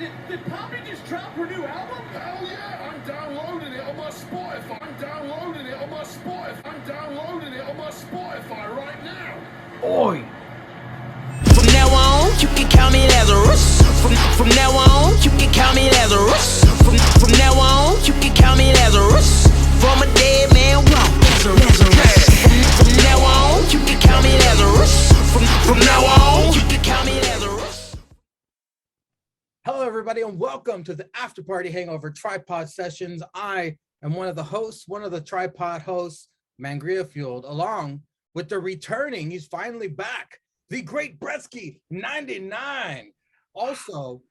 Did Poppy just drop her new album? Hell yeah, I'm downloading it on my Spotify. I'm downloading it on my Spotify right now. Oi! From now on, you can count me Lazarus. From now on, you can count me Lazarus. From now on, you can count me Lazarus. From a dead man walk, Lazarus. From now on, you can count me Lazarus. From now on, you can count me Lazarus. Hello, everybody, and welcome to the After Party Hangover Tripod Sessions. I am one of the hosts, one of the tripod hosts, Mangria Fueled, along with the returning, he's finally back, the great Brettzky 99. Also,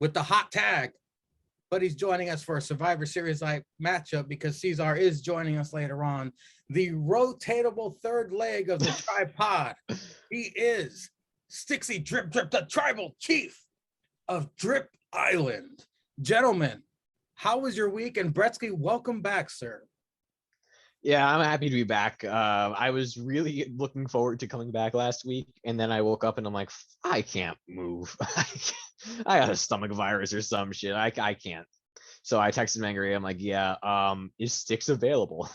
with the hot tag, but he's joining us for a Survivor Series-like matchup because Cesar is joining us later on. The rotatable third leg of the tripod. He is Stixy Drip Drip, the tribal chief of Drip Island. Gentlemen, how was your week? And Brettzky, welcome back, sir. Yeah, I'm happy to be back. I was really looking forward to coming back last week, and then I woke up and I'm like, I can't move. I got a stomach virus or some shit. I can't. So I texted Mangry. I'm like, yeah, is Sticks available?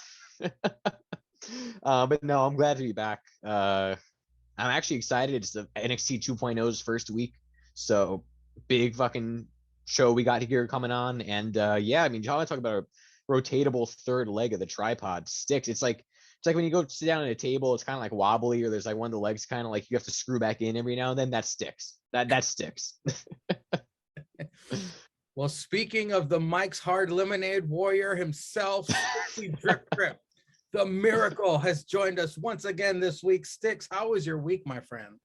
But no, I'm glad to be back. I'm actually excited. It's the NXT 2.0's first week, so big fucking show we got here coming on. And yeah, I mean, y'all talk about a rotatable third leg of the tripod. Sticks. It's like when you go sit down at a table, it's kind of like wobbly, or there's like one of the legs kind of like you have to screw back in every now and then. That sticks. That sticks. Well, speaking of the Mike's Hard Lemonade warrior himself, Drip Drip, the miracle has joined us once again this week. Sticks, how was your week, my friend?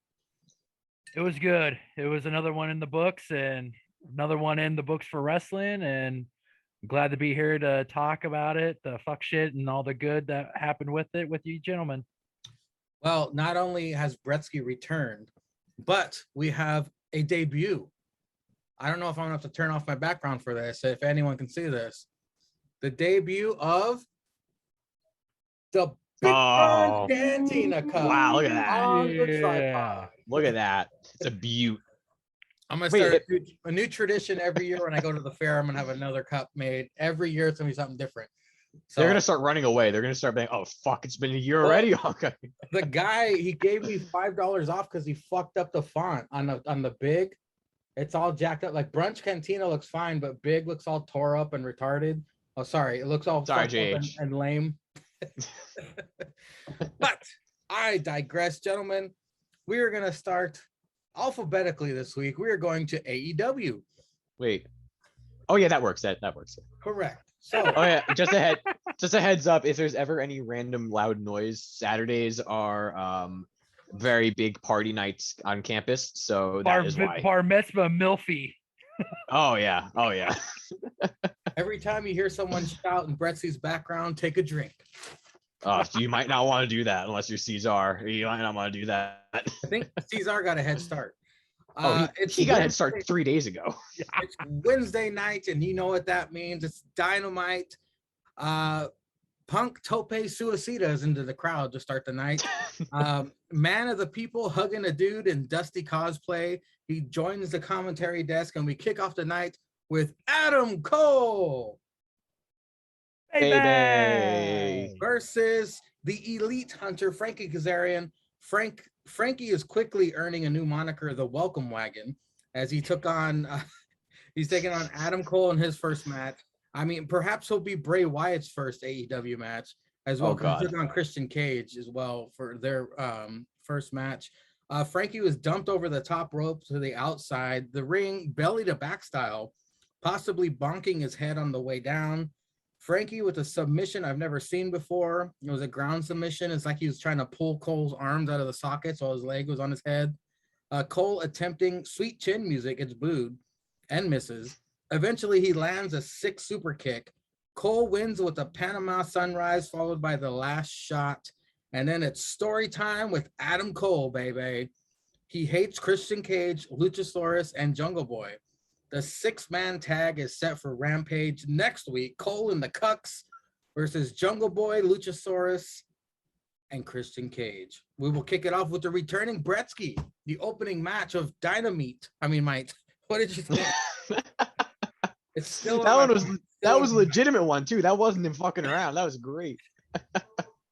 It was good. It was another one in the books and another one in the books for wrestling, and I'm glad to be here to talk about it, the fuck shit and all the good that happened with it with you gentlemen. Well, not only has Brettzky returned, but we have a debut. I don't know if I'm gonna have to turn off my background for this, if anyone can see this. The debut of the Big Brunch Cantina Cup. Wow, look at that. On the tripod. Look at that. It's a beaut. I'm gonna start a new tradition every year when I go to the fair. I'm gonna have another cup made. Every year it's gonna be something different. So they're gonna start running away. They're gonna start being, oh fuck, it's been a year already. Okay. The guy, he gave me $5 off because he fucked up the font on the big. It's all jacked up. Like Brunch Cantina looks fine, but big looks all tore up and retarded. Oh, sorry, it looks all fucked up and lame. But I digress, gentlemen. We are gonna start alphabetically this week. We are going to AEW. Wait. Oh yeah, that works. That works. Correct. So oh yeah, just a heads up, if there's ever any random loud noise, Saturdays are very big party nights on campus, so that is why. Bar mitzvah milfy. Oh yeah. Every time you hear someone shout in Bretzy's background, take a drink. You might not want to do that unless you're Cesar. You might not want to do that. I think Cesar got a head start. He got a head start 3 days ago. It's Wednesday night, and you know what that means. It's Dynamite. Punk Tope Suicidas into the crowd to start the night. Man of the People hugging a dude in dusty cosplay. He joins the commentary desk, and we kick off the night with Adam Cole. Hey, versus the elite hunter, Frankie Kazarian. Frankie is quickly earning a new moniker, the Welcome Wagon, as he took on, he's taking on Adam Cole in his first match. I mean, perhaps he'll be Bray Wyatt's first AEW match as well. He took on Christian Cage as well for their first match. Frankie was dumped over the top rope to the outside, the ring, belly to back style, possibly bonking his head on the way down. Frankie with a submission I've never seen before. It was a ground submission. It's like he was trying to pull Cole's arms out of the sockets while his leg was on his head. Cole attempting sweet chin music. It's booed and misses. Eventually, he lands a sick super kick. Cole wins with a Panama Sunrise, followed by the last shot. And then it's story time with Adam Cole, baby. He hates Christian Cage, Luchasaurus, and Jungle Boy. The 6-man tag is set for Rampage next week. Cole and the Cucks versus Jungle Boy, Luchasaurus, and Christian Cage. We will kick it off with the returning Brettzky, the opening match of Dynamite. I mean, Mike, what did you think? It's still That one was still that was a in my- legitimate one too. That wasn't him fucking around. That was great.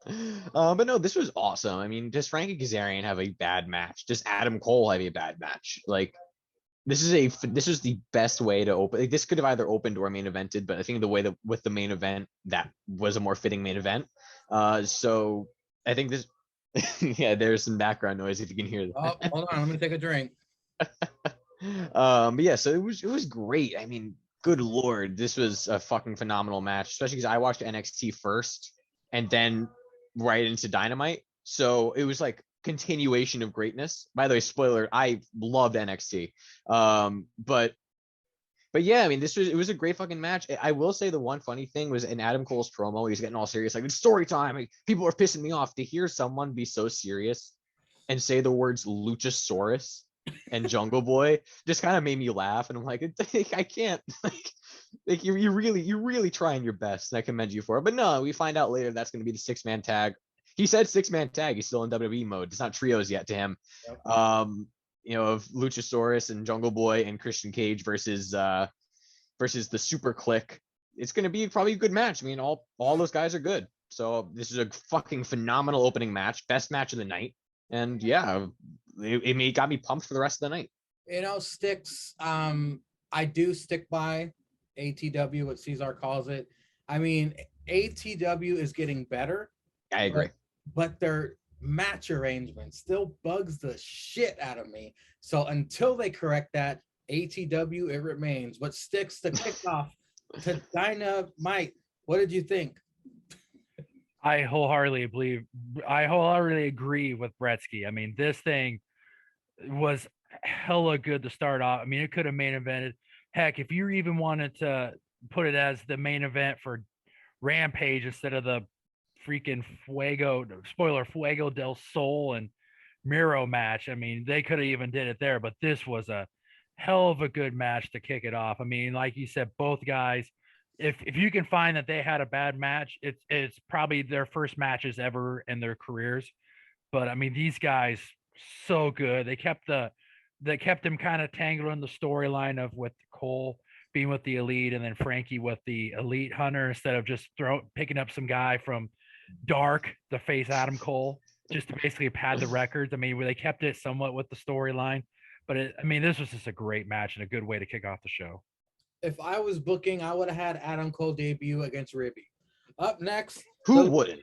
But no, this was awesome. I mean, does Frankie Kazarian have a bad match? Does Adam Cole have a bad match? Like, this is the best way to open. Like, this could have either opened or main evented, but I think the way that with the main event, that was a more fitting main event. So I think this. Yeah, there's some background noise if you can hear that. Oh, hold on, let me take a drink. But yeah, so it was great. I mean, good lord, this was a fucking phenomenal match, especially because I watched NXT first and then right into Dynamite. So it was like continuation of greatness. By the way, spoiler, I loved NXT. But yeah, I mean, it was a great fucking match. I will say the one funny thing was in Adam Cole's promo, he's getting all serious, like, it's story time. Like, people are pissing me off. To hear someone be so serious and say the words Luchasaurus and Jungle Boy just kind of made me laugh. And I'm like, I can't. Like you're really trying your best, and I commend you for it. But no, we find out later that's going to be the 6-man tag. He said 6-man tag. He's still in WWE mode. It's not trios yet to him. Yep. Of Luchasaurus and Jungle Boy and Christian Cage versus the Super Click. It's going to be probably a good match. I mean, all those guys are good. So this is a fucking phenomenal opening match, best match of the night. And yeah, it got me pumped for the rest of the night. Sticks. I do stick by ATW, what Cesar calls it. I mean, ATW is getting better. I agree. But their match arrangement still bugs the shit out of me. So until they correct that, ATW, it remains. What Sticks to kick off to Dynamite? What did you think? I wholeheartedly agree with Brettzky. I mean, this thing was hella good to start off. I mean, it could have main evented. Heck, if you even wanted to put it as the main event for Rampage instead of the freaking Fuego del Sol and Miro match, I mean, they could have even did it there. But this was a hell of a good match to kick it off. I mean, like you said, both guys, if you can find that they had a bad match, it's probably their first matches ever in their careers. But I mean, these guys so good. They kept them kind of tangled in the storyline of with Cole being with the Elite and then Frankie with the Elite Hunter instead of just picking up some guy from Dark to face Adam Cole just to basically pad the records. I mean, where they kept it somewhat with the storyline, but this was just a great match and a good way to kick off the show. If I was booking, I would have had Adam Cole debut against Ribby. Up next, who wouldn't?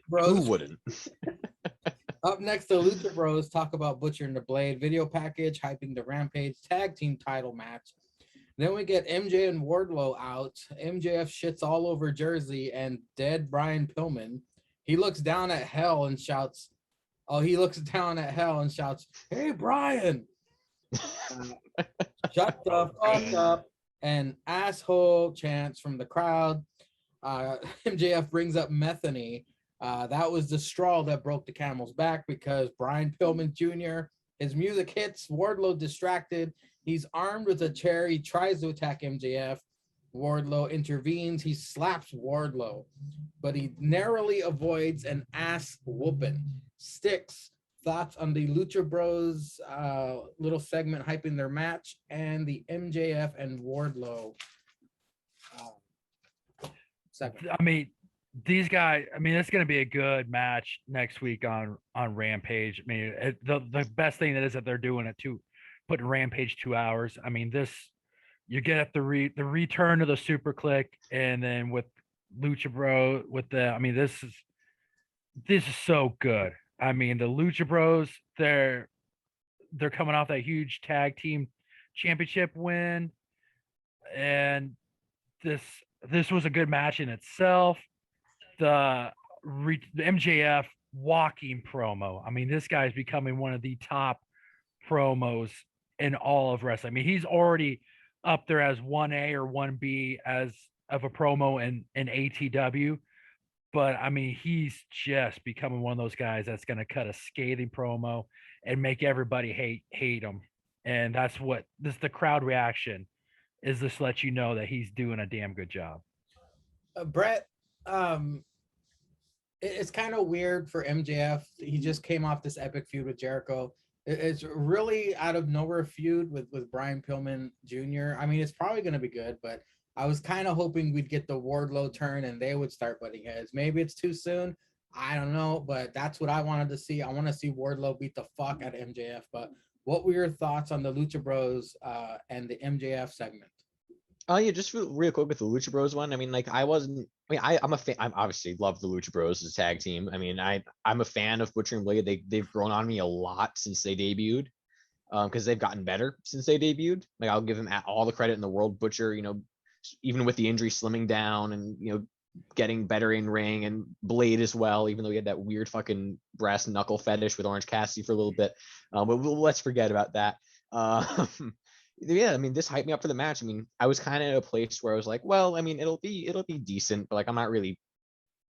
Up next, the Lucha Bros talk about Butcher and the Blade video package, hyping the Rampage tag team title match. Then we get MJ and Wardlow out. MJF shits all over Jersey and dead Brian Pillman. He looks down at hell and shouts, "Hey, Brian!" Shut the fuck up. And asshole chants from the crowd. MJF brings up Metheny. That was the straw that broke the camel's back because Brian Pillman Jr., his music hits, Wardlow distracted. He's armed with a chair. He tries to attack MJF. Wardlow intervenes. He slaps Wardlow, but he narrowly avoids an ass whooping. Sticks. Thoughts on the Lucha Bros little segment hyping their match and the MJF and Wardlow segment. I mean, these guys, it's going to be a good match next week on Rampage. I mean, the best thing that is that they're doing it putting Rampage 2 hours. I mean, you get at the return of the Super Click, and then with Lucha Bro this is so good. I mean, the Lucha Bros, they're coming off that huge tag team championship win, and this was a good match in itself. The MJF walking promo. I mean, this guy's becoming one of the top promos in all of wrestling. I mean, he's already up there as 1A or 1B as of a promo in ATW. But I mean, he's just becoming one of those guys that's going to cut a scathing promo and make everybody hate him. And that's what the crowd reaction is. This to let you know that he's doing a damn good job. Brett, it's kind of weird for MJF. He just came off this epic feud with Jericho. It's really out of nowhere feud with Brian Pillman Jr. I mean, it's probably going to be good, but I was kind of hoping we'd get the Wardlow turn and they would start butting heads. Maybe it's too soon. I don't know, but that's what I wanted to see. I want to see Wardlow beat the fuck out of MJF. But what were your thoughts on the Lucha Bros and the MJF segment? Oh yeah, just real quick with the Lucha Bros one. I mean, like I'm a fan. I'm obviously love the Lucha Bros as a tag team. I mean, I'm a fan of Butcher and Blade. They've grown on me a lot since they debuted, because they've gotten better since they debuted. Like I'll give them all the credit in the world. Butcher, even with the injury slimming down and getting better in ring, and Blade as well, even though he had that weird fucking brass knuckle fetish with Orange Cassidy for a little bit. But let's forget about that. Yeah, I mean, this hyped me up for the match. I mean, I was kind of in a place where I was like, well, I mean, it'll be decent, but like I'm not really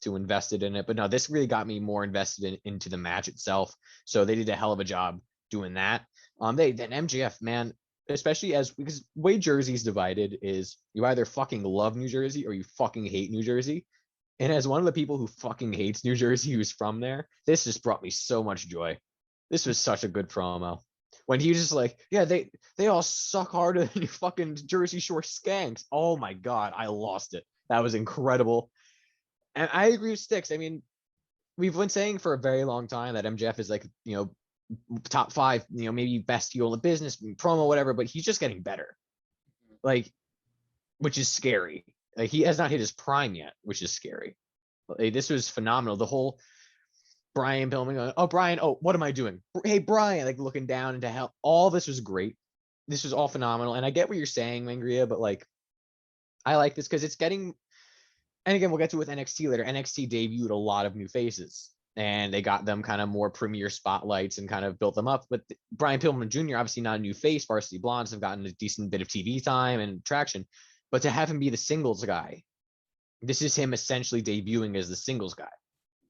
too invested in it. But no, this really got me more invested into the match itself. So they did a hell of a job doing that. Then MJF, man, especially because way Jersey's divided is you either fucking love New Jersey or you fucking hate New Jersey. And as one of the people who fucking hates New Jersey, who's from there, this just brought me so much joy. This was such a good promo. When he was just like, yeah, they all suck harder than you fucking Jersey Shore skanks. Oh my God, I lost it. That was incredible. And I agree with Sticks. I mean, we've been saying for a very long time that MJF is like, top 5, maybe best heel in the business, promo, whatever, but he's just getting better. Like, which is scary. Like, he has not hit his prime yet, which is scary. Like, this was phenomenal. The whole Brian Pillman going, oh, Brian, oh, what am I doing? Hey, Brian, like looking down into hell. All this was great. This was all phenomenal. And I get what you're saying, Mangria, but like, I like this because it's getting, and again, we'll get to it with NXT later. NXT debuted a lot of new faces and they got them kind of more premier spotlights and kind of built them up. But Brian Pillman Jr., obviously not a new face. Varsity Blondes have gotten a decent bit of TV time and traction, but to have him be the singles guy, this is him essentially debuting as the singles guy.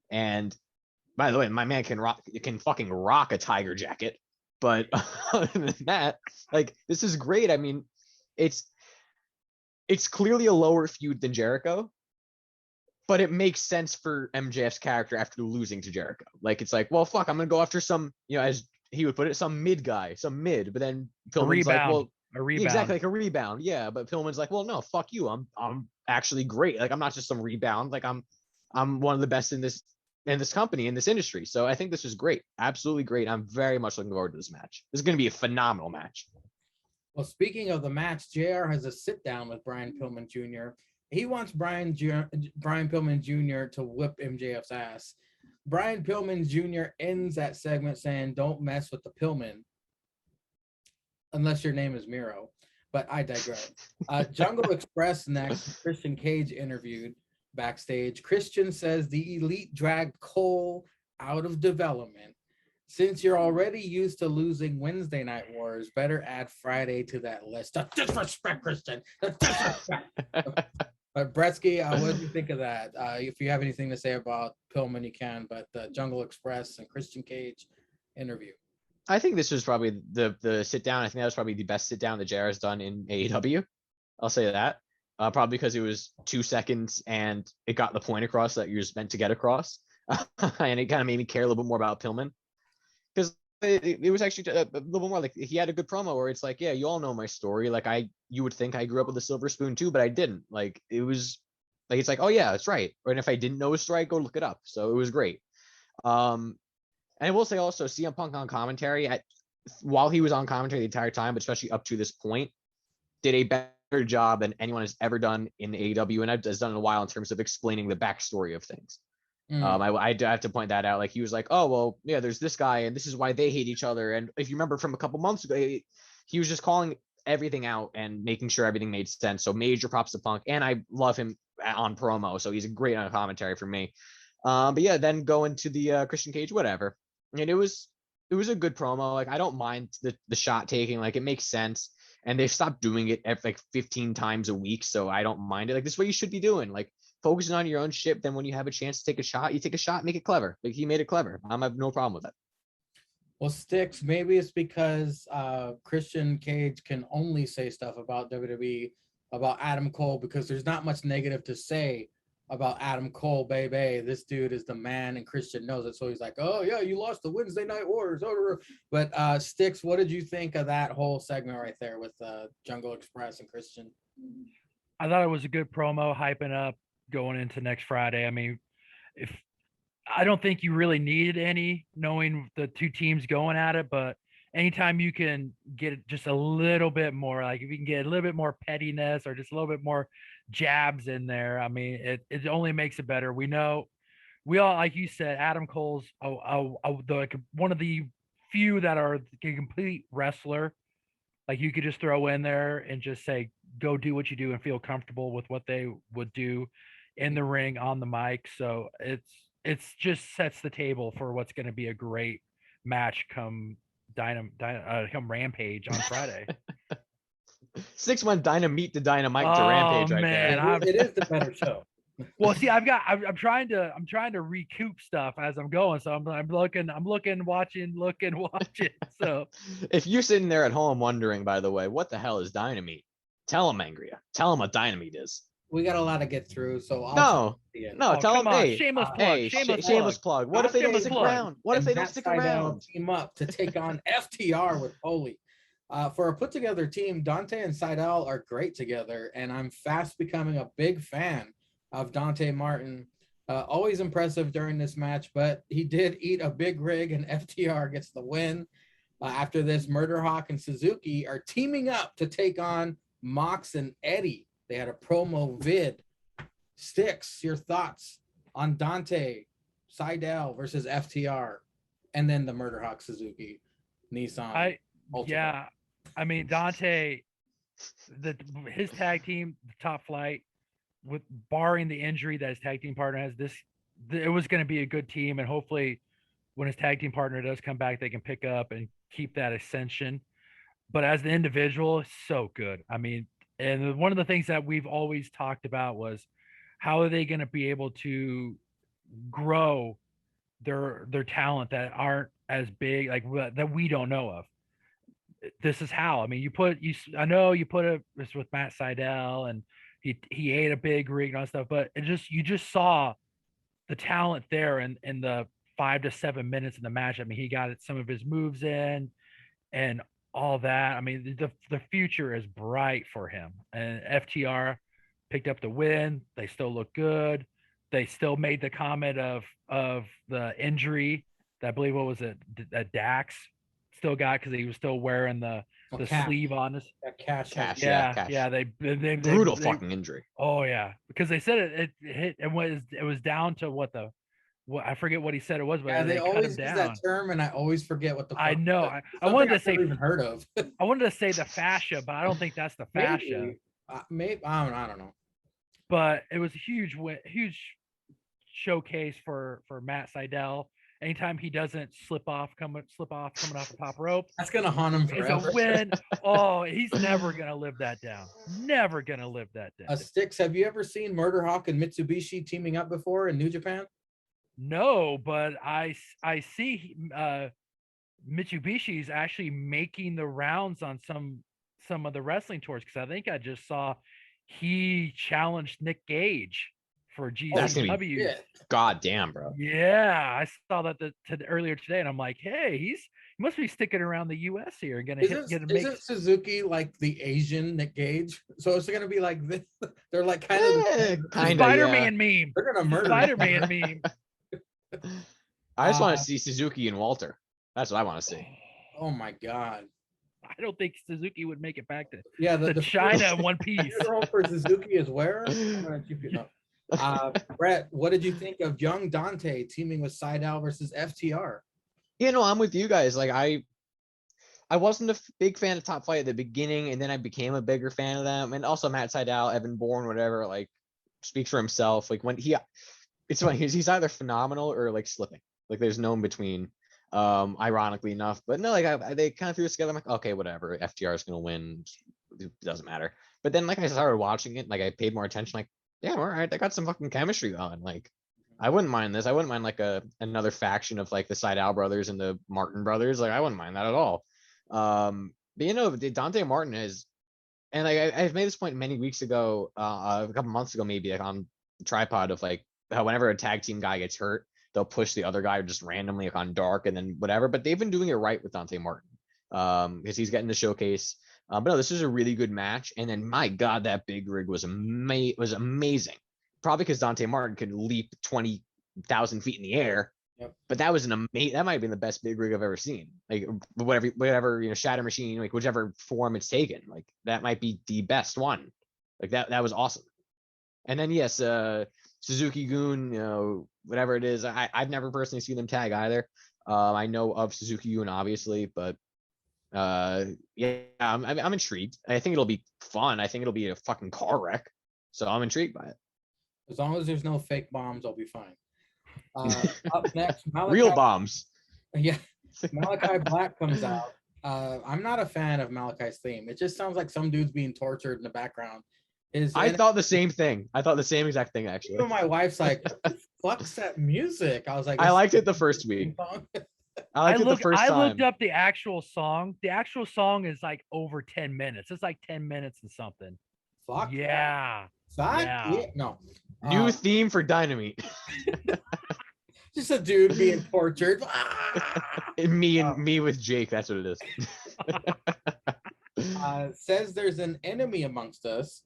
And by the way, my man can fucking rock a tiger jacket. But other than that, like, this is great. I mean, it's clearly a lower feud than Jericho, but it makes sense for MJF's character after losing to Jericho. Like, it's like, well, fuck, I'm gonna go after some, as he would put it, some mid guy, some mid. But then Pillman's like, well, a rebound. Exactly, like a rebound. Yeah, but Pillman's like, well, no, fuck you. I'm actually great. Like, I'm not just some rebound. Like, I'm one of the best in this company, in this industry. So I think this is great. Absolutely great. I'm very much looking forward to this match. This is going to be a phenomenal match. Well, speaking of the match, JR has a sit down with Brian Pillman Jr. He wants Brian Pillman Jr. to whip MJF's ass. Brian Pillman Jr. ends that segment saying, don't mess with the Pillman unless your name is Miro. But I digress. Jungle Express next. Christian Cage interviewed backstage. Christian says the Elite dragged Cole out of development. Since you're already used to losing Wednesday Night Wars, better add Friday to that list. The disrespect, Christian. The disrespect. But Brettzky, what do you think of that? If you have anything to say about Pillman, you can. But the Jungle Express and Christian Cage interview. I think this was probably the sit down. I think that was probably the best sit down that JR has done in AEW. I'll say that. Probably because it was 2 seconds and it got the point across that you're meant to get across. And it kind of made me care a little bit more about Pillman. Because it was actually a little more like he had a good promo where it's like, yeah, you all know my story. Like, you would think I grew up with a silver spoon too, but I didn't. Like, it was like, it's like, oh yeah, that's right. And if I didn't know his story, I'd go look it up. So it was great. And I will say also, CM Punk on commentary, while he was on commentary the entire time, but especially up to this point, did a better job than anyone has ever done in AEW, and has done in a while in terms of explaining the backstory of things. I have to point that out. Like, he was like, oh, well, yeah, there's this guy, and this is why they hate each other. And if you remember from a couple months ago, he was just calling everything out and making sure everything made sense. So major props to Punk, and I love him on promo, so he's great on commentary for me. But yeah, then go into the Christian Cage, whatever. And it was a good promo. Like, I don't mind the shot taking. Like, it makes sense. And they've stopped doing it like 15 times a week, so I don't mind it. Like, this is what you should be doing. Like, focusing on your own shit. Then when you have a chance to take a shot, you take a shot, make it clever. Like, he made it clever. I have no problem with it. Well, Sticks, maybe it's because Christian Cage can only say stuff about WWE, about Adam Cole, because there's not much negative to say about Adam Cole, baby. This dude is the man, and Christian knows it. So he's like, "Oh yeah, you lost the Wednesday Night Wars." But Sticks, what did you think of that whole segment right there with Jungle Express and Christian? I thought it was a good promo, hyping up going into next Friday. I mean, if I don't think you really needed any, knowing the two teams going at it, but anytime you can get just a little bit more, like if you can get a little bit more pettiness or just a little bit more jabs in there, I mean, it only makes it better. We know, we all, like you said, Adam Cole's like one of the few that are a complete wrestler. Like you could just throw in there and just say, go do what you do and feel comfortable with what they would do in the ring on the mic. So it's just sets the table for what's going to be a great match come come Rampage on Friday. 6 went Dynamite to Dynamite to Oh, Rampage right man, there. It is the better show. Well, see, I'm trying to recoup stuff as I'm going. So I'm looking, watching. So If you're sitting there at home wondering, by the way, what the hell is Dynamite? Tell him, Angria. Tell him what Dynamite is. We got a lot to get through, so I'll No, oh, tell come him, on, hey, shameless plug, hey, shameless plug. What if they don't Shameless stick plug. around? What if they don't Matt stick Sydal around? team up to take on FTR with Holy. For a put together team, Dante and Sydal are great together, and I'm fast becoming a big fan of Dante Martin. Always impressive during this match, but he did eat a big rig, and FTR gets the win. After this, Murder Hawk and Suzuki are teaming up to take on Mox and Eddie. They had a promo vid. Sticks, your thoughts on Dante, Sydal versus FTR, and then the Murder Hawk Suzuki, Nissan. Yeah, I mean Dante, his tag team, the Top Flight, with barring the injury that his tag team partner has, it was going to be a good team, and hopefully when his tag team partner does come back, they can pick up and keep that ascension. But as the individual, so good. I mean, and one of the things that we've always talked about was how are they going to be able to grow their talent that aren't as big, like that we don't know of. This is how. I mean, I know you put it with Matt Sydal, and he ate a big rig and all that stuff, but you just saw the talent there in the 5 to 7 minutes in the match. I mean, he got some of his moves in and all that. I mean, the future is bright for him. And FTR picked up the win. They still look good. They still made the comment of the injury that, I believe, what was it, that Dax still got, because he was still wearing the sleeve on his Cash. yeah. They Brutal fucking injury. Oh yeah, because they said it hit, and it was down to what I forget what he said it was, but Yeah, they always use down. that term, and I always forget what the fuck. I know. I wanted to say, I've never even heard of. I wanted to say the fascia, but I don't think that's the fascia. Maybe I don't know. But it was a huge showcase for Matt Sydal. Anytime he doesn't slip off coming off the top rope, That's gonna haunt him forever. It's a win. Oh, he's never gonna live that down. Never gonna live that down. Sticks, have you ever seen Murder Hawk and Mitsubishi teaming up before in New Japan? No, but I see Mitsubishi's actually making the rounds on some of the wrestling tours, because I think I just saw he challenged Nick Gage for GCW. God damn, bro. Yeah, I saw that earlier today, and I'm like, hey, he must be sticking around the U.S. here. Isn't Suzuki like the Asian Nick Gage? So it's gonna be like this. They're like kind of Spider-Man meme. They're gonna murder Spider-Man meme. I just want to see Suzuki and Walter. That's what I want to see. Oh my god. I don't think Suzuki would make it back to the China in one piece. For Suzuki is where? Brett, what did you think of young Dante teaming with Sydal versus FTR? I'm with you guys. Like I wasn't a big fan of Top Flight at the beginning, and then I became a bigger fan of them. And also Matt Sydal, Evan Bourne, whatever, like speaks for himself. Like when it's funny, he's either phenomenal or like slipping. Like there's no in between. Ironically enough, but no, like they kind of threw it together. I'm like, okay, whatever. FTR is gonna win. It doesn't matter. But then like I started watching it, like I paid more attention. Like, yeah, all right, they got some fucking chemistry on. Like, I wouldn't mind this. I wouldn't mind like another faction of like the Sydal brothers and the Martin brothers. Like, I wouldn't mind that at all. But Dante Martin is, and like I've made this point many weeks ago, a couple months ago maybe, like on tripod of like how whenever a tag team guy gets hurt, they'll push the other guy just randomly like on dark and then whatever. But they've been doing it right with Dante Martin, because he's getting the showcase. But no, this was a really good match. And then my God, that big rig was amazing. Probably because Dante Martin could leap 20,000 feet in the air. Yep. But that was that might have been the best big rig I've ever seen. Like whatever, Shatter Machine, like whichever form it's taken, like that might be the best one. Like that was awesome. And then yes, Suzuki Goon, whatever it is, I've never personally seen them tag either. I know of Suzuki Goon obviously, but yeah, I'm intrigued. I think it'll be fun. I think it'll be a fucking car wreck. So I'm intrigued by it. As long as there's no fake bombs, I'll be fine. Up next, Real bombs. Yeah, Malachi Black comes out. I'm not a fan of Malachi's theme. It just sounds like some dude's being tortured in the background. I thought the same thing. I thought the same exact thing actually. Even my wife's like, "Fuck's that music?" I was like, I liked it the first week. I looked up the actual song. The actual song is like over 10 minutes. It's like 10 minutes and something. Fuck yeah. Fuck yeah. No. New theme for Dynamite. Just a dude being tortured. me with Jake. That's what it is. Says there's an enemy amongst us.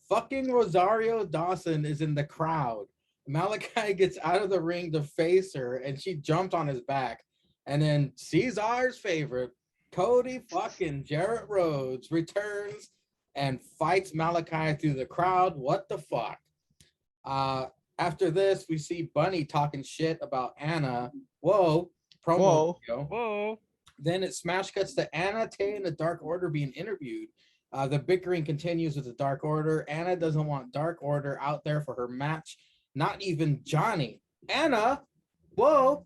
Fucking Rosario Dawson is in the crowd. Malachi gets out of the ring to face her, and she jumped on his back. And then Cesar's favorite, Cody fucking Jarrett Rhodes, returns and fights Malachi through the crowd. What the fuck? After this, we see Bunny talking shit about Anna. Whoa. Promo video. Whoa. Then it smash cuts to Anna, Tay, and the Dark Order being interviewed. The bickering continues with the Dark Order. Anna doesn't want Dark Order out there for her match. Not even Johnny. Anna, whoa.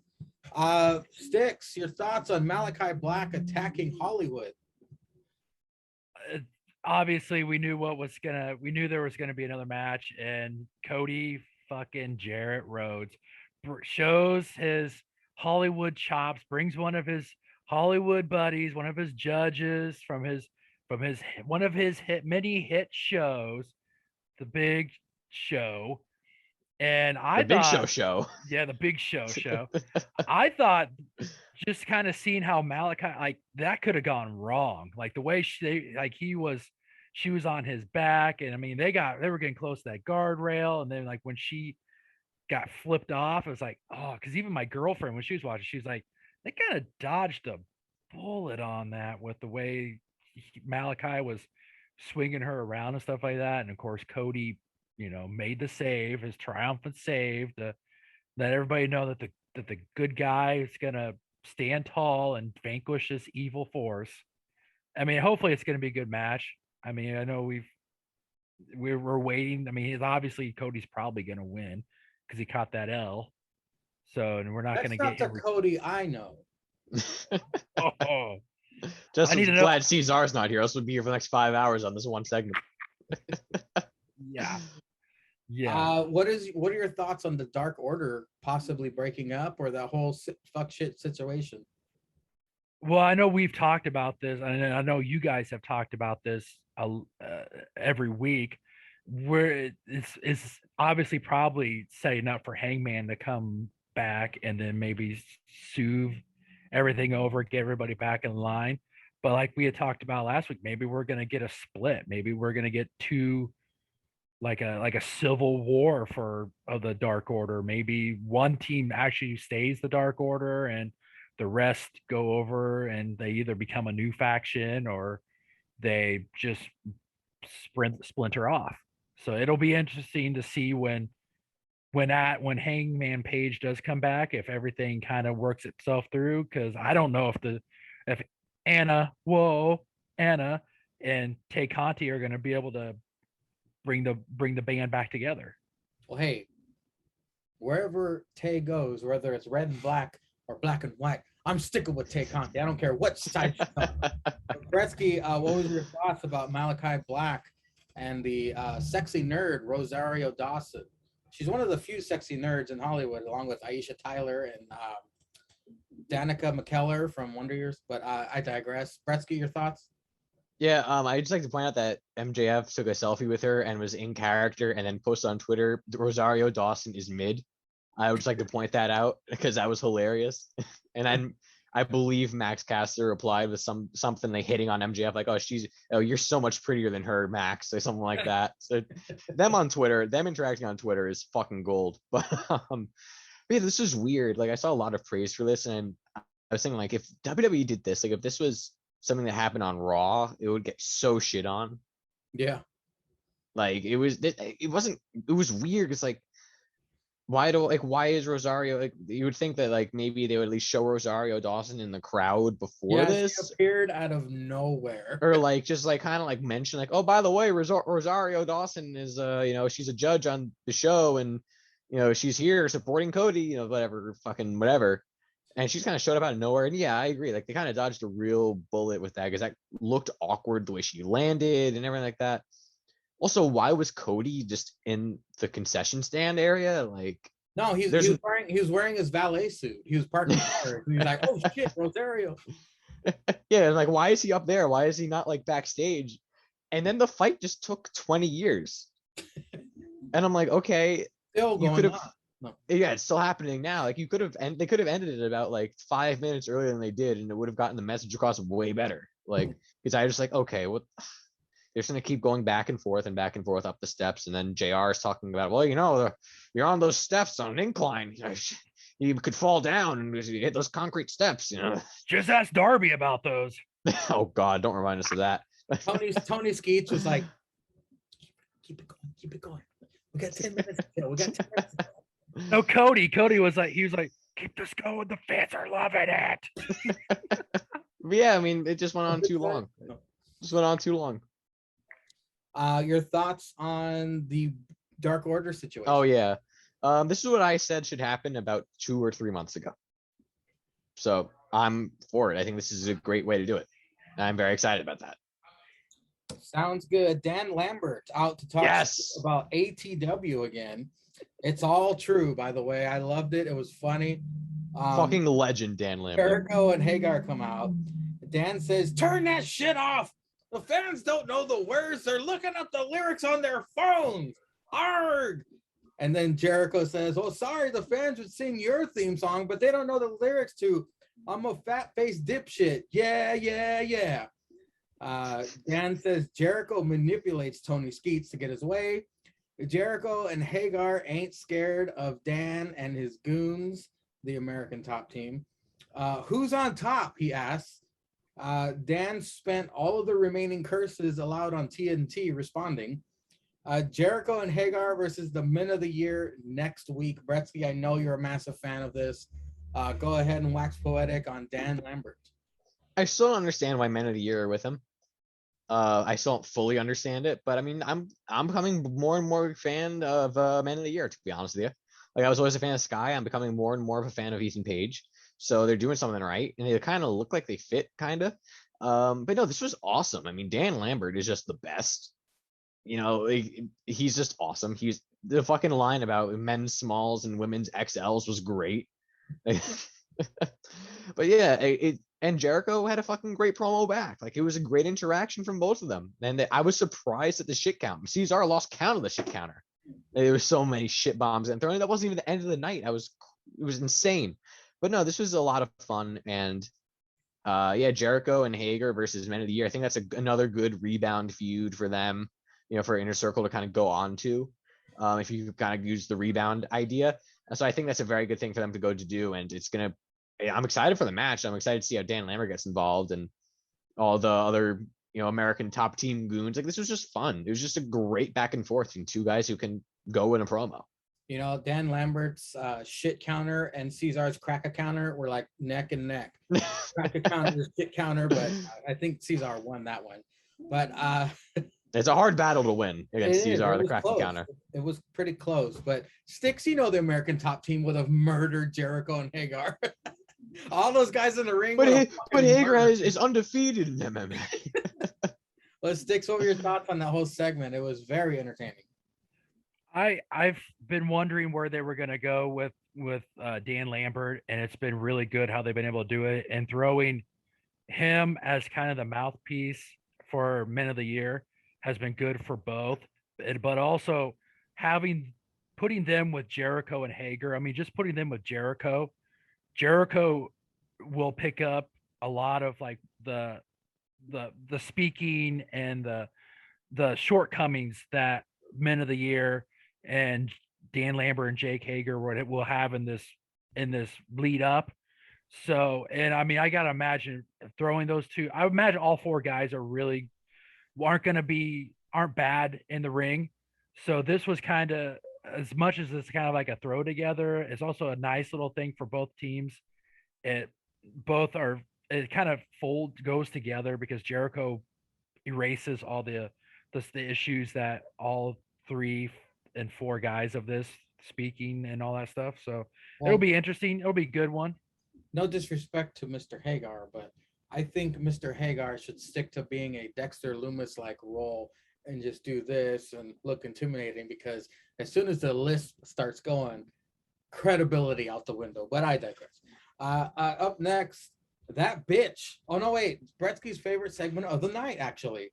Sticks, your thoughts on Malachi Black attacking Hollywood? Obviously, we knew there was gonna be another match, and Cody fucking Jarrett Rhodes shows his Hollywood chops, brings one of his Hollywood buddies, one of his judges from one of his many hit shows, The Big Show. And I thought, show. Yeah, the Big Show. I thought just kind of seeing how Malachi, like that could have gone wrong. Like the way she was on his back, and I mean they were getting close to that guardrail, and then like when she got flipped off, it was like, oh, because even my girlfriend when she was watching, she was like, they kind of dodged a bullet on that with the way Malachi was swinging her around and stuff like that. And of course Cody made the save, his triumphant save to let everybody know that the good guy is gonna stand tall and vanquish this evil force. I mean, hopefully it's gonna be a good match. I mean, I know we're waiting. I mean, obviously Cody's probably gonna win because he caught that L. So, and we're not That's gonna not get the Cody I know. Oh. Just glad Cesar's not here. Else would be here for the next 5 hours on this one segment. Yeah. What are your thoughts on the Dark Order possibly breaking up, or that whole fuck shit situation? Well, I know we've talked about this, and I know you guys have talked about this every week, where it's obviously probably setting up for Hangman to come back and then maybe soothe everything over, get everybody back in line. But like we had talked about last week, maybe we're gonna get a split. Maybe we're gonna get two, like a civil war of the Dark Order. Maybe one team actually stays the Dark Order and the rest go over and they either become a new faction or they just splinter off. So it'll be interesting to see when Hangman Page does come back, if everything kind of works itself through, because I don't know if Anna and Tay Conti are going to be able to bring the band back together. Well, hey, wherever Tay goes, whether it's red and black or black and white, I'm sticking with Tay Conti. I don't care what side she's on. Brettzky, what was your thoughts about Malachi Black and the sexy nerd Rosario Dawson? She's one of the few sexy nerds in Hollywood, along with Aisha Tyler and Danica McKellar from Wonder Years. But I digress. Brettzky, your thoughts? Yeah, I'd just like to point out that MJF took a selfie with her and was in character and then posted on Twitter, Rosario Dawson is mid. I would just like to point that out because that was hilarious. And then I believe Max Caster replied with something like hitting on MJF, like, oh, you're so much prettier than her, Max, or something like that. So them on Twitter, them interacting on Twitter is fucking gold. But yeah, this is weird. Like I saw a lot of praise for this, and I was thinking like if WWE did this, like if this was something that happened on Raw, it would get so shit on. Yeah. Like it was weird. It's like why is Rosario, like you would think that like maybe they would at least show Rosario Dawson in the crowd before this, she appeared out of nowhere. or like just like kind of like mention like, oh, by the way, Rosario Dawson is she's a judge on the show, and she's here supporting Cody, whatever. And she's kind of showed up out of nowhere. And yeah, I agree. Like they kind of dodged a real bullet with that because that looked awkward the way she landed and everything like that. Also, why was Cody just in the concession stand area? Like, no, he was wearing his valet suit. He was parked in the car. He was like, oh shit, Rosario. Yeah, like why is he up there? Why is he not like backstage? And then the fight just took 20 years. And I'm like, okay, Still going on. No. Yeah, it's still happening now. Like they could have ended it about like 5 minutes earlier than they did, and it would have gotten the message across way better. Like, because I was just like, okay, what? They're just gonna keep going back and forth up the steps, and then JR is talking about, well, you're on those steps on an incline. You could fall down and hit those concrete steps. Just ask Darby about those. Oh God, don't remind us of that. Tony Skeets was like, keep it going. We got 10 minutes to go. No, Cody was like, keep this going. The fans are loving it. Yeah, I mean, it just went on too long. Your thoughts on the Dark Order situation? Oh yeah, this is what I said should happen about 2 or 3 months ago. So I'm for it. I think this is a great way to do it. I'm very excited about that. Sounds good. Dan Lambert out to talk about ATW again. It's all true, by the way. I loved it. It was funny. Fucking legend, Dan Lambert. Jericho and Hagar come out. Dan says, turn that shit off. The fans don't know the words. They're looking up the lyrics on their phones. Arg. And then Jericho says, well, sorry, the fans would sing your theme song, but they don't know the lyrics to I'm a fat-faced dipshit. Yeah. Dan says Jericho manipulates Tony Skeets to get his way. Jericho and Hagar ain't scared of Dan and his goons, the American Top Team. Who's on top, he asks. Dan spent all of the remaining curses allowed on TNT responding. Jericho and Hagar versus the Men of the Year next week. Brettzky, I know you're a massive fan of this. Go ahead and wax poetic on Dan Lambert. I still don't understand why Men of the Year are with him. I still don't fully understand it, but I mean, I'm becoming more and more a fan of Men of the Year, to be honest with you. Like I was always a fan of Sky. I'm becoming more and more of a fan of Ethan Page. So they're doing something right, and they kind of look like they fit, kind of. But no, this was awesome. I mean, Dan Lambert is just the best. He's just awesome. He's the fucking line about men's smalls and women's XLs was great. But yeah, and Jericho had a fucking great promo back. Like it was a great interaction from both of them. And I was surprised at the shit count. Cesar lost count of the shit counter. There was so many shit bombs and throwing. That wasn't even the end of the night. It was insane. But no, this was a lot of fun. And Jericho and Hager versus Men of the Year. I think that's another good rebound feud for them, for Inner Circle to kind of go on to, if you kind of use the rebound idea. And so I think that's a very good thing for them to go to do. And I'm excited for the match. I'm excited to see how Dan Lambert gets involved and all the other, American Top Team goons. Like this was just fun. It was just a great back and forth between two guys who can go in a promo. Dan Lambert's shit counter and Cesar's crack a counter were like neck and neck. Crack a counter is shit counter, but I think Cesar won that one. But it's a hard battle to win against Cesar, the crack counter. It was pretty close, but Sticks, the American Top Team would have murdered Jericho and Hagar. All those guys in the ring. But Hagar is undefeated in MMA. Well, Sticks, what were your thoughts on that whole segment? It was very entertaining. I've been wondering where they were going to go with Dan Lambert, and it's been really good how they've been able to do it, and throwing him as kind of the mouthpiece for Men of the Year has been good for both, but also putting them with Jericho and Hager. I mean, just putting them with Jericho will pick up a lot of like the speaking and the shortcomings that Men of the Year and Dan Lambert and Jake Hager will have in this lead up. So, and I mean, I gotta imagine throwing those two. I would imagine all four guys aren't bad in the ring. So this was kind of, as much as it's kind of like a throw together, it's also a nice little thing for both teams. It kind of goes together because Jericho erases all the issues that all 3 and 4 guys of this speaking and all that stuff. So it'll be interesting. It'll be a good one. No disrespect to Mr. Hagar, but I think Mr. Hagar should stick to being a Dexter Loomis-like role and just do this and look intimidating, because as soon as the list starts going, credibility out the window. But I digress. Up next, that bitch. Oh, no, wait. Brettzky's favorite segment of the night, actually.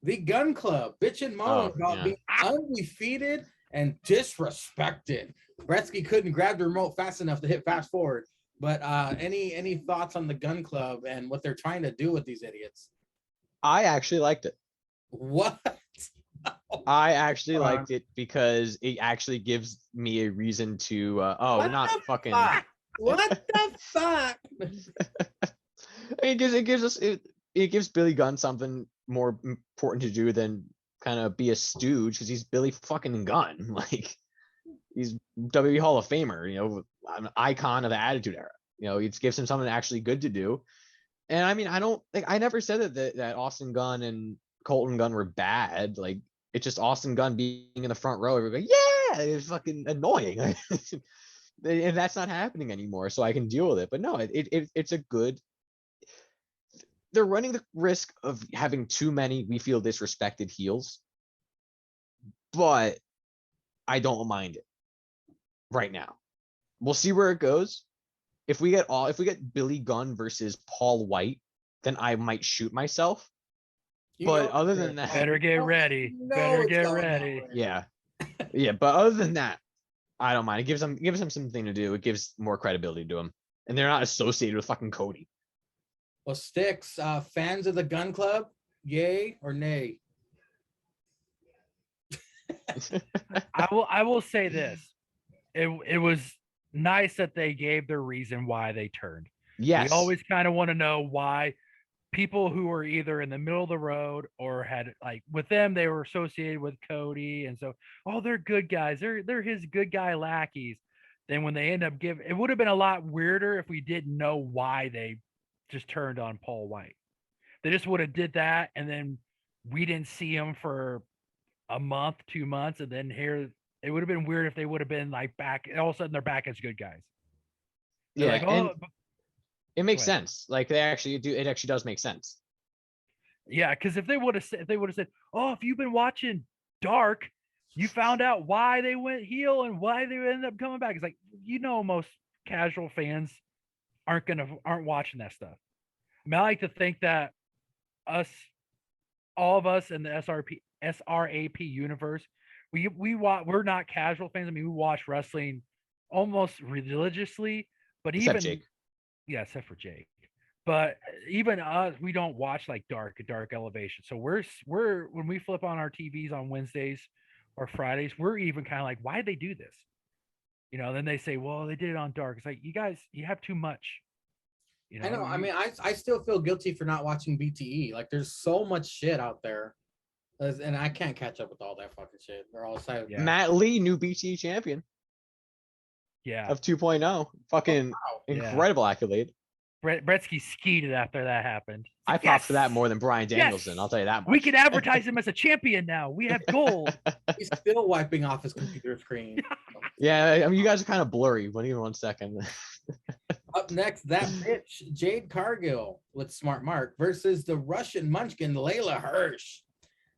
The Gun Club. Bitch and moan about being undefeated and disrespected. Brettzky couldn't grab the remote fast enough to hit fast forward. But any thoughts on the Gun Club and what they're trying to do with these idiots? I actually liked it. What? I actually liked it because it actually gives me a reason to What the fuck? it gives Billy Gunn something more important to do than kind of be a stooge, because he's Billy fucking Gunn. Like, he's WWE Hall of Famer, you know, an icon of the Attitude Era. You know, it gives him something actually good to do. And I mean, I never said that Austin Gunn and Colton Gunn were bad. Like, it's just Austin Gunn being in the front row. Everybody, yeah, it's fucking annoying. And that's not happening anymore, so I can deal with it. But no, it's a good. They're running the risk of having too many we feel disrespected heels, but I don't mind it right now. We'll see where it goes. If we get Billy Gunn versus Paul White, then I might shoot myself. But other than that, better get ready. Yeah. But other than that, I don't mind. It gives them something to do. It gives more credibility to them, and they're not associated with fucking Cody. Well, Sticks, fans of the Gun Club, yay or nay? I will say this. It was nice that they gave their reason why they turned. Yes. We always kind of want to know why people who were either in the middle of the road or had, like, with them, they were associated with Cody. And so, they're good guys. They're his good guy lackeys. Then when they end up it would have been a lot weirder if we didn't know why they just turned on Paul White. They just would have did that. And then we didn't see him for a month, 2 months. And then here, it would have been weird if they would have been like back. All of a sudden they're back as good guys. They're like, it makes sense. Like, they actually do. It actually does make sense. Yeah, because if they would have said, if you've been watching Dark, you found out why they went heel and why they ended up coming back. It's like, most casual fans aren't watching that stuff. I mean, I like to think that all of us in the SRAP universe, we're not casual fans. I mean, we watch wrestling almost religiously, but Except Jake. Yeah, except for Jake. But even us, we don't watch like Dark Elevation. So we're when we flip on our TVs on Wednesdays or Fridays, we're even kind of like, why did they do this? Then they say, well, they did it on Dark. It's like, you guys, you have too much. I know. I mean, I still feel guilty for not watching BTE. Like, there's so much shit out there, and I can't catch up with all that fucking shit. They're all excited. Yeah. Matt Lee, new BTE champion. Yeah. Of 2.0. Fucking incredible accolade. Brettzky skeeted after that happened. I popped for that more than Bryan Danielson. I'll tell you that much. We can advertise him as a champion now. We have gold. He's still wiping off his computer screen. Yeah, I mean, you guys are kind of blurry. Give me 1 second. Up next, that bitch, Jade Cargill with Smart Mark versus the Russian munchkin, Layla Hirsch.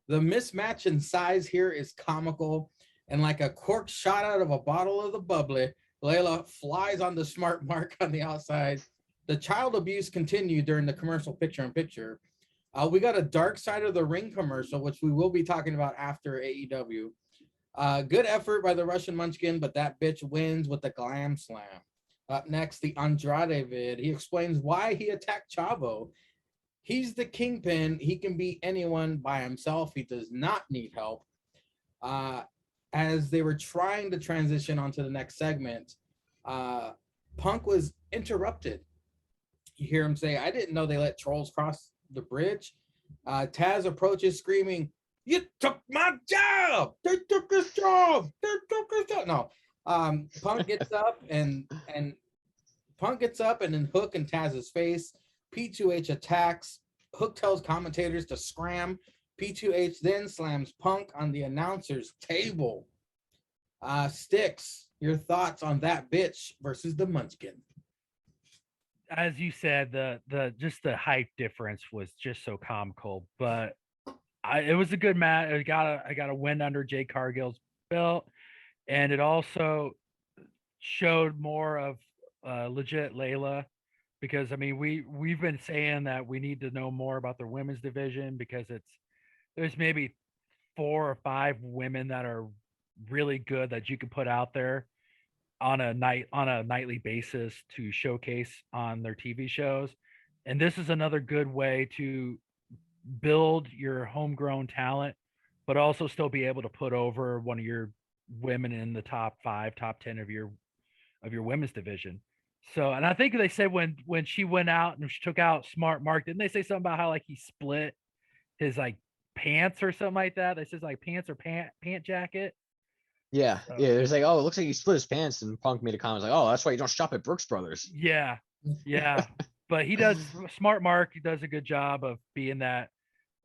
The mismatch in size here is comical, and like a cork shot out of a bottle of the bubbly, Layla flies on the Smart Mark on the outside. The child abuse continued during the commercial picture-in-picture. We got a Dark Side of the Ring commercial, which we will be talking about after AEW. Good effort by the Russian Munchkin, but that bitch wins with the glam slam. Up next, the Andrade vid. He explains why he attacked Chavo. He's the kingpin. He can beat anyone by himself. He does not need help. As they were trying to transition onto the next segment, Punk was interrupted. You hear him say, I didn't know they let trolls cross the bridge. Taz approaches screaming, you took my job. They took his job. They took his job. No. Punk gets up and then Hook in Taz's face. P2H attacks. Hook tells commentators to scram. P2H then slams Punk on the announcer's table. Sticks, your thoughts on that bitch versus the Munchkin? As you said, the just the height difference was just so comical, but it was a good match. I got a win under Jay Cargill's belt, and it also showed more of legit Layla, because I mean we've been saying that we need to know more about the women's division, because there's maybe 4 or 5 women that are really good that you can put out there on a nightly basis to showcase on their TV shows. And this is another good way to build your homegrown talent, but also still be able to put over one of your women in the top 5, top 10 of your women's division. So, and I think they said when she went out and she took out Smart Mark, didn't they say something about how like he split his like pants or something like that? They says like pants or pant jacket. Yeah, yeah. There's like, oh, it looks like he split his pants, and Punk made a comment like, oh, that's why you don't shop at Brooks Brothers. Yeah. But he does. Smart Mark, he does a good job of being that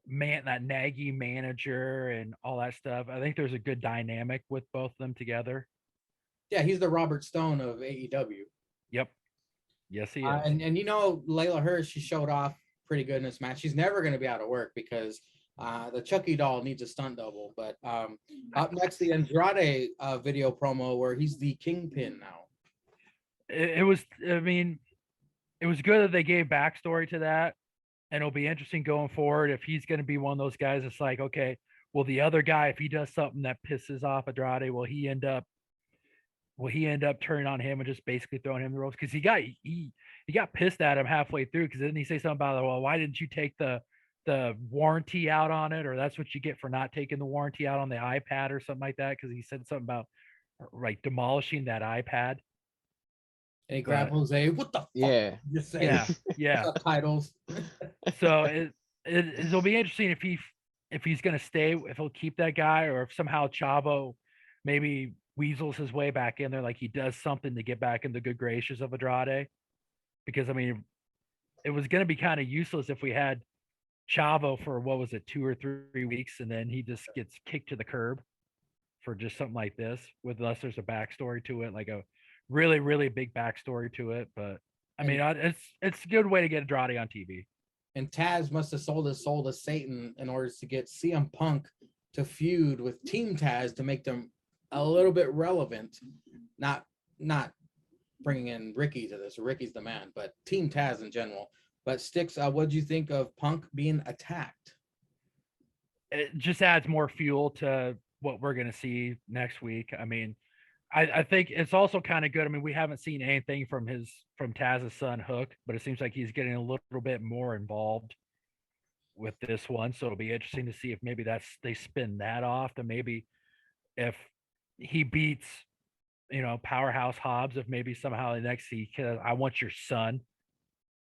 naggy manager and all that stuff. I think there's a good dynamic with both of them together. Yeah, he's the Robert Stone of AEW. Yep. Yes, he is. And you know, Layla Hirsch, she showed off pretty good in this match. She's never going to be out of work because the Chucky doll needs a stunt double. But up next, the Andrade video promo where he's the kingpin now. It was good that they gave backstory to that, and it'll be interesting going forward if he's going to be one of those guys that's like, okay, well, the other guy, if he does something that pisses off Andrade, will he end up turning on him and just basically throwing him the ropes? Because he got pissed at him halfway through, because didn't he say something about, well, why didn't you take the warranty out on it, or that's what you get for not taking the warranty out on the iPad or something like that? Because he said something about like demolishing that iPad. And he grabbed Jose. What the fuck? Yeah. Just saying. Yeah. Subtitles. So it'll be interesting if he's gonna stay, if he'll keep that guy, or if somehow Chavo maybe weasels his way back in there, like he does something to get back in the good graces of Andrade. Because I mean, it was gonna be kind of useless if we had Chavo for 2 or 3 weeks, and then he just gets kicked to the curb for just something like this, unless there's a backstory to it, like a really, really big backstory to it. But I mean, it's a good way to get Andrade on TV. And Taz must have sold his soul to Satan in order to get CM Punk to feud with Team Taz to make them a little bit relevant. Not bringing in Ricky to this. Ricky's the man, but Team Taz in general. But Sticks, what do you think of Punk being attacked? It just adds more fuel to what we're going to see next week. I mean, I think it's also kind of good. I mean, we haven't seen anything from Taz's son Hook, but it seems like he's getting a little bit more involved with this one. So it'll be interesting to see if maybe they spin that off, to maybe if he beats, Powerhouse Hobbs, if maybe somehow the next I want your son.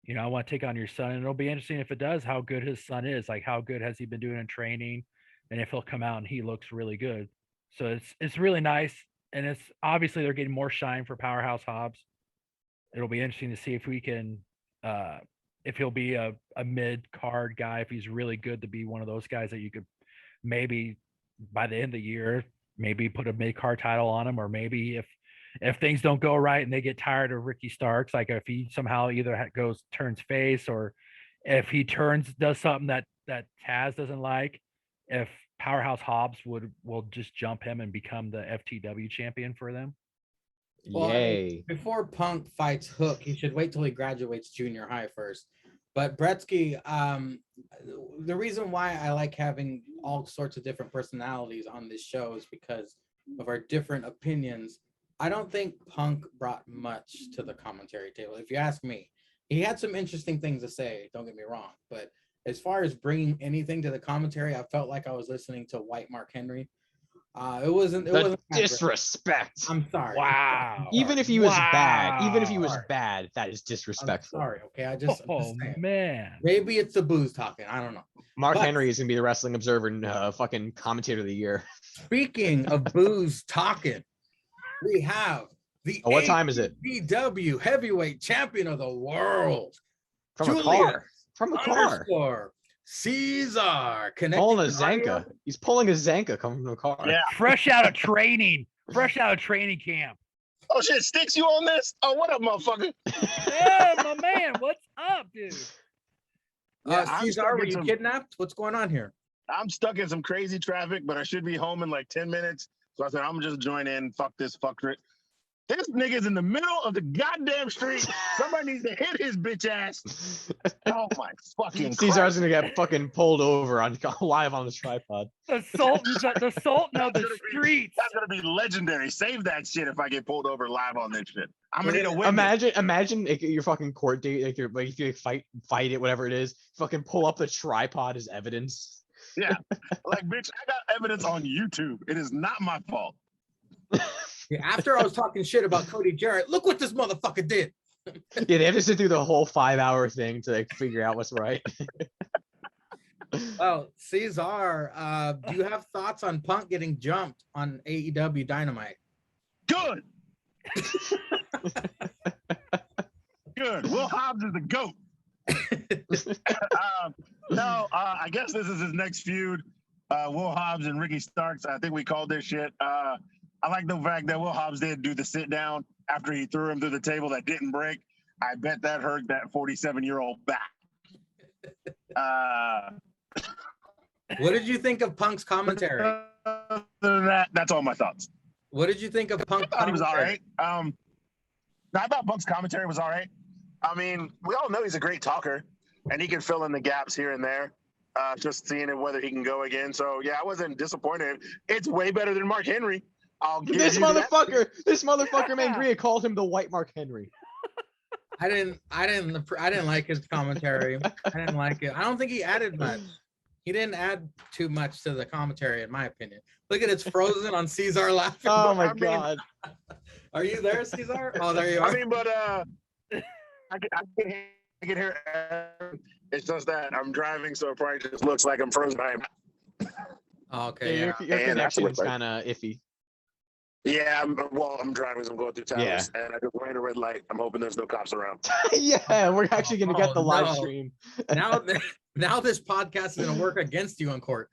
I want to take on your son. And it'll be interesting if it does, how good his son is. Like, how good has he been doing in training? And if he'll come out and he looks really good. So it's really nice. And it's obviously they're getting more shine for Powerhouse Hobbs. It'll be interesting to see if we can, if he'll be a mid-card guy, if he's really good to be one of those guys that you could maybe by the end of the year, maybe put a mid-card title on him, or maybe if things don't go right and they get tired of Ricky Starks, like if he somehow either turns face, or if he does something that Taz doesn't like, if Powerhouse Hobbs will just jump him and become the FTW champion for them. Well, Yay. I mean, before Punk fights Hook, he should wait till he graduates junior high first. But Brettzky, the reason why I like having all sorts of different personalities on this show is because of our different opinions. I don't think Punk brought much to the commentary table. If you ask me, he had some interesting things to say. Don't get me wrong, but as far as bringing anything to the commentary, I felt like I was listening to White Mark Henry. It wasn't that great. Disrespect. I'm sorry. Wow. Even if he was bad, Sorry. that is I'm disrespectful. sorry. Okay, I'm just Oh saying. man. Maybe it's the booze talking. I don't know. Mark But- Henry is gonna be the Wrestling Observer and fucking commentator of the year. Speaking of booze talking, we have the What time is it? APW heavyweight champion of the world. From a Julius car. From a car. _Caesar connecting Pulling a the audio. Zanka. He's pulling a Zanka coming from a car. Yeah. Fresh out of training. Fresh out of training camp. Oh shit, Sticks, you on this? Oh, what up, motherfucker? Yeah, my man. What's up, dude? Yeah, I'm Caesar, stuck were in you some- kidnapped? What's going on here? I'm stuck in some crazy traffic, but I should be home in like 10 minutes. So I said, I'm gonna just join in. Fuck this, fuck it. This nigga's in the middle of the goddamn street. Somebody needs to hit his bitch ass. Oh my fucking Caesar's Christ. gonna get fucking pulled over on live on the tripod. The Sultan of the streets. That's gonna be legendary. Save that shit if I get pulled over live on this shit. I'm gonna need a witness. Imagine like, your fucking court date, like your like if you fight it, whatever it is, fucking pull up the tripod as evidence. Yeah. Like, bitch, I got evidence on YouTube. It is not my fault. Yeah, after I was talking shit about Cody Jarrett, look what this motherfucker did. Yeah, they have to sit through the whole 5-hour thing to like figure out what's right. Well, Caesar, do you have thoughts on Punk getting jumped on AEW Dynamite? Good. Good. Will Hobbs is the GOAT. No, I guess this is his next feud. Will Hobbs and Ricky Starks. I think we called this shit. I like the fact that Will Hobbs did do the sit down after he threw him through the table that didn't break. I bet that hurt that 47-year-old back. What did you think of Punk's commentary? Other than that, that's all my thoughts. What did you think of Punk's I thought he was all commentary? right. I thought Punk's commentary was all right. I mean, we all know he's a great talker, and he can fill in the gaps here and there. Just seeing whether he can go again. So yeah, I wasn't disappointed. It's way better than Mark Henry. I'll give This you that. motherfucker, Mangria called him the White Mark Henry. I didn't like his commentary. I didn't like it. I don't think he added much. He didn't add too much to the commentary, in my opinion. Look at it's frozen on Caesar laughing. Oh my I mean- god. Are you there, Caesar? Oh, there you are. I mean, but I can hear. It's just that I'm driving, so it probably just looks like I'm frozen. Oh, okay, yeah. Your And that's connection's what- kind of iffy. Yeah, I'm driving, so I'm going through towers, Yeah. and I just ran a red light. I'm hoping there's no cops around. Yeah, we're actually gonna get Oh, the live no. stream. Now this podcast is gonna work against you in court.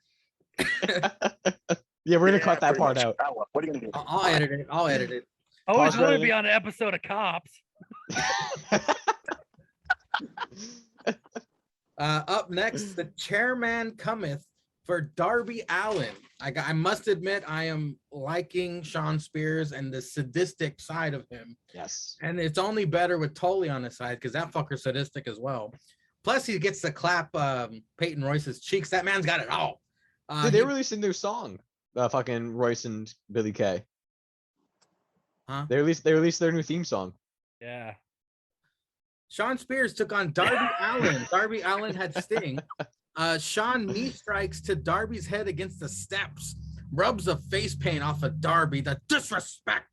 Yeah, we're gonna Yeah, cut that pretty part much. out. What are you gonna do? I'll edit it. I'll edit it. I always Pause wanted to right be on an episode of Cops. Up next, the chairman cometh for Darby Allin. I must admit, I am liking Sean Spears and the sadistic side of him. Yes. And it's only better with Tully on his side because that fucker's sadistic as well. Plus, he gets to clap Peyton Royce's cheeks. That man's got it all. Dude, they released a new song. Fucking Royce and Billy Kay. Huh? They released their new theme song. Yeah. Sean Spears took on Darby Allin. Darby Allin had Sting. Sean knee strikes to Darby's head against the steps. Rubs the face paint off of Darby. The disrespect.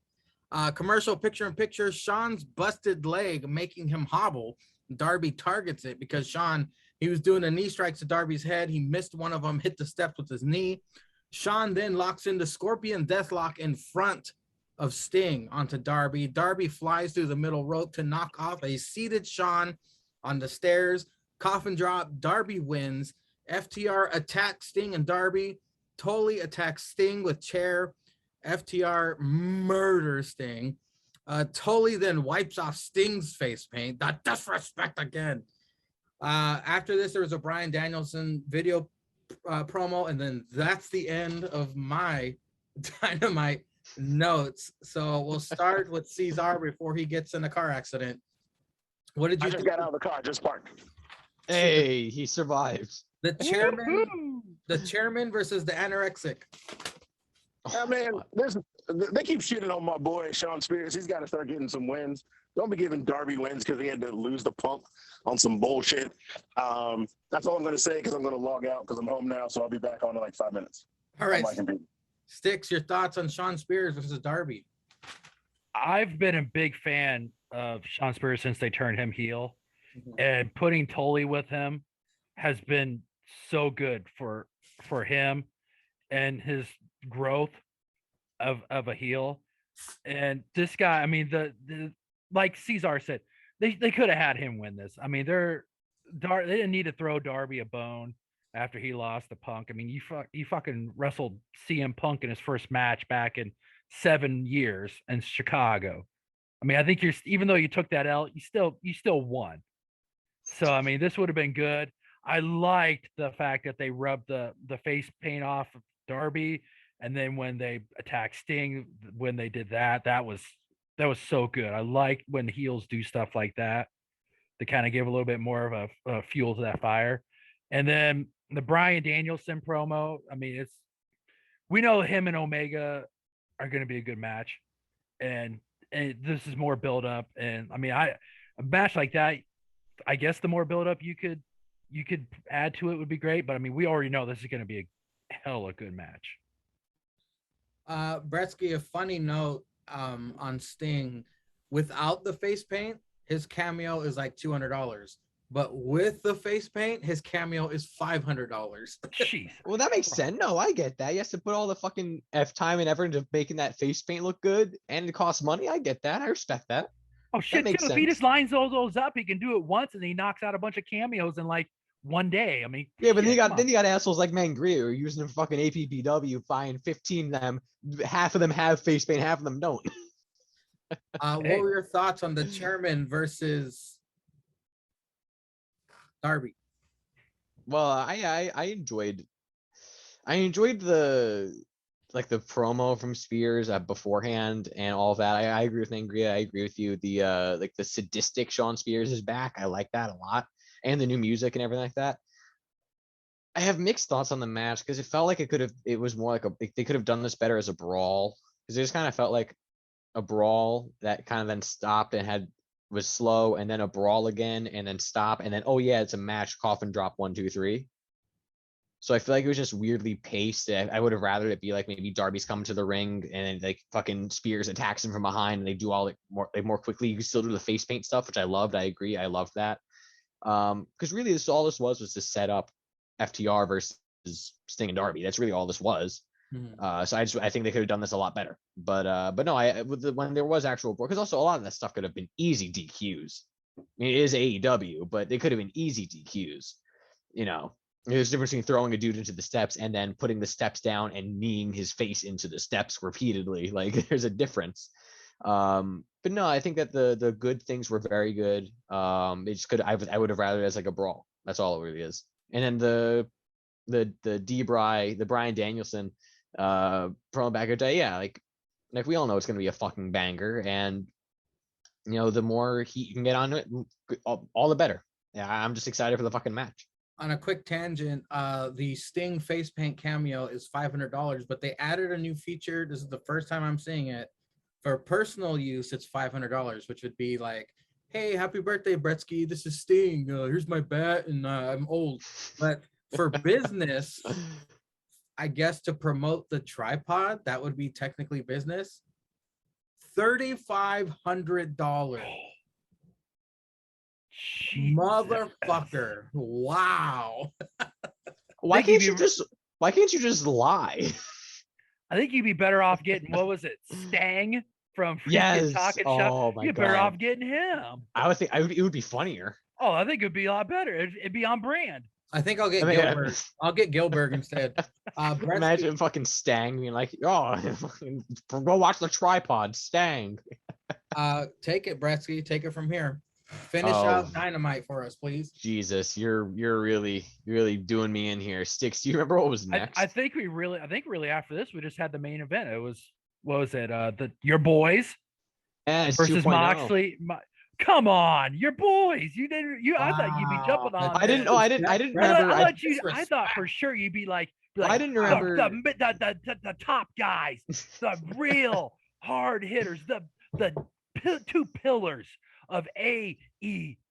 Commercial picture-in-picture. Sean's busted leg making him hobble. Darby targets it because Sean, he was doing a knee strike to Darby's head. He missed one of them, hit the steps with his knee. Sean then locks in the Scorpion Deathlock in front of Sting onto Darby. Darby flies through the middle rope to knock off a seated Sean on the stairs. Coffin drop. Darby wins. FTR attacks Sting and Darby. Tully attacks Sting with chair. FTR murders Sting. Tully then wipes off Sting's face paint. The disrespect again. After this, there was a Bryan Danielson video promo, and then that's the end of my Dynamite notes. So we'll start with Cesar before he gets in a car accident. What did I you just think? got out of the car, just parked. Hey, he survived. The chairman, Woohoo! the chairman versus the anorexic. Yeah, man, they keep shitting on my boy Sean Spears. He's got to start getting some wins. Don't be giving Darby wins because he had to lose the Punk on some bullshit. That's all I'm going to say because I'm going to log out because I'm home now. So I'll be back on in like 5 minutes. All right, On my computer. Sticks, your thoughts on Sean Spears versus Darby? I've been a big fan of Sean Spears since they turned him heel, and putting Tully with him has been so good for him and his growth of a heel. And this guy, I mean, the like Cesar said, they could have had him win this. I mean, they didn't need to throw Darby a bone after he lost the Punk. I mean, you fucking wrestled CM Punk in his first match back in 7 years in Chicago. I mean, I think even though you took that L, you still won. So I mean, this would have been good. I liked the fact that they rubbed the face paint off of Darby, and then when they attacked Sting, when they did that was so good. I like when heels do stuff like that to kind of give a little bit more of a fuel to that fire. And then the Bryan Danielson promo, I mean, we know him and Omega are going to be a good match, and this is more build up. And I mean, a match like that, I guess the more build up you could add to it would be great. But I mean, we already know this is going to be a hella good match. Brettzky, a funny note on Sting, without the face paint, his cameo is like $200. But with the face paint, his cameo is $500. Jeez. Well, that makes sense. No, I get that. He has to put all the fucking time and effort into making that face paint look good, and it costs money. I get that. I respect that. Oh shit! makes If he sense. just lines those up, he can do it once, and he knocks out a bunch of cameos in like one day. I mean, Yeah, but shit, then you got assholes like Mangria who are using the fucking APPW, buying 15 of them. Half of them have face paint, half of them don't. What were your thoughts on the chairman versus Darby? Well, I enjoyed the promo from Spears beforehand and all of that. I agree with Angria. I agree with you. The the sadistic Sean Spears is back. I like that a lot, and the new music and everything like that. I have mixed thoughts on the match because it felt like it was more like they could have done this better as a brawl, because it just kind of felt like a brawl that kind of then stopped and was slow, and then a brawl again, and then stop, and then, oh yeah, it's a match, coffin drop, 1, 2, 3. So I feel like it was just weirdly paced. I would have rather it be like maybe Darby's coming to the ring and then like fucking Spears attacks him from behind and they do all more quickly. You can still do the face paint stuff, which I loved. I agree. I loved that. Because really all this was to set up FTR versus Sting and Darby. That's really all this was. Mm-hmm. So I think they could have done this a lot better. But no, when there was actual, because also a lot of that stuff could have been easy DQs. I mean, it is AEW, but they could have been easy DQs. You know, there's a difference between throwing a dude into the steps and then putting the steps down and kneeing his face into the steps repeatedly. Like, there's a difference. But no, I think that the good things were very good. They just I would have rather it as like a brawl. That's all it really is. And then the Bryan Danielson promo back day, yeah, like we all know it's gonna be a fucking banger, and you know, the more heat you can get on it, all the better. Yeah, I'm just excited for the fucking match. On a quick tangent, the Sting face paint cameo is $500, but they added a new feature. This is the first time I'm seeing it. For personal use, it's $500, which would be like, hey, happy birthday, Brettzky. This is Sting. Here's my bat, and I'm old. But for business, I guess to promote the tripod, that would be technically business. $3,500. Motherfucker. Wow. Why can't you just lie? I think you'd be better off getting, what was it, Stang from Yes. Talking Oh Shop? my You're better God. off getting him. I would think it would be funnier. Oh, I think it'd be a lot better. It'd be on brand. I think I'll get Gilbert. I'll get Gilbert instead. Brettzky, Imagine fucking Stang being like, oh, go watch the tripod, Stang. take it, Brettzky. Take it from here. Finish out Dynamite for us, please. Jesus, you're really doing me in here. Sticks, do you remember what was next? I think really after this, we just had the main event. It was, what was it? Your boys It's versus 2.0. Moxley. Come on, you're boys. You didn't. I thought you'd be jumping on. I didn't. this. Oh, I didn't remember. I thought for sure you'd be like I didn't remember. the top guys, the real hard hitters, the two pillars of AEW.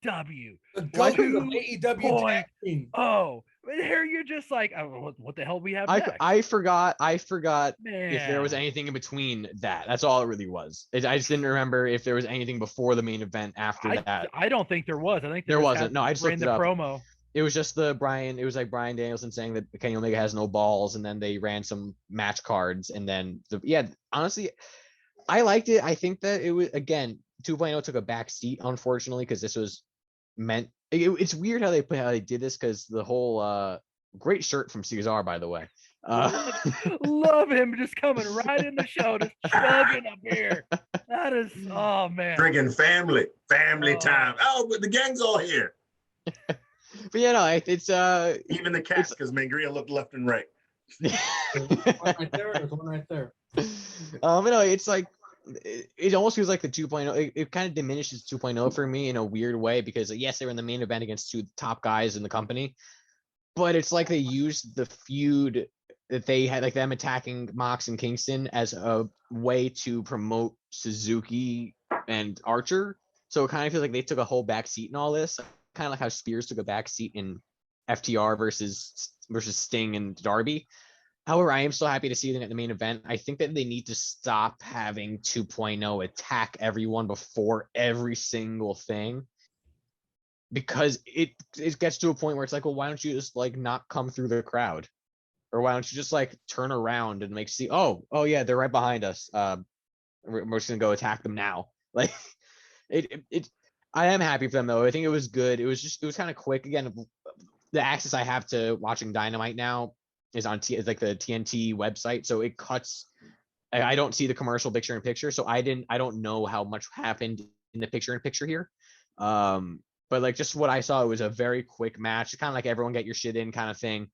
The goat of AEW tag team. Oh, here you're just like, oh, what the hell we have next? I forgot Man. if there was anything in between that. That's all it really was. I just didn't remember if there was anything before the main event after that. I don't think there was. I think there wasn't. No, I just ran looked it the up. promo. It was just it was like Bryan Danielson saying that Kenny Omega has no balls, and then they ran some match cards, and then honestly, I liked it. I think that it was, again, 2.0 took a back seat, unfortunately, because this was meant. It's weird how they did this, because the whole great shirt from Cesar, by the way. Love him just coming right in the show, just chugging up here. That is, oh man, friggin' family time. Oh, but the gang's all here. But it's even the cats, because Mangria looked left and right. There's one right there. It's like it almost feels like the 2.0. It kind of diminishes 2.0 for me in a weird way, because yes, they were in the main event against two top guys in the company, but it's like they used the feud that they had, like them attacking Mox and Kingston, as a way to promote Suzuki and Archer. So it kind of feels like they took a whole back seat in all this, kind of like how Spears took a back seat in FTR versus Sting and Darby. However, I am still happy to see them at the main event. I think that they need to stop having 2.0 attack everyone before every single thing, because it gets to a point where it's like, well, why don't you just like not come through the crowd, or why don't you just like turn around and oh yeah, they're right behind us. We're just gonna go attack them now. Like I am happy for them though. I think it was good. It was kind of quick. Again, the access I have to watching Dynamite now is on it's like the TNT website, so it cuts. I don't see the commercial picture in picture, so I don't know how much happened in the picture in picture here. But like just what I saw, it was a very quick match, kind of like everyone get your shit in kind of thing.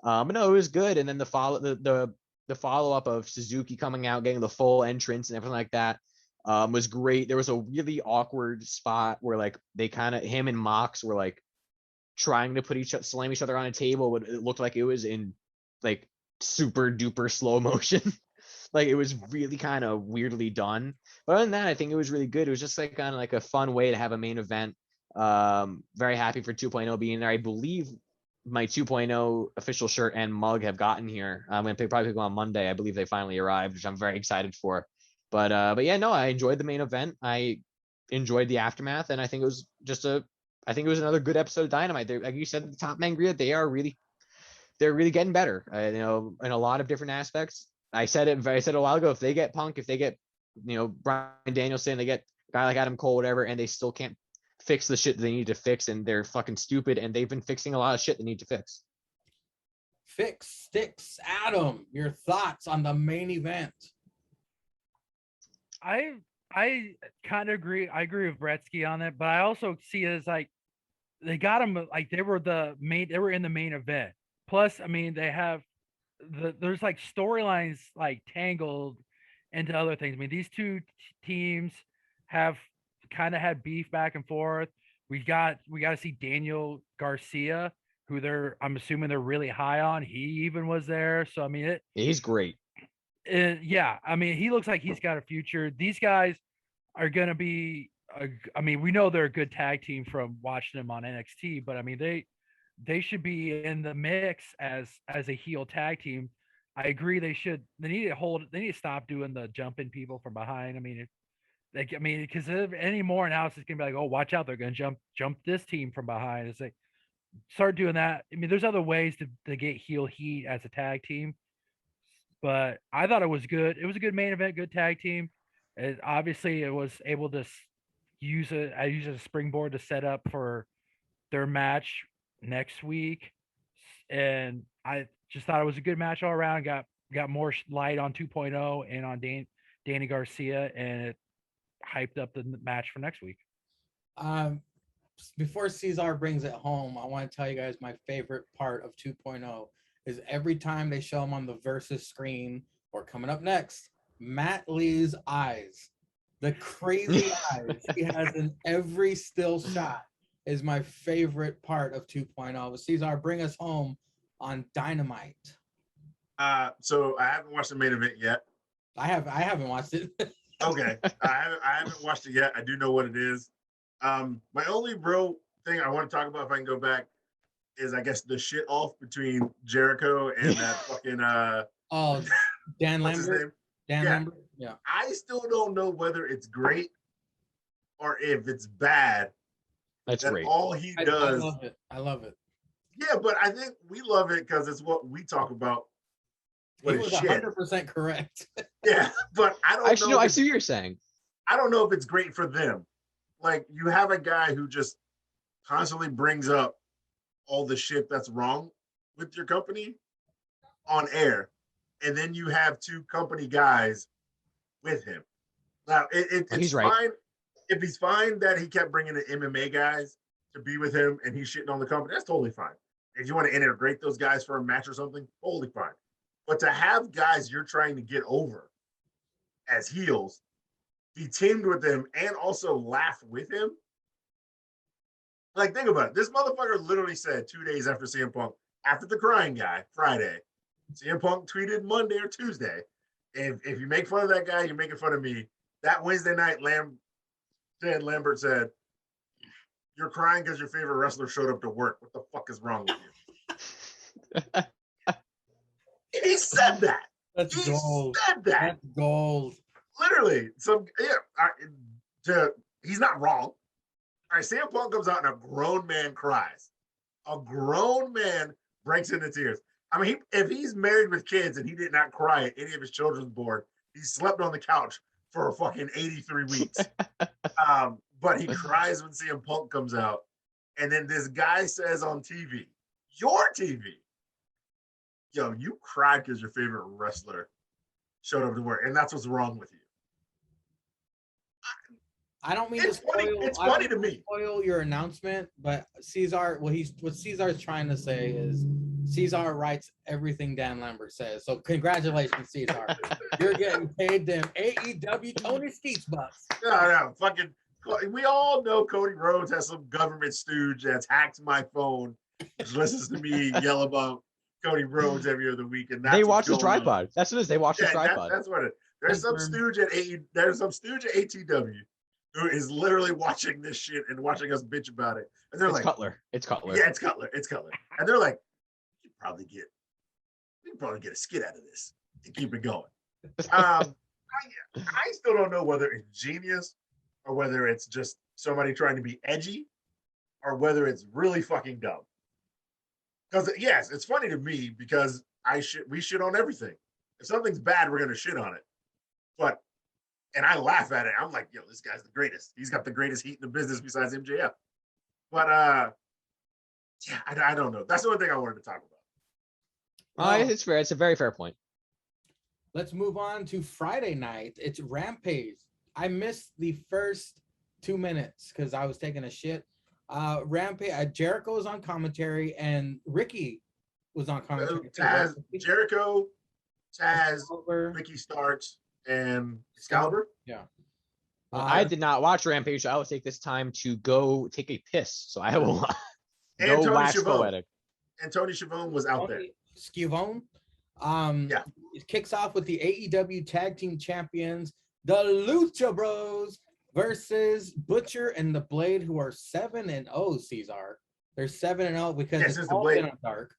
But no, it was good. And then the follow up of Suzuki coming out, getting the full entrance and everything like that was great. There was a really awkward spot where like they kind of, him and Mox were like trying to slam each other on a table, but it looked like it was in like super duper slow motion. Like it was really kind of weirdly done. But other than that, I think it was really good. It was just like kind of like a fun way to have a main event. Very happy for 2.0 being there. I believe my 2.0 official shirt and mug have gotten here. I'm going to probably pick them on Monday. I believe they finally arrived, which I'm very excited for. But yeah, no, I enjoyed the main event. I enjoyed the aftermath, and I think it was another good episode of Dynamite. Like you said, the top Mangria, they're really getting better, in a lot of different aspects. I said it a while ago. If they get Punk, if they get, Bryan Danielson, they get a guy like Adam Cole, whatever, and they still can't fix the shit they need to fix, and they're fucking stupid, and they've been fixing a lot of shit they need to fix. Fix sticks. Adam, your thoughts on the main event? I kind of agree. I agree with Brettzky on it, but I also see it as like they got them like they were in the main event. Plus, I mean, they have there's like storylines like tangled into other things. I mean, these two teams have kind of had beef back and forth. We got to see Daniel Garcia, who I'm assuming they're really high on. He even was there. So I mean, he's great. Yeah, I mean, he looks like he's got a future. These guys are gonna be. I mean, we know they're a good tag team from watching them on NXT, but I mean, they should be in the mix as a heel tag team. I agree. They need to stop doing the jumping people from behind. I mean, because any more now it's gonna be like, oh, watch out, they're gonna jump this team from behind. It's like start doing that. I mean, there's other ways to get heel heat as a tag team. But I thought it was good. It was a good main event, good tag team. Obviously, it was able to use it as a springboard to set up for their match next week. And I just thought it was a good match all around. Got more light on 2.0 and on Danny Garcia, and it hyped up the match for next week. Before Cesar brings it home, I want to tell you guys my favorite part of 2.0 is every time they show him on the Versus screen or coming up next, Matt Lee's eyes. The crazy eyes he has in every still shot is my favorite part of 2.0. But Cesar, bring us home on Dynamite. So I haven't watched the main event yet. I haven't watched it. Okay. I haven't watched it yet. I do know what it is. My only real thing I want to talk about, if I can go back, is I guess the shit off between Jericho and that fucking Oh, Dan what's his Lambert. name? Dan Yeah. Lambert. Yeah. I still don't know whether it's great or if it's bad. That's that great. all he I does. love it. I love it. Yeah, but I think we love it because it's what we talk about. He What was is shit. 100% correct. Yeah, but I don't Actually, know. no, I if see what you're saying. I don't know if it's great for them. Like, you have a guy who just constantly brings up all the shit that's wrong with your company on air, and then you have two company guys with him. Now, it's He's fine right. if he's fine that he kept bringing the MMA guys to be with him and he's shitting on the company. That's totally fine. If you want to integrate those guys for a match or something, totally fine. But to have guys you're trying to get over as heels be teamed with him and also laugh with him. Like, think about it. This motherfucker literally said 2 days after CM Punk, after the crying guy, Friday, CM Punk tweeted Monday or Tuesday, if you make fun of that guy, you're making fun of me. That Wednesday night, Dan Lambert said, "You're crying because your favorite wrestler showed up to work. What the fuck is wrong with you?" He said that. That's He gold. said that. That's gold. Literally. He's not wrong. All right, CM Punk comes out and a grown man cries. A grown man breaks into tears. I mean, if he's married with kids and he did not cry at any of his children's born, he slept on the couch for fucking 83 weeks. But he cries when CM Punk comes out. And then this guy says on TV, your TV, yo, you cried because your favorite wrestler showed up to work. And that's what's wrong with you. I don't mean It's to funny. spoil. It's I don't funny to mean me. Spoil your announcement, but Cesar, what Cesar's trying to say is Cesar writes everything Dan Lambert says. So congratulations, Cesar. You're getting paid them AEW Tony Skeets bucks. No, fucking. We all know Cody Rhodes has some government stooge that's hacked my phone, which listens to me yell about Cody Rhodes every other week, and They watch the tripod. That's what it is. They watch the tripod. That's what it. There's some stooge at There's some stooge at ATW who is literally watching this shit and watching us bitch about it, and they're It's like, Cutler. It's Cutler. Yeah, it's Cutler. It's Cutler, and they're like, we can probably get a skit out of this and keep it going. I still don't know whether it's genius or whether it's just somebody trying to be edgy or whether it's really fucking dumb. Because yes, it's funny to me because we shit on everything. If something's bad, we're gonna shit on it. And I laugh at it. I'm like, yo, this guy's the greatest. He's got the greatest heat in the business besides MJF. But yeah, I don't know. That's the only thing I wanted to talk about. It's fair. It's a very fair point. Let's move on to Friday night. It's Rampage. I missed the first 2 minutes because I was taking a shit. Rampage. Jericho was on commentary and Ricky was on commentary. Jericho, Taz, Ricky Starks, and Excalibur. Yeah. I did not watch Rampage. So I will take this time to go take a piss. So I will no wax poetic. And Tony Schiavone was out there. Schiavone. Yeah. It kicks off with the AEW Tag Team Champions, the Lucha Bros, versus Butcher and the Blade, who are 7-0. Cesar, they're 7-0 because it's all been on dark.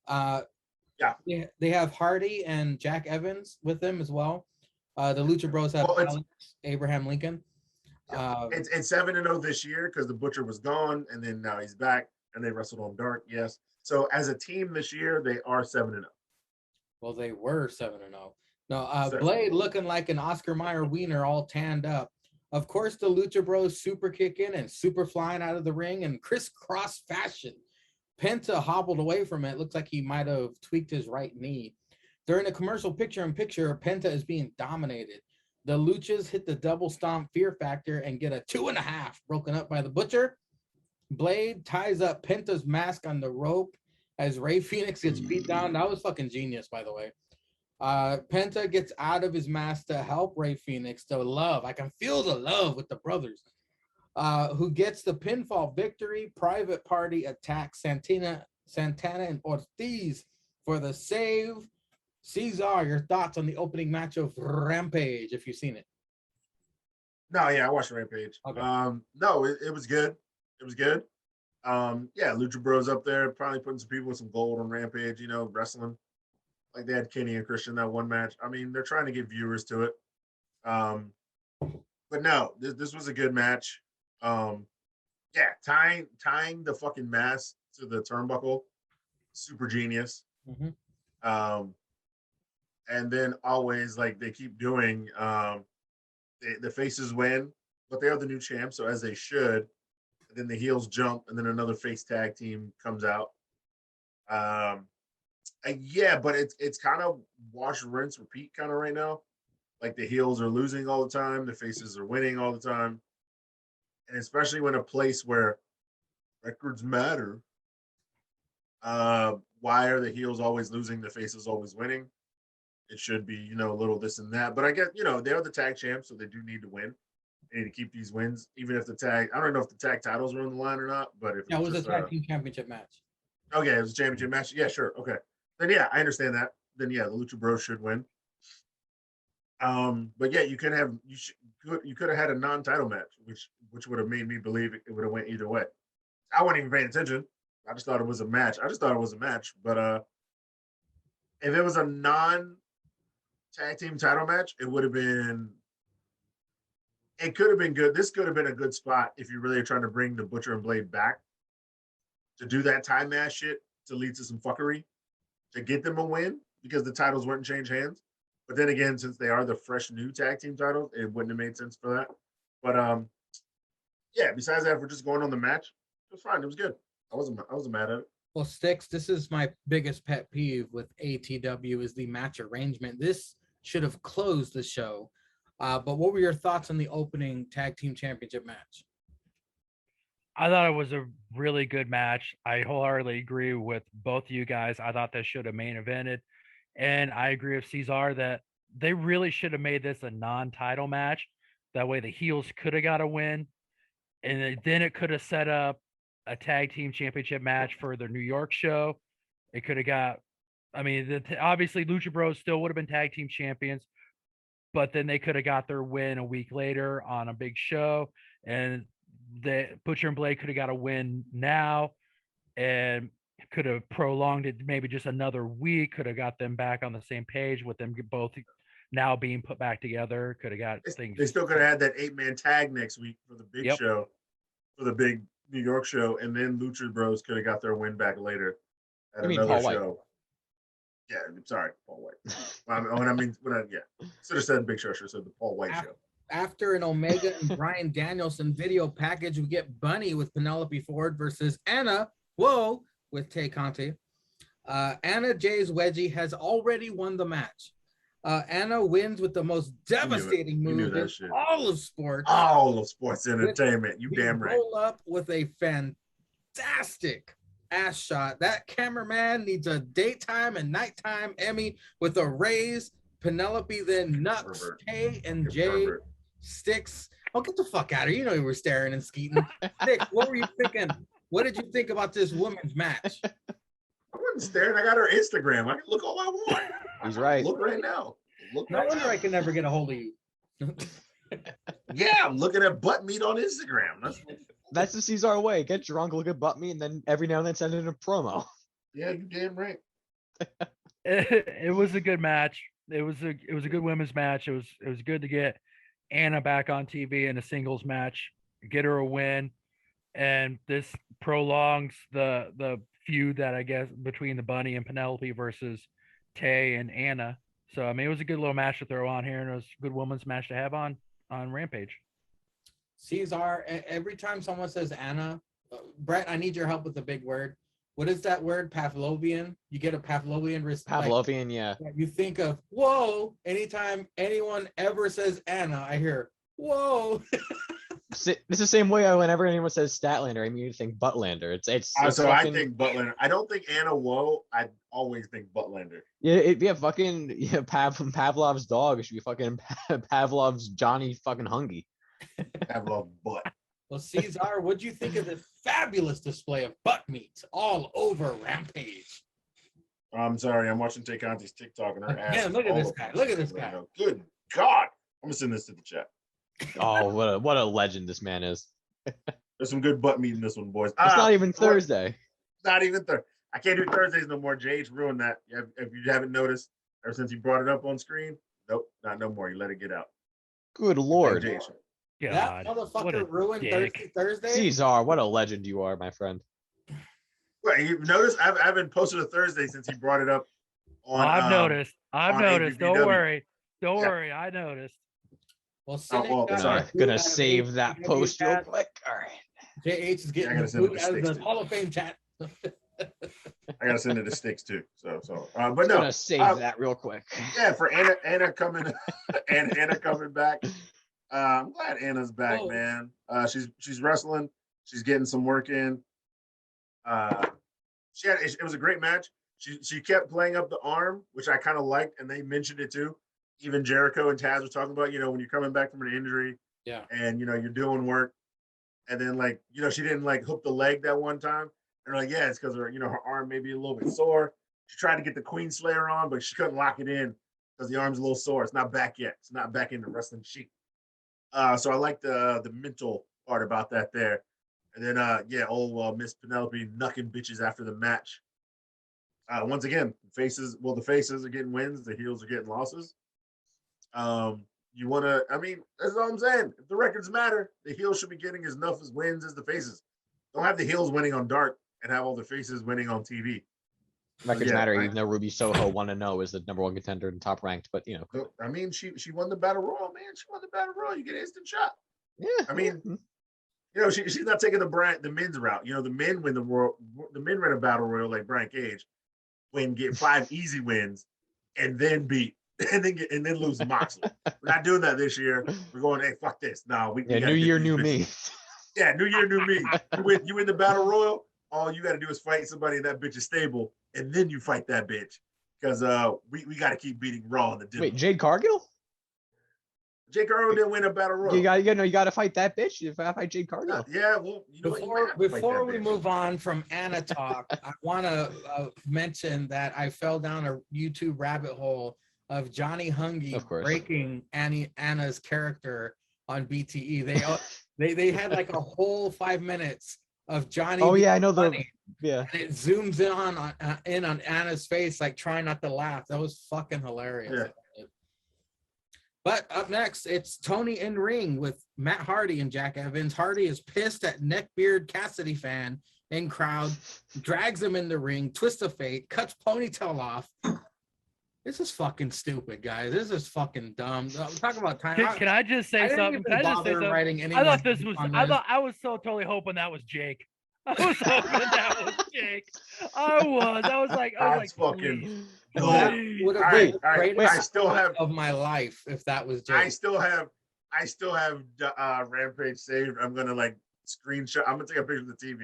Yeah. They have Hardy and Jack Evans with them as well. The Lucha Bros have Alex, Abraham Lincoln. It's 7-0 this year because the Butcher was gone, and then now he's back, and they wrestled on dark. Yes. So as a team this year, they are 7-0. Well, they were 7-0. No, Blade looking like an Oscar Mayer wiener, all tanned up. Of course, the Lucha Bros super kicking and super flying out of the ring in crisscross fashion. Penta hobbled away from it. Looks like he might have tweaked his right knee. During the commercial picture-in-picture, Penta is being dominated. The Luchas hit the double stomp Fear Factor and get a 2.5 broken up by the Butcher. Blade ties up Penta's mask on the rope as Ray Phoenix gets beat down. That was fucking genius, by the way. Penta gets out of his mask to help Rey Fenix. The love, I can feel the love with the brothers. Who gets the pinfall victory. Private Party attacks Santana and Ortiz for the save. Cesar, your thoughts on the opening match of Rampage, if you've seen it? No, yeah, I watched Rampage. Okay. No, it was good. It was good. Yeah, Lucha Bros up there, probably putting some people with some gold on Rampage, you know, wrestling. Like they had Kenny and Christian that one match. I mean, they're trying to get viewers to it. But no, this was a good match. Yeah, tying the fucking mask to the turnbuckle, super genius. Mm-hmm. And then always like they keep doing, the faces win, but they are the new champs, so as they should. And then the heels jump, and then another face tag team comes out. Yeah, but it's kind of wash, rinse, repeat kind of right now. Like the heels are losing all the time, the faces are winning all the time. And especially when a place where records matter, why are the heels always losing, the faces always winning? It should be, you know, a little this and that. But I guess, you know, they're the tag champs, so they do need to win. They need to keep these wins, even if I don't know if the tag titles were on the line or not, but if Yeah, it was just, a tag team championship match. Okay, it was a championship match. Yeah, sure. Okay. Then yeah, I understand that. Then yeah, the Lucha Bros should win. But yeah, you could have had a non-title match, which would have made me believe it would have went either way. I wasn't even paying attention. I just thought it was a match. But if it was a non-tag team title match, it would have been. It could have been good. This could have been a good spot if you're really trying to bring the Butcher and Blade back to do that time match shit to lead to some fuckery to get them a win because the titles wouldn't change hands. But then again, since they are the fresh new tag team titles, it wouldn't have made sense for that. But yeah. Besides that, if we're just going on the match, it was fine. It was good. I wasn't mad at it. Well, Sticks, this is my biggest pet peeve with ATW is the match arrangement. This should have closed the show. But what were your thoughts on the opening tag team championship match? I thought it was a really good match. I wholeheartedly agree with both of you guys. I thought that should have main evented. And I agree with Cesar that they really should have made this a non-title match. That way the heels could have got a win. And then it could have set up a tag team championship match for the New York show. It could have got, obviously Lucha Bros still would have been tag team champions, but then they could have got their win a week later on a big show. And the Butcher and Blade could have got a win now and could have prolonged it maybe just another week, could have got them back on the same page with them both now being put back together. Could have got things. They still could have had that 8-man tag next week for the big show, for the big New York show, and then Lucha Bros could have got their win back later at another show. White. Yeah, I'm sorry, Paul White. Should have said Big Show. Should have said the Paul White show. After an Omega and Bryan Danielson video package, we get Bunny with Penelope Ford versus Anna. With Tay Conti. Anna Jay's Wedgie has already won the match. Anna wins with the most devastating move in all of sports. All of sports entertainment. You damn right. Roll up with a fantastic ass shot. That cameraman needs a daytime and nighttime Emmy with a raise. Penelope then nuts Tay and Jay. Sticks. Oh, get the fuck out of here. You know you were staring and skeeting. Nick, what were you thinking? What did you think about this women's match? I wasn't staring. I got her Instagram. I can look all I want. He's right. Look right now. No wonder I can never get a hold of you. Yeah, I'm looking at butt meat on Instagram. That's the Cesar way. Get drunk, look at butt meat, and then every now and then send in a promo. Yeah, you damn right. It was a good match. It was a good women's match. It was good to get Anna back on TV in a singles match, get her a win, and this prolongs the feud that I guess between the Bunny and Penelope versus Tay and Anna. So it was a good little match to throw on here, and it was a good women's match to have on Rampage. Cesar, every time someone says Anna, Brett, I need your help with the big word. What is that word? Pavlovian? You get a Pavlovian response. Pavlovian, yeah. You think of, whoa, anytime anyone ever says Anna, I hear, whoa. This is the same way whenever anyone says Statlander, I immediately think Buttlander. It's So fucking, I think Buttlander. I don't think Anna Woe. I always think Buttlander. Pavlov's dog. It should be fucking Pavlov's Johnny fucking Hungy. Pavlov butt. Well, Cesar, what'd you think of this fabulous display of butt meat all over Rampage? I'm sorry, I'm watching Tekanti's TikTok and her ass. Man, look at this guy. Look at this guy. Good God. I'm gonna send this to the chat. Oh, what a legend this man is. There's some good butt meat in this one, boys. It's not even Thursday. Not even Thursday. I can't do Thursdays no more. Jay's ruined that. If you haven't noticed, ever since he brought it up on screen, nope, not no more. You let it get out. Good Lord. That motherfucker ruined Thursday. Cesar, what a legend you are, my friend. Well, you notice I haven't posted a Thursday since he brought it up on. I've noticed. APPW. Don't worry. Don't worry. I noticed. Well, Sorry, gonna save that post real quick. All right. JH is getting the boot out of the Hall of Fame chat. I gotta send it to Sticks too. But no, Gonna save that real quick. Yeah, for Anna coming and Anna coming back. I'm glad Anna's back, man. She's wrestling. She's getting some work in. It was a great match. She kept playing up the arm, which I kind of liked, and they mentioned it too. Even Jericho and Taz were talking about, when you're coming back from an injury, and you're doing work, and then she didn't hook the leg that one time. And they're like, yeah, it's because her arm may be a little bit sore. She tried to get the Queen Slayer on, but she couldn't lock it in because the arm's a little sore. It's not back yet. It's not back in the wrestling sheet. So I like the mental part about that there. And then Miss Penelope knucking bitches after the match. Once again, the faces are getting wins, the heels are getting losses. That's all I'm saying. If the records matter, the heels should be getting as enough as wins as the faces. Don't have the heels winning on dark and have all the faces winning on TV. Records matter, even though Ruby Soho 1-0 is the #1 contender and top ranked, but she won the Battle Royal, man. She won the Battle Royal. You get an instant shot. Yeah. She's not taking the men's route. The men win the men win a Battle Royal like Brian Cage, get 5 easy wins and then beat and then lose to Moxley. We're not doing that this year. We're going, hey, fuck this. No, new year, new me. Yeah, new year, new me. You win the Battle Royal. All you got to do is fight somebody in that bitch's stable, and then you fight that bitch. Because we got to keep beating Raw in the Wait, Jade Cargill? Jade Cargill didn't win a Battle Royal. You got to fight that bitch if I fight Jade Cargill. Yeah, well, before we move on from Anna talk, I want to mention that I fell down a YouTube rabbit hole of Johnny Hungy breaking Anna's character on BTE. They had a whole 5 minutes of Johnny. Oh yeah, I know funny. And it zooms in on Anna's face, trying not to laugh. That was fucking hilarious. Yeah. But up next, it's Tony in ring with Matt Hardy and Jack Evans. Hardy is pissed at Neckbeard Cassidy fan in crowd, drags him in the ring, twist of fate, cuts ponytail off. This is fucking stupid, guys. This is fucking dumb. Talk about time. Can I just say something? Can I just say something? I was so totally hoping that was Jake. I was hoping that was Jake. I was like, fucking. That would have been the greatest I still have of my life if that was Jake. I still have Rampage saved. I'm gonna screenshot. I'm gonna take a picture of the TV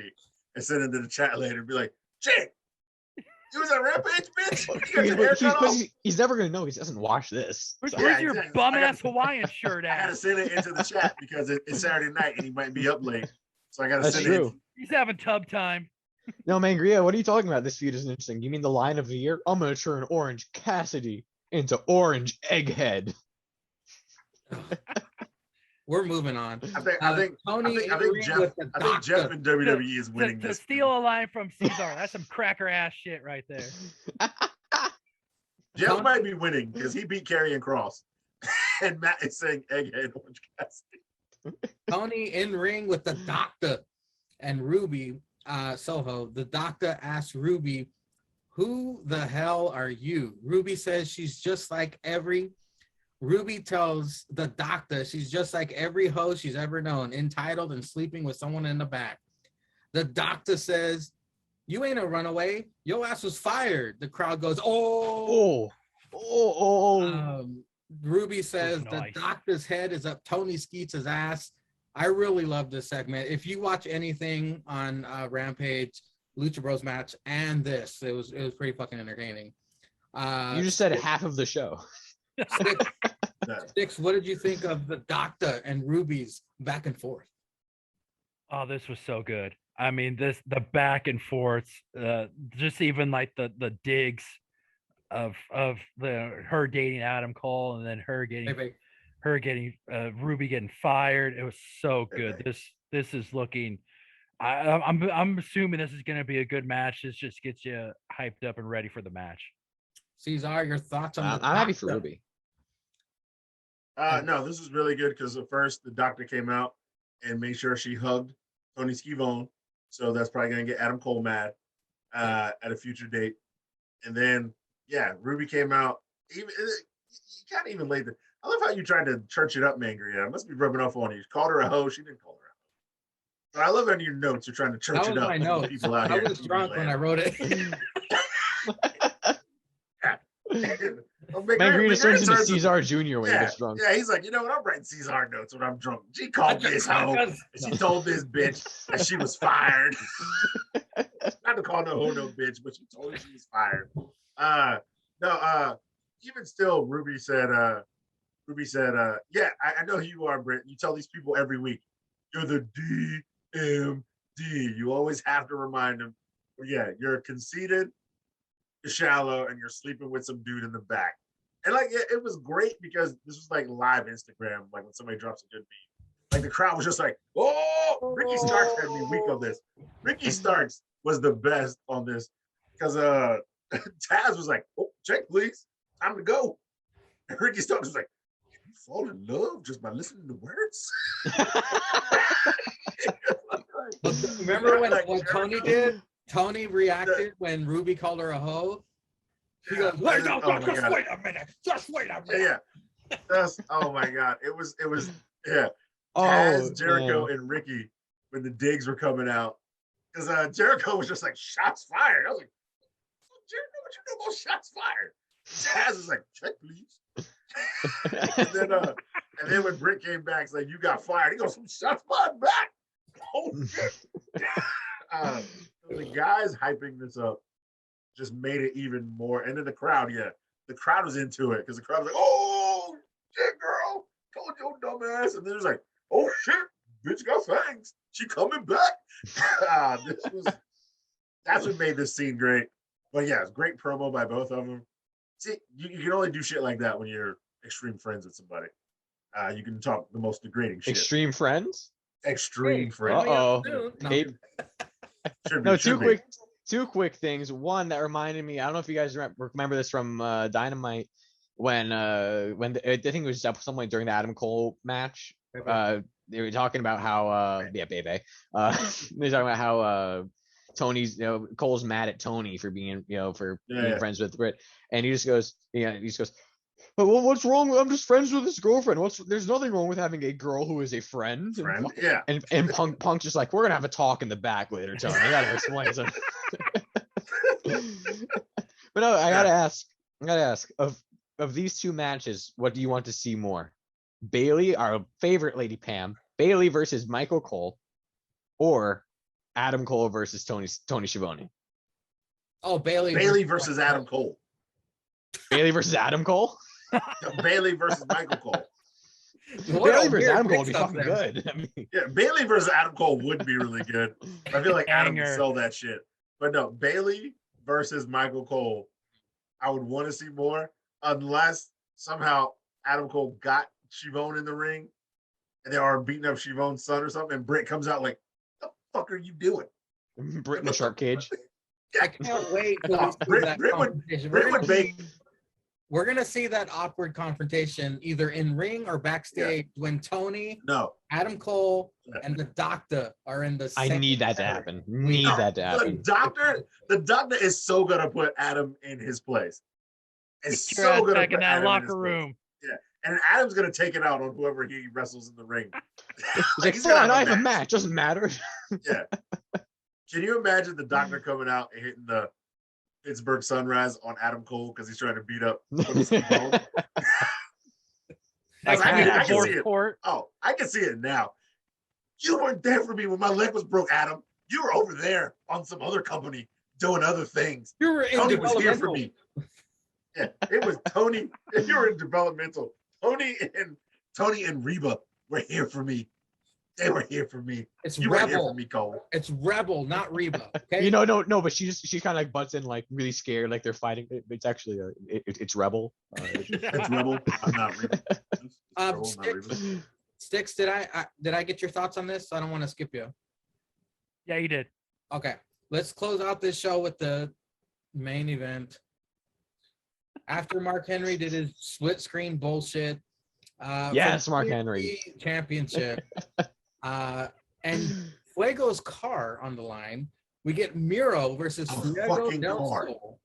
and send it to the chat later and be like, Jake. You was at Rampage, bitch. He's never gonna know. He doesn't watch this. Where's your bum ass Hawaiian shirt at? I gotta send it into the chat because it's Saturday night and he might be up late. So I gotta send it. He's having tub time. No, Mangria, what are you talking about? This feud is interesting. You mean the line of the year? I'm gonna turn Orange Cassidy into Orange Egghead. We're moving on. I think Jeff in WWE is winning to this. To steal a line from Cesar, that's some cracker ass shit right there. Jeff might be winning because he beat Karrion Kross, and Matt is saying Egghead Orange Cassidy. Tony in ring with the Doctor and Ruby Soho. The Doctor asks Ruby, "Who the hell are you?" Ruby says she's just like every. Ruby tells the Doctor she's just like every host she's ever known, entitled and sleeping with someone in the back. The Doctor says, "You ain't a runaway. Your ass was fired." The crowd goes, "Oh." Ruby says the Doctor's head is up Tony Skeets' ass. I really love this segment. If you watch anything on Rampage, Lucha Bros match, and this, it was pretty fucking entertaining. You just said half of the show. Six, what did you think of the Doctor and Ruby's back and forth? Oh, this was so good. I mean, the back and forths, just even like the digs of her dating Adam Cole and then her getting Ruby getting fired. It was so good. This is looking. I'm assuming this is going to be a good match. This just gets you hyped up and ready for the match. Cesar, your thoughts on? I'm happy for Ruby. No, this was really good because at first the Doctor came out and made sure she hugged Tony Schiavone. So that's probably going to get Adam Cole mad at a future date. And then, yeah, Ruby came out. You can't even lay the. I love how you tried to church it up, Mangria. It must be rubbing off on you. You called her a hoe. She didn't call her a hoe. But I love in your notes you're trying to church it up. My notes. People out I here was drunk when I wrote it. Mangria turns into Cesar Jr. when he gets drunk. Yeah, he's like, you know what? I'm writing Cesar notes when I'm drunk. She called this hoe. And she told this bitch that she was fired. Not to call no hoe no bitch, but she told her she was fired. Even still, Ruby said, yeah, I know who you are, Britt. You tell these people every week, you're the DMD. You always have to remind them, yeah, you're conceited, you're shallow, and you're sleeping with some dude in the back. And like, it was great because this was like live Instagram, like when somebody drops a good beat. Like the crowd was just like, oh, Ricky Starks had me weak on this. Ricky Starks was the best on this because Taz was like, oh, check please, time to go. And Ricky Starks was like, can you fall in love just by listening to words? Remember what Tony did? Tony reacted when Ruby called her a hoe. He goes, wait, no, just wait a minute. Just wait a minute. Yeah. Oh my God. It was Taz, Jericho, and Ricky when the digs were coming out. Because Jericho was just like, shots fired. I was like, Jericho, what you know about shots fired? Taz is like, check please. and then when Britt came back, it's like, you got fired. He goes, some shots fired back. Oh shit. The guys hyping this up just made it even more. And then the crowd, the crowd was into it because the crowd was like, oh shit, girl, told your dumb ass. And then it was like, oh shit, bitch got fangs. She coming back. That's what made this scene great. But yeah, it's great promo by both of them. See, you can only do shit like that when you're extreme friends with somebody. You can talk the most degrading shit. Extreme friends? Extreme friends. No, two quick things. One that reminded me, I don't know if you guys remember this from Dynamite when I think it was at some point during the Adam Cole match. They were talking about how they were talking about how Tony's, Cole's mad at Tony for being, being friends with Britt, and he just goes, but what's wrong? I'm just friends with his girlfriend. There's nothing wrong with having a girl who is a friend. Yeah. And Punk just like, we're gonna have a talk in the back later, Tony. I gotta explain something. But no, I gotta ask of these two matches, what do you want to see more? Bailey, our favorite Lady Pam, Bailey versus Michael Cole, or Adam Cole versus Tony Schiavone? Oh, Bailey versus Adam Cole. Bailey versus Adam Cole? Bailey versus Michael Cole. Bailey versus Adam Cole would be fucking good. I mean, yeah, Bailey versus Adam Cole would be really good. I feel like Adam would sell that shit. But no, Bailey versus Michael Cole, I would want to see more unless somehow Adam Cole got Schiavone in the ring and they are beating up Schiavone's son or something, and Britt comes out like, what the fuck are you doing? Britt in the shark cage. I can't wait. We're gonna see that awkward confrontation either in ring or backstage when Tony, Adam Cole, and the Doctor are in the. I need that to happen. The Doctor is so gonna put Adam in his place. It's so gonna back in that locker room. Yeah, and Adam's gonna take it out on whoever he wrestles in the ring. He's like, I have a match. Doesn't matter. Yeah. Can you imagine the Doctor coming out and hitting the Pittsburgh Sunrise on Adam Cole because he's trying to beat up Schiavone? I can see it. Oh, I can see it now. You weren't there for me when my leg was broke, Adam. You were over there on some other company doing other things. You were in Tony was here for developmental. me. Yeah, it was Tony. You were in developmental. Tony and Reba were here for me. They were here for me. It's You were here Rebel. for me, Cole. It's Rebel, not Reba. Okay. You know, no, but she kind of like butts in like really scared, like they're fighting. It's actually it's Rebel. It's Rebel. I'm not Reba. It's Rebel, not Reba. Sticks, did I get your thoughts on this? I don't want to skip you. Yeah, you did. Okay, let's close out this show with the main event. After Mark Henry did his split screen bullshit. Yes, for the Mark Henry. Championship. And Fuego's car on the line. We get Miro versus Fuego fucking del car. Sol.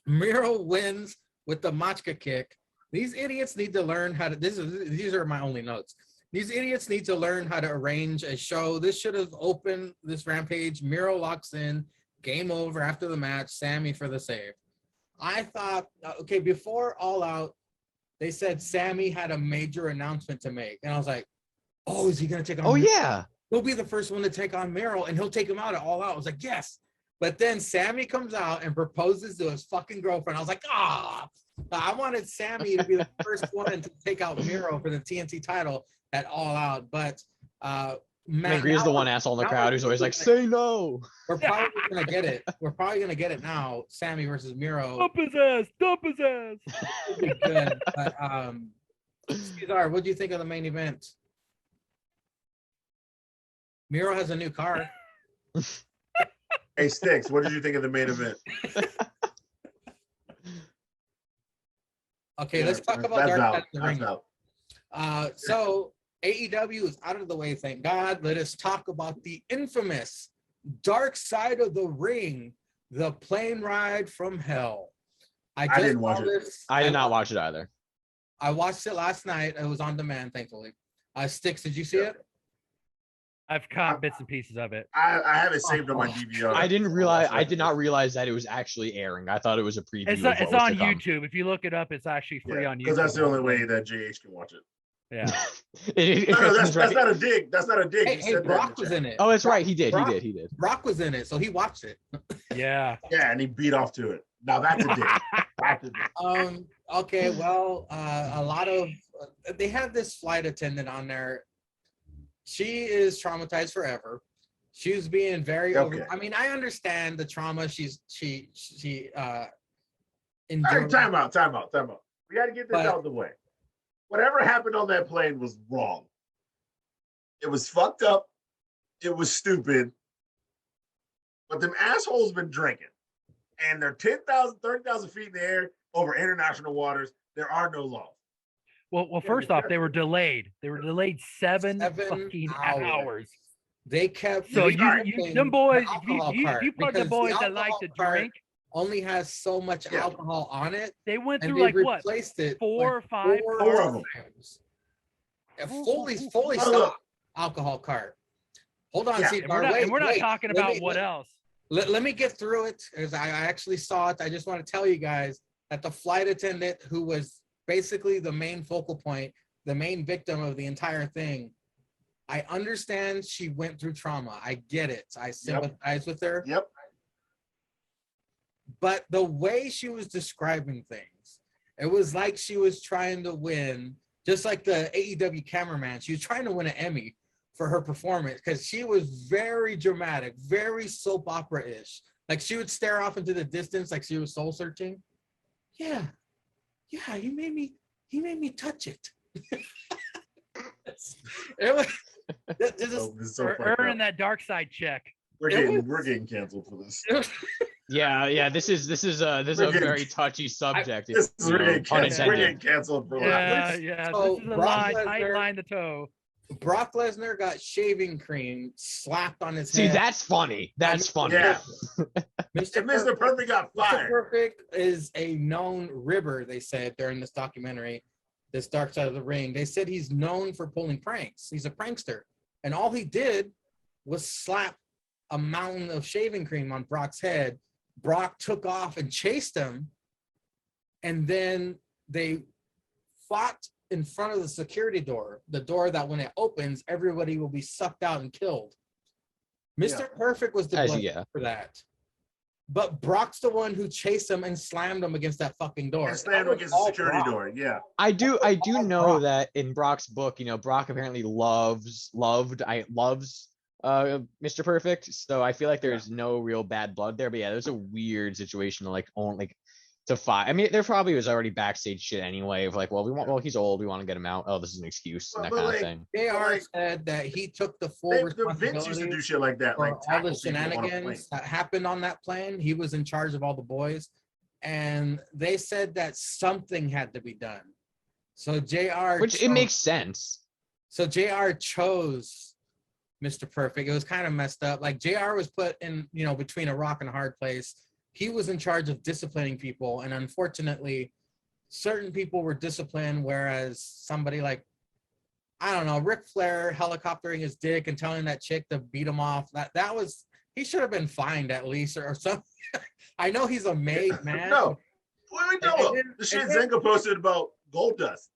Miro wins with the Machka kick. These idiots need to learn how to. These are my only notes. These idiots need to learn how to arrange a show. This should have opened this Rampage. Miro locks in. Game over after the match. Sammy for the save. I thought, okay, before All Out, they said Sammy had a major announcement to make. And I was like, oh, is he going to take on Miro? Yeah. He'll be the first one to take on Miro, and he'll take him out at All Out. I was like, yes. But then Sammy comes out and proposes to his fucking girlfriend. I was like, I wanted Sammy to be the first one to take out Miro for the TNT title at All Out. But Matt Greer's the one asshole in the crowd who's always like, say no. We're probably going to get it. We're probably going to get it now. Sammy versus Miro. Dump his ass. Dump his ass. Would be good. But Cesar, what do you think of the main event? Miro has a new car. Hey, Sticks, what did you think of the main event? Okay, let's talk about That's Dark out. Side of the That's Ring. out. So AEW is out of the way, thank God. Let us talk about the infamous Dark Side of the Ring, the plane ride from hell. I didn't watch it. I did not watch it either. I watched it last night. It was on demand, thankfully. Sticks, did you see it? I've caught bits and pieces of it. I have it saved on my DVR. I did not realize that it was actually airing. I thought it was a preview. It's, of what it's was on to come. YouTube. If you look it up, it's actually free on YouTube. Because that's the only way that JH can watch it. Yeah. No, that's not a dig. That's not a dig. Hey, Brock was in it. Oh, that's right. He did. Brock- He did. Brock was in it, so he watched it. Yeah. Yeah, and he beat off to it. Now that's a dig. That's a dig. Okay, well, a lot of they have this flight attendant on there. She is traumatized forever. She was being very Okay. over. I mean, I understand the trauma she All endured. right, time out. We got to get this But- out of the way. Whatever happened on that plane was wrong. It was fucked up. It was stupid. But them assholes been drinking. And they're 10,000, 30,000 feet in the air over international waters. There are no laws. Well, first off, they were delayed. They were delayed seven 7 fucking hours. hours. They kept So recycling them boys, the you alcohol put cart the because boys the that like to alcohol cart drink, only has so much Yeah. alcohol on it, they went and through they like what, replaced it 4 or 5 Four of them. times. A fully Oh, look. stocked alcohol cart. Hold on, Yeah, see, And we're not talking Let about me- what else. Let me get through it, because I actually saw it. I just want to tell you guys that the flight attendant, who was basically the main focal point, the main victim of the entire thing, I understand she went through trauma. I get it. I sympathize with her. Yep. But the way she was describing things, it was like she was trying to win, just like the AEW cameraman. She was trying to win an Emmy for her performance because she was very dramatic, very soap opera-ish. Like she would stare off into the distance like she was soul searching. Yeah, he made me touch it. It was, this is, So, this is so Or fucked earning up. that dark side check. We're getting canceled for this. Yeah. This is a getting- very touchy subject. This is you know, pun we're intended. getting canceled for Yeah, like yeah. So, This is a Brock line, tight Lesnar- line to toe. Brock Lesnar got shaving cream slapped on his See, head. that's funny. That's funny. Yeah. Mr. And Mr. Perfect got Mr. fired. Perfect is a known ribber, they said during this documentary, this Dark Side of the Ring. They said he's known for pulling pranks. He's a prankster. And all he did was slap a mountain of shaving cream on Brock's head. Brock took off and chased him. And then they fought in front of the security door, the door that when it opens, everybody will be sucked out and killed. Mr. Perfect was the blame for that. But Brock's the one who chased him and slammed him against that fucking door. And slammed him against the security door. Yeah. I do know that in Brock's book, you know, Brock apparently loves Mr. Perfect. So I feel like there's no real bad blood there. But yeah, there's a weird situation to to fight. I mean, there probably was already backstage shit anyway of like, well, he's old, we want to get him out. Oh, this is an excuse, and that kind of thing. JR said that he took the full responsibility. The Vince used to do shit like that, like all the shenanigans that happened on that plane. He was in charge of all the boys, and they said that something had to be done. So JR, which it makes sense. So JR chose Mr. Perfect. It was kind of messed up. Like JR was put in, you know, between a rock and a hard place. He was in charge of disciplining people, and unfortunately, certain people were disciplined, whereas somebody like, I don't know, Ric Flair helicoptering his dick and telling that chick to beat him off. That was, he should have been fined at least or something. I know he's a made man. No, wait, the shit Zenga posted about Goldust.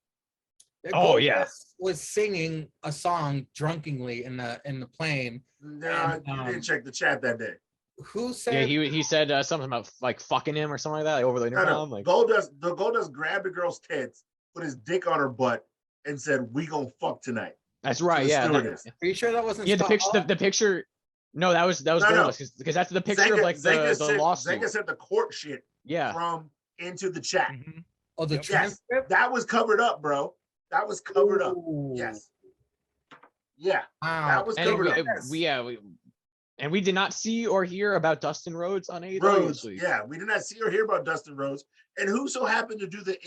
Goldust was singing a song drunkenly in the plane. Nah, you didn't check the chat that day. Who said? Yeah, he said something about like fucking him or something like that, like over the intercom. No. Like Goldust grabbed the girl's tits, put his dick on her butt, and said, "We gonna fuck tonight." That's right. Yeah. Are you sure that wasn't? Yeah, the picture. No, that was Goldust because that's the picture Zenga, of like the lawsuit. Zenga said the court shit. Yeah. From into the chat. Mm-hmm. Oh, the transcript. That was covered up, bro. That was covered up. Yes. Yeah. Wow. That was covered up. And we did not see or hear about Dustin Rhodes on AEW. Rhodes, yeah, we did not see or hear about Dustin Rhodes. And who so happened to do the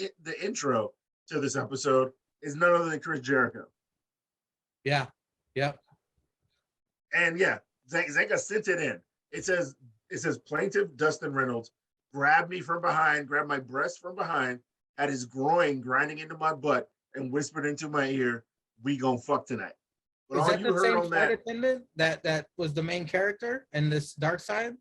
intro to this episode is none other than Chris Jericho. Yeah. Yep. And yeah, Zenga sent it in. It says plaintiff Dustin Reynolds grabbed me from behind, grabbed my breast from behind, had his groin grinding into my butt, and whispered into my ear, "We gonna fuck tonight." But is all that you the heard same on flight attendant that was the main character in this Dark Side?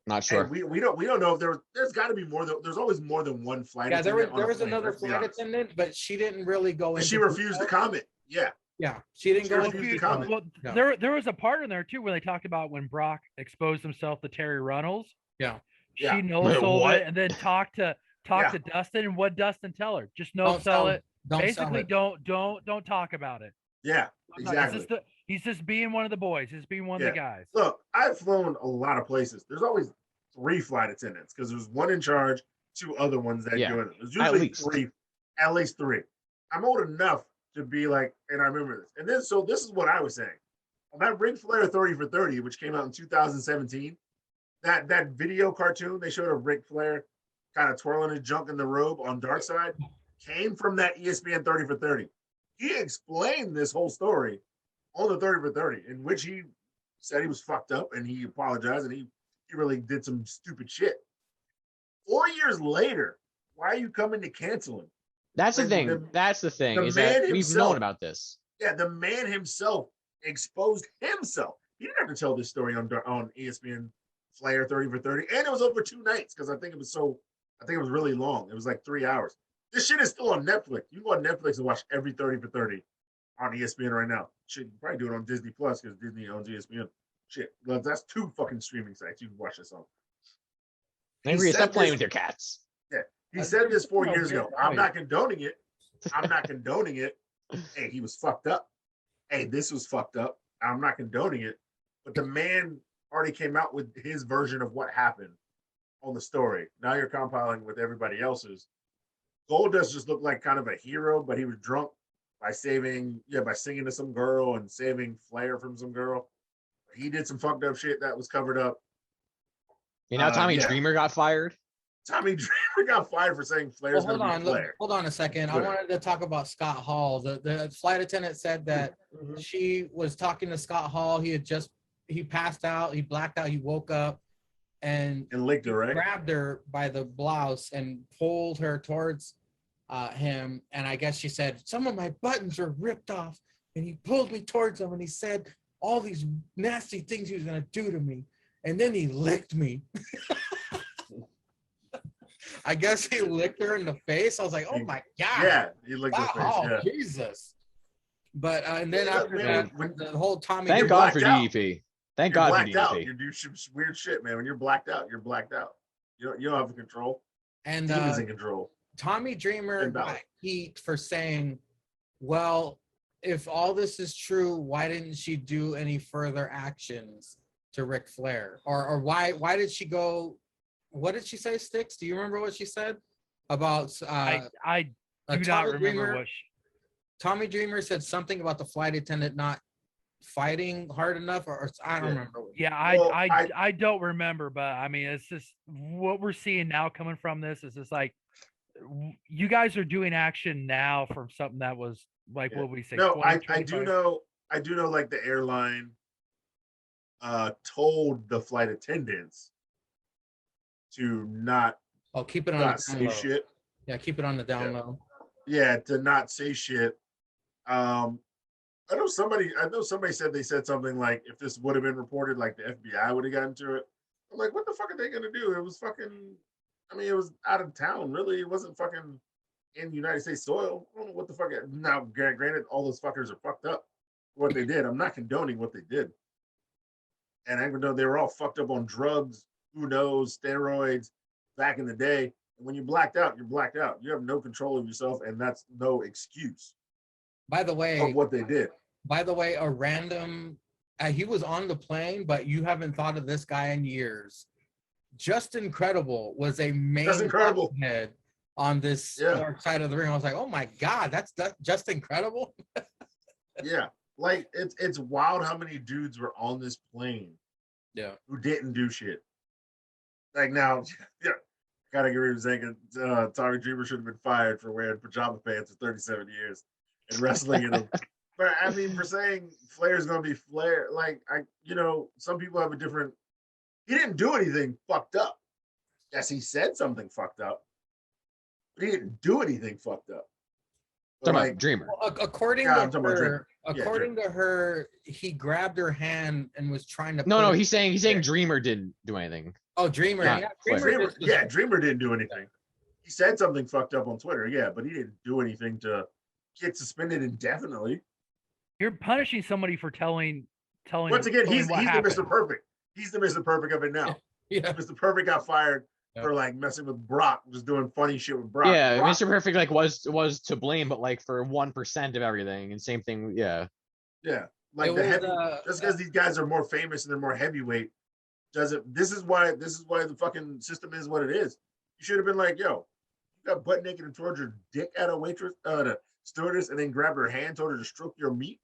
Not sure. We don't know if there's got to be more. There's always more than one flight. Yeah, attendant there was another flight attendant, but she didn't really go into. She refused to comment. Yeah. Yeah, she didn't go into comment. Well, there was a part in there too where they talked about when Brock exposed himself to Terry Runnels. Yeah. She no-sold it and then talked to Dustin, and what Dustin tell her? Just no-sell it. Basically, don't talk about it. Yeah, exactly. He's just being one of the boys. He's being one of the guys. Look, I've flown a lot of places. There's always 3 flight attendants because there's one in charge, 2 other ones that join them. There's usually at least three. I'm old enough to be like, and I remember this. And then, so this is what I was saying. On that Ric Flair 30 for 30, which came out in 2017, that video cartoon they showed of Ric Flair kind of twirling his junk in the robe on Dark Side came from that ESPN 30 for 30. He explained this whole story on the 30 for 30, in which he said he was fucked up and he apologized and he really did some stupid shit. 4 years later, why are you coming to cancel him? That's the thing. That's the thing. Is that we've known about this. Yeah, the man himself exposed himself. He didn't have to tell this story on ESPN Flair 30 for 30, and it was over 2 nights because I think it was really long. It was like 3 hours. This shit is still on Netflix. You can go on Netflix and watch every 30 for 30 on ESPN right now. Shit, you can probably do it on Disney Plus because Disney owns ESPN. Shit, that's 2 fucking streaming sites you can watch this on. Angry, stop playing with your cats. Yeah, he said this 4 years ago. I'm not condoning it. I'm not condoning it. Hey, he was fucked up. Hey, this was fucked up. I'm not condoning it. But the man already came out with his version of what happened on the story. Now you're compiling with everybody else's. Goldust just looked like kind of a hero, but he was drunk by singing to some girl and saving Flair from some girl. He did some fucked up shit that was covered up. You know, Tommy Dreamer got fired. Tommy Dreamer got fired for saying Flair's going to be Flair. Hold on a second. I wanted to talk about Scott Hall. The flight attendant said that she was talking to Scott Hall. He passed out. He blacked out. He woke up and licked her, right? Grabbed her by the blouse and pulled her towards him. And I guess she said, some of my buttons are ripped off. And he pulled me towards him and he said all these nasty things he was going to do to me. And then he licked me. I guess he licked her in the face. I was like, oh my god. Yeah, he licked her face. Oh Yeah. Jesus. But and then Yeah, after man, that, the whole Tommy. Thank You're God for blacked out. DDP. Thank You're God for blacked out. DDP. You do some weird shit, man. When you're blacked out, you're blacked out. You don't have control. And Demons in control. Tommy Dreamer And got Balor. heat for saying, well, if all this is true, why didn't she do any further actions to Ric Flair? Or why did she go? What did she say, Sticks? Do you remember what she said about I do not Tommy remember Dreamer? what. Tommy Dreamer said something about the flight attendant not fighting hard enough, or I don't remember. Yeah, Well, I don't remember, but I mean, it's just what we're seeing now coming from this is just like you guys are doing action now from something that was like what we say. No, 20, I do know. I do know. Like the airline told the flight attendants to not keep it on the down say low. shit. Yeah, keep it on the down low. Yeah, to not say shit. I know somebody said they said something like if this would have been reported, like the FBI would have gotten to it. I'm like, what the fuck are they gonna do? It was fucking. I mean, it was out of town. Really, it wasn't fucking in United States soil. I don't know what the fuck. Now, granted, all those fuckers are fucked up. What they did, I'm not condoning what they did. And I even though they were all fucked up on drugs, who knows, steroids back in the day. And when you're blacked out, you're blacked out. You have no control of yourself, and that's no excuse. By the way, of what they did. By the way, a random. He was on the plane, but you haven't thought of this guy in years. Just Incredible was a main head on this dark side of the ring. I was like, oh my god, that's Just Incredible. Yeah, like it's wild how many dudes were on this plane. Yeah, who didn't do shit. Like now, yeah, gotta agree with Zankin. Tommy Dreamer should have been fired for wearing pajama pants for 37 years and wrestling in them. But I mean, for saying Flair's gonna be Flair, like some people have a different. He didn't do anything fucked up. Yes, he said something fucked up, but he didn't do anything fucked up. Talking about Dreamer. According to her, he grabbed her hand and was trying to. No, he's saying Dreamer didn't do anything. Oh, Dreamer. Yeah, Dreamer didn't do anything. He said something fucked up on Twitter, yeah, but he didn't do anything to get suspended indefinitely. You're punishing somebody for telling. Once again, he's the Mr. Perfect. He's the Mr. Perfect of it now. Yeah. Mr. Perfect got fired for like messing with Brock, just doing funny shit with Brock. Yeah, Brock, Mr. Perfect like was to blame, but like for 1% of everything, and same thing. Yeah. Yeah, like just because these guys are more famous and they're more heavyweight, doesn't. This is why the fucking system is what it is. You should have been like, yo, you got butt naked and toward your dick at a waitress, the stewardess, and then grabbed her hand, told her to stroke your meat.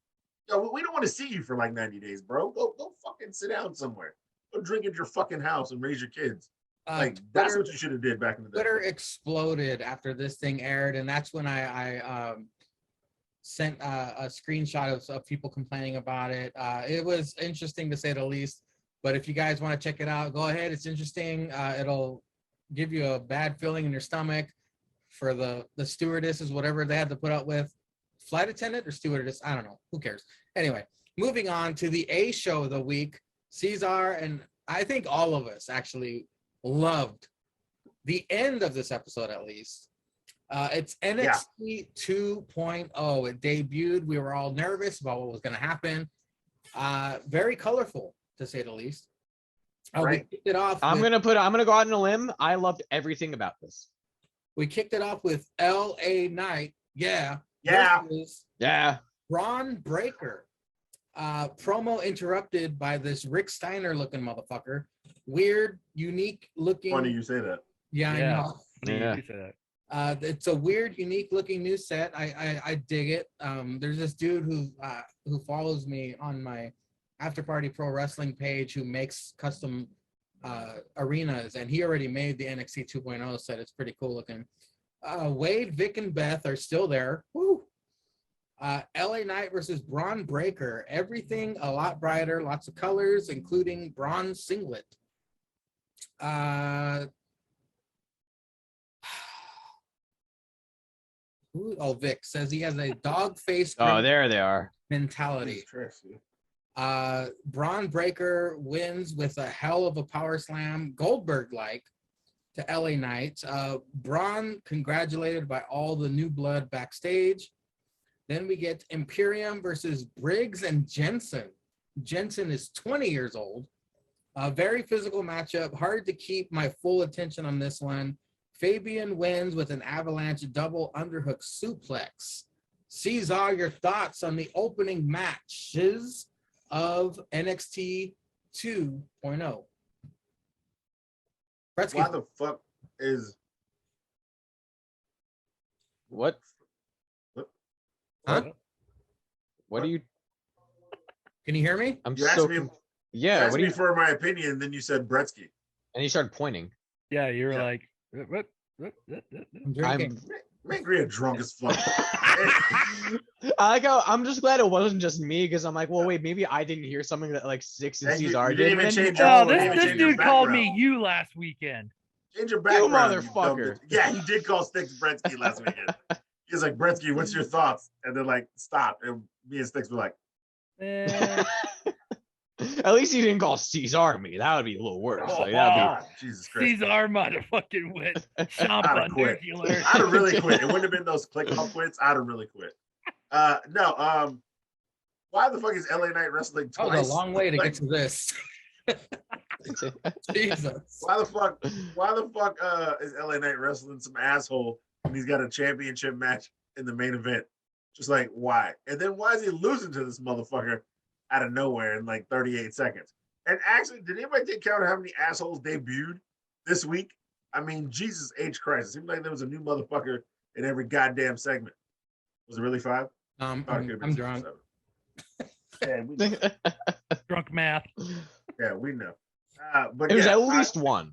Yo, we don't want to see you for like 90 days, bro. Go fucking sit down somewhere. Go drink at your fucking house and raise your kids. Like that's what you should have did back in the day. Twitter exploded after this thing aired, and that's when I sent a screenshot of people complaining about it. It was interesting to say the least. But if you guys want to check it out, go ahead. It's interesting. It'll give you a bad feeling in your stomach for the stewardesses, whatever they had to put up with. Flight attendant or stewardess? I don't know. Who cares? Anyway, moving on to the A show of the week. Cesar and I think all of us actually loved the end of this episode, at least. It's NXT 2.0. It debuted. We were all nervous about what was going to happen. Very colorful, to say the least. Right. We kicked it off. I'm gonna go out on a limb. I loved everything about this. We kicked it off with LA Knight. Yeah. Braun Breaker. Promo interrupted by this Rick Steiner looking motherfucker. Weird, unique looking. Funny you say that. Yeah, I know. Yeah. You say that. It's a weird, unique looking new set. I dig it. There's this dude who follows me on my After Party Pro Wrestling page who makes custom arenas, and he already made the NXT 2.0 set. It's pretty cool looking. Wade, Vic, and Beth are still there. Woo! LA Knight versus Braun Breaker. Everything a lot brighter, lots of colors, including Braun's singlet. Vic says he has a dog face. Oh, there they are. Mentality. Braun Breaker wins with a hell of a power slam, Goldberg-like. to LA Knight. Braun congratulated by all the new blood backstage. Then we get Imperium versus Briggs and Jensen. Jensen is 20 years old. A very physical matchup. Hard to keep my full attention on this one. Fabian wins with an avalanche double underhook suplex. Cesar, your thoughts on the opening matches of NXT 2.0? Brettzky. Why the fuck is What? Huh? What are you? Can you hear me? I'm you so. asked me? Yeah. You asked What do me you? for my opinion, and then you said Brettzky. And he started pointing. Yeah, you were Yeah. like, what? I'm drinking. Mangria drunk as fuck. I like how I'm just glad it wasn't just me because I'm like, well, wait, maybe I didn't hear something that like Six and And you Cesar didn't did. even and then change you- your- Oh, Oh, yeah, this change your dude called background. me you last weekend. Change your background, dumb motherfucker. bitch. Yeah, he did call Sticks Bretsky last weekend. He's like, Bretsky, what's your thoughts? And then like, stop. And me and Sticks were like, Eh, At least he didn't call Cesar me. That would be a little worse. oh, Like, that'd God, Jesus Christ. Cesar motherfucking went. I'd Champa have quit. nuclear. I'd have really quit. It wouldn't have been those click off quits. I'd have really quit. No. Why the fuck is LA Knight wrestling That twice? was a long way to Like, get to this. Jesus. Why the fuck is LA Knight wrestling some asshole and he's got a championship match in the main event? Just like, why? And then why is he losing to this motherfucker out of nowhere in like 38 seconds? And actually, did anybody take count of how many assholes debuted this week? I mean, Jesus H. Christ. It seemed like there was a new motherfucker in every goddamn segment. Was it really 5? I'm Thought it could have been 6 or drunk. 7. Yeah, we know. Drunk math. Yeah, we know. But It was yeah, at least one.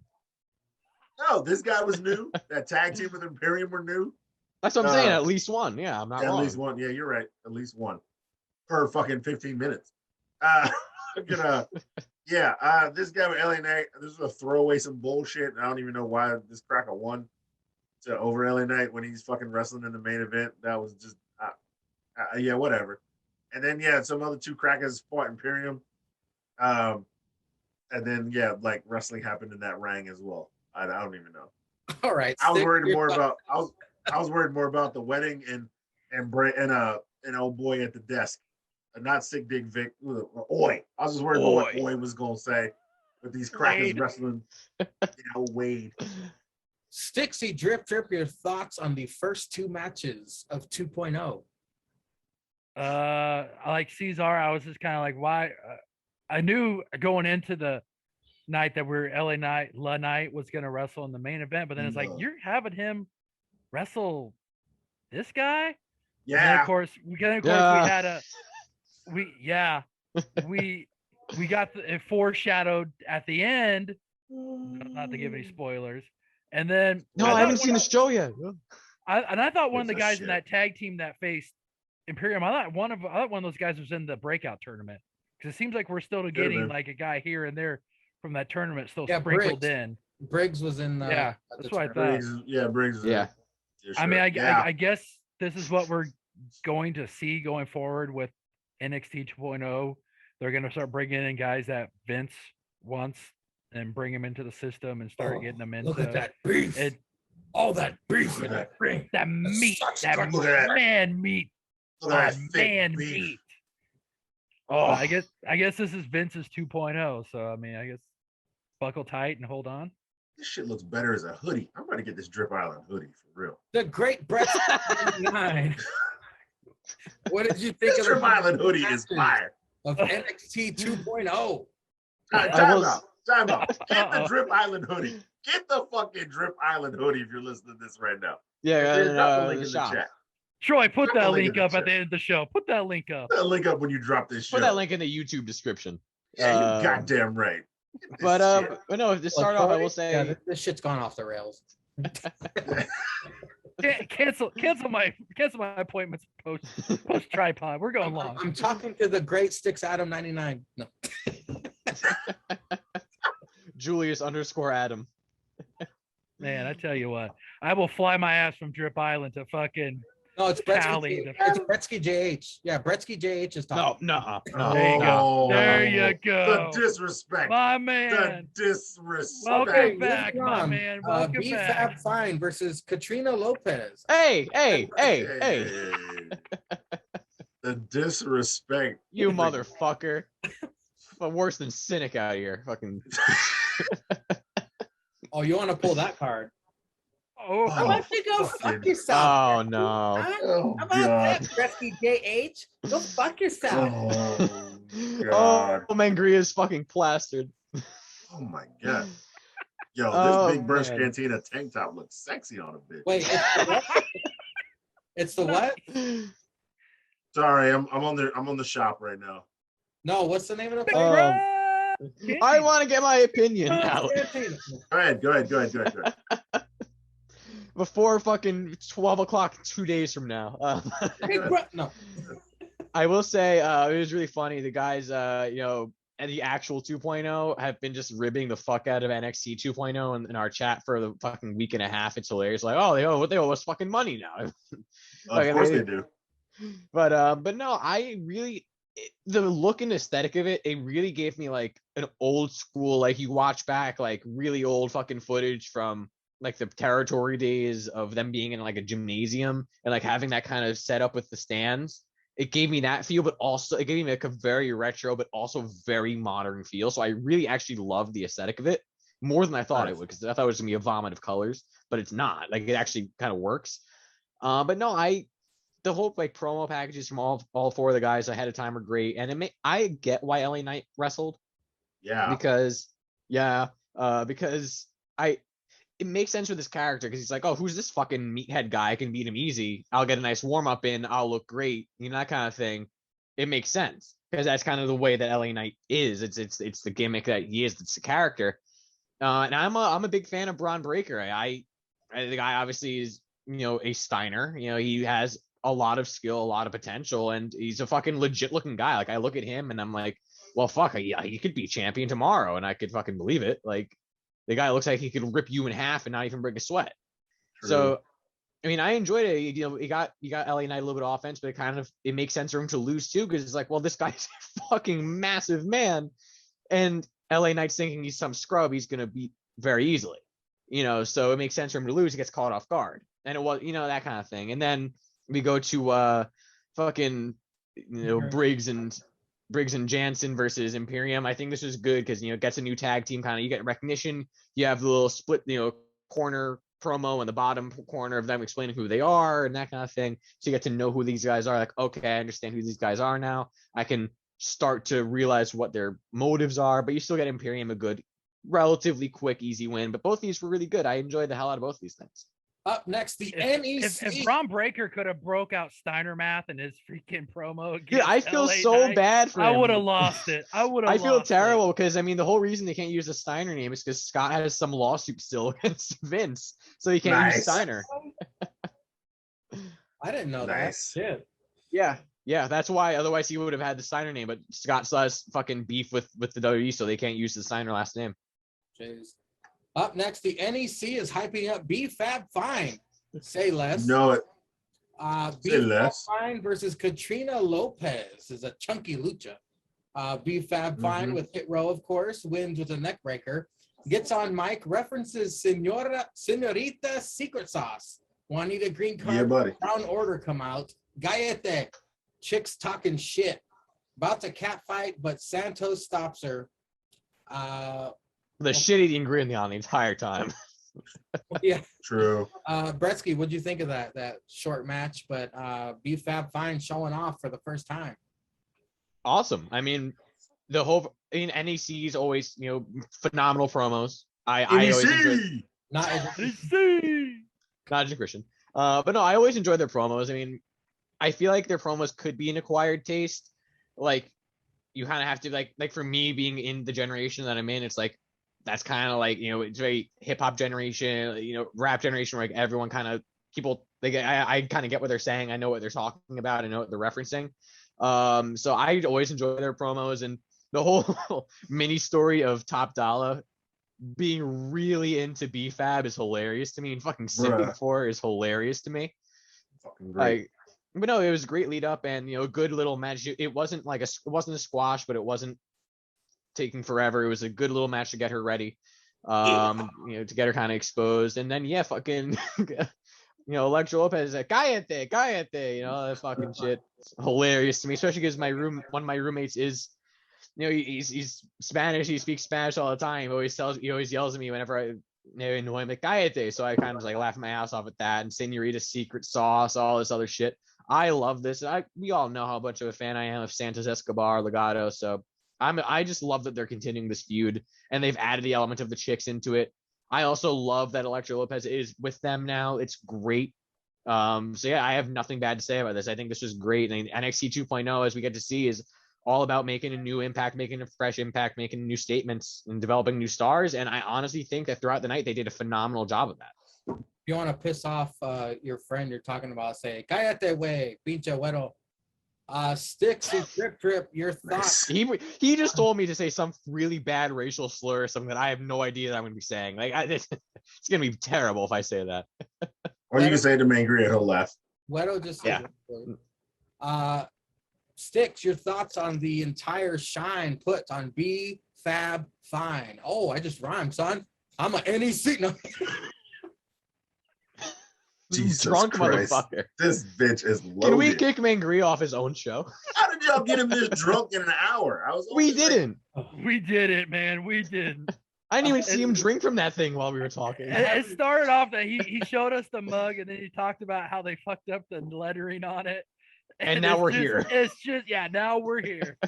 no, this guy was new. That tag team with Imperium were new. That's what I'm saying. At least one. Yeah, I'm not At wrong. least one. Yeah, you're right. At least one per fucking 15 minutes. This guy with LA Knight, this was a throwaway some bullshit. I don't even know why this cracker won to over LA Knight when he's fucking wrestling in the main event. That was just, yeah, whatever. And then, some other 2 crackers fought Imperium. And then, like wrestling happened in that ring as well. I don't even know. All right. I was stick worried your more thought- about I was worried more about the wedding and an old boy at the desk, not sick dig Vic. Oi! I was just worried about what Oi was gonna say with these crackers Wade. wrestling. Wade. Stixy Drip, your thoughts on the first 2 matches of 2.0? I like Cesar. I was just kind of like, why? I knew going into the night that La Knight was going to wrestle in the main event, but then it's like, No. you're having him wrestle this guy? And then Yeah. of course, we had we got it foreshadowed at the end, not to give any spoilers. And then No, I haven't seen the show yet. I thought one of the Gives a guys shit. in that tag team that faced Imperium, I thought one of those guys was in the breakout tournament, because it seems like we're still getting been. like a guy here and there from that tournament still Yeah, sprinkled Briggs. in. Briggs was in. Yeah, at that's the what I tournament. thought. Briggs. Yeah. I mean, Sure. I guess this is what we're going to see going forward with NXT 2.0. They're going to start bringing in guys that Vince wants and bring them into the system and start Oh, getting them into Look at that beef. it. All that beef in that ring. That meat, such that good- Look at that. man meat, Look at that on thick man beef. meat. Oh, I guess this is Vince's 2.0. So I mean, I guess buckle tight and hold on. this shit looks better as a hoodie. I'm about to get this Drip Island hoodie for real. The great Brettzky 99. What did you think This of Drip the Island hoodie is matches fire. of NXT 2.0? Time out. Get the Uh-oh. Drip Island hoodie. Get the fucking Drip Island hoodie if you're listening to this right now. Yeah, Drop the link the in the shop. chat. Troy, put Drop the that link in link the up at chat. the end of the show. Put that link up. Put that link up when you drop this show. Put that link in the YouTube description. Yeah, you goddamn right. Get this But shit. but no, to start off, I will say Yeah, this shit's gone off the rails. Cancel my appointments post tripod. We're going long. I'm talking to the great Sticks Adam 99. No. Julius _ Adam. Man, I tell you what, I will fly my ass from Drip Island to fucking No, it's Cali, Brettzky. It's Brettzky JH. Yeah, Brettzky JH is talking. No. There you go. There you The go. disrespect. My The man. disrespect. Welcome back, moving my on. man. Welcome BFAB back. Fine versus Katrina Lopez. Hey. The disrespect. You motherfucker. Worse than Cynic out here. Fucking. Oh, you want to pull that card? Oh, How about you go fuck yourself? Oh no. Huh? Oh, How about God. that, Brettzky JH? Go fuck yourself. Oh, God. Oh, Mangria's fucking plastered. Oh, my God. Yo, Oh, this Big Brunch man. Cantina tank top looks sexy on a bitch. Wait, it's the what? Sorry, I'm on the shop right now. No, what's the name of the Big place? Brunch. I want to get my opinion out Go ahead. before fucking 12 o'clock 2 days from now. Big no. I will say it was really funny. The guys, at the actual 2.0 have been just ribbing the fuck out of NXT 2.0 in our chat for the fucking week and a half. It's hilarious. Like, oh, they owe us fucking money now. Of course they do. But no, the look and aesthetic of it really gave me like an old school, like you watch back like really old fucking footage from like the territory days of them being in like a gymnasium and like having that kind of setup with the stands. It gave me that feel, but also it gave me like a very retro, but also very modern feel. So I really actually loved the aesthetic of it more than I thought it would, because I thought it was gonna be a vomit of colors, but it's not. Like it actually kind of works. But no, the whole like promo packages from all four of the guys ahead of time are great, and I get why LA Knight wrestled. Yeah. Because it makes sense with this character, because he's like, oh, who's this fucking meathead guy? I can beat him easy. I'll get a nice warm up in. I'll look great. You know, that kind of thing. It makes sense because that's kind of the way that LA Knight is. It's the gimmick that he is. It's the character. And I'm a big fan of Braun Breaker. The guy obviously is, a Steiner. He has a lot of skill, a lot of potential, and he's a fucking legit looking guy. Like I look at him and I'm like, well, fuck, yeah, he could be champion tomorrow, and I could fucking believe it. Like the guy looks like he could rip you in half and not even break a sweat. True. So, I mean, I enjoyed it. You got LA Knight a little bit of offense, but it makes sense for him to lose too, because it's like, well, this guy's a fucking massive man, and LA Knight's thinking he's some scrub he's gonna beat very easily. So it makes sense for him to lose. He gets caught off guard, and it was, that kind of thing. And then we go to fucking Briggs and Jansen versus Imperium. I think this was good because it gets a new tag team, kind of, you get recognition. You have the little split corner promo in the bottom corner of them explaining who they are and that kind of thing. So you get to know who these guys are. Like, okay, I understand who these guys are now. I can start to realize what their motives are, but you still get Imperium a good, relatively quick, easy win. But both of these were really good. I enjoyed the hell out of both of these things. Up next, the NEC. If Braun Breaker could have broke out Steiner math in his freaking promo, dude, I feel LA so Knight, bad for him. I would have lost it. I feel terrible because, I mean, the whole reason they can't use the Steiner name is because Scott has some lawsuit still against Vince, so he can't use Steiner. I didn't know that. Shit. Yeah, that's why. Otherwise, he would have had the Steiner name, but Scott still has fucking beef with the WWE, so they can't use the Steiner last name. Jeez. Up next, the NEC is hyping up BFAB Fine. Say less. Know it. BFAB Fine versus Katrina Lopez is a chunky lucha. BFAB Fine with Hit Row, of course, wins with a neck breaker. Gets on mic, references Senorita Secret Sauce. Juanita Green Card, yeah, buddy. Brown Order come out. Gallete, chicks talking shit. About to cat fight, but Santos stops her. The shit-eating grin on the entire time. Yeah, true. Brettzky, what'd you think of that short match? But BFAB Fine showing off for the first time. Awesome. I mean, NEC is always phenomenal promos. I always enjoy. Not as a Christian, but no, I always enjoy their promos. I mean, I feel like their promos could be an acquired taste. Like you kind of have to like for me being in the generation that I'm in, it's like. That's kind of like, it's very hip hop generation, rap generation, where like everyone kind of I kind of get what they're saying. I know what they're talking about. I know what they're referencing. So I always enjoy their promos, and the whole mini story of Top Dollar being really into BFAB is hilarious to me. And fucking Sympathy 4 is hilarious to me. fucking great. Like, but no, it was a great lead up and a good little match. It wasn't like it wasn't a squash, but it wasn't taking forever. It was a good little match to get her ready. To get her kind of exposed. And then fucking Electra Lopez is like, cállate, that fucking shit. It's hilarious to me, especially because one of my roommates is he's Spanish, he speaks Spanish all the time. He always yells at me whenever I annoy him, like cállate. So I kind of like laugh my ass off at that. And Senorita's secret sauce, all this other shit. I love this. We all know how much of a fan I am of Santos Escobar, Legado. So I just love that they're continuing this feud and they've added the element of the chicks into it. I also love that Electra Lopez is with them now. It's great. So I have nothing bad to say about this. I think this was great. And NXT 2.0, as we get to see, is all about making a new impact, making a fresh impact, making new statements and developing new stars. And I honestly think that throughout the night, they did a phenomenal job of that. If you want to piss off your friend you're talking about, say, cállate, güey, pinche güero. Sticks and Trip, your thoughts. He just told me to say some really bad racial slur or something that I have no idea that I'm going to be saying. Like, it's going to be terrible if I say that. Or you can say to Mangria, he'll laugh. Güero just said Sticks, your thoughts on the entire shine put on B Fab Fine. Oh, I just rhymed, son. I'm a NEC. No. Jesus Drunk Christ. Motherfucker. This bitch is loaded. Can we kick Mangria off his own show? How did y'all get him this drunk in an hour? We didn't. We did it, man. We didn't. I didn't even see him drink from that thing while we were talking. It started off that he showed us the mug and then he talked about how they fucked up the lettering on it. And now we're here. It's just, now we're here.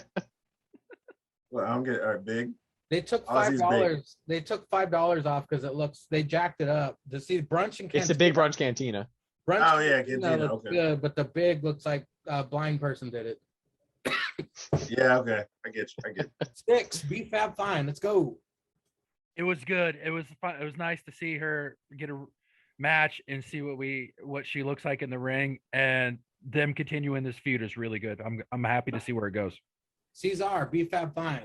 Well, I'm getting big. They took Ozzy's $5. They took $5 off because they jacked it up. To see Brunch and Cantina. It's the Big Brunch Cantina. Brunch Oh, yeah, Cantina, looks okay. good, but the big looks like a blind person did it. Yeah, okay. I get you. Sticks, B Fab Fine. Let's go. It was good. It was fun. It was nice to see her get a match and see what she looks like in the ring, and them continuing this feud is really good. I'm happy to see where it goes. Cesar, B Fab Fine.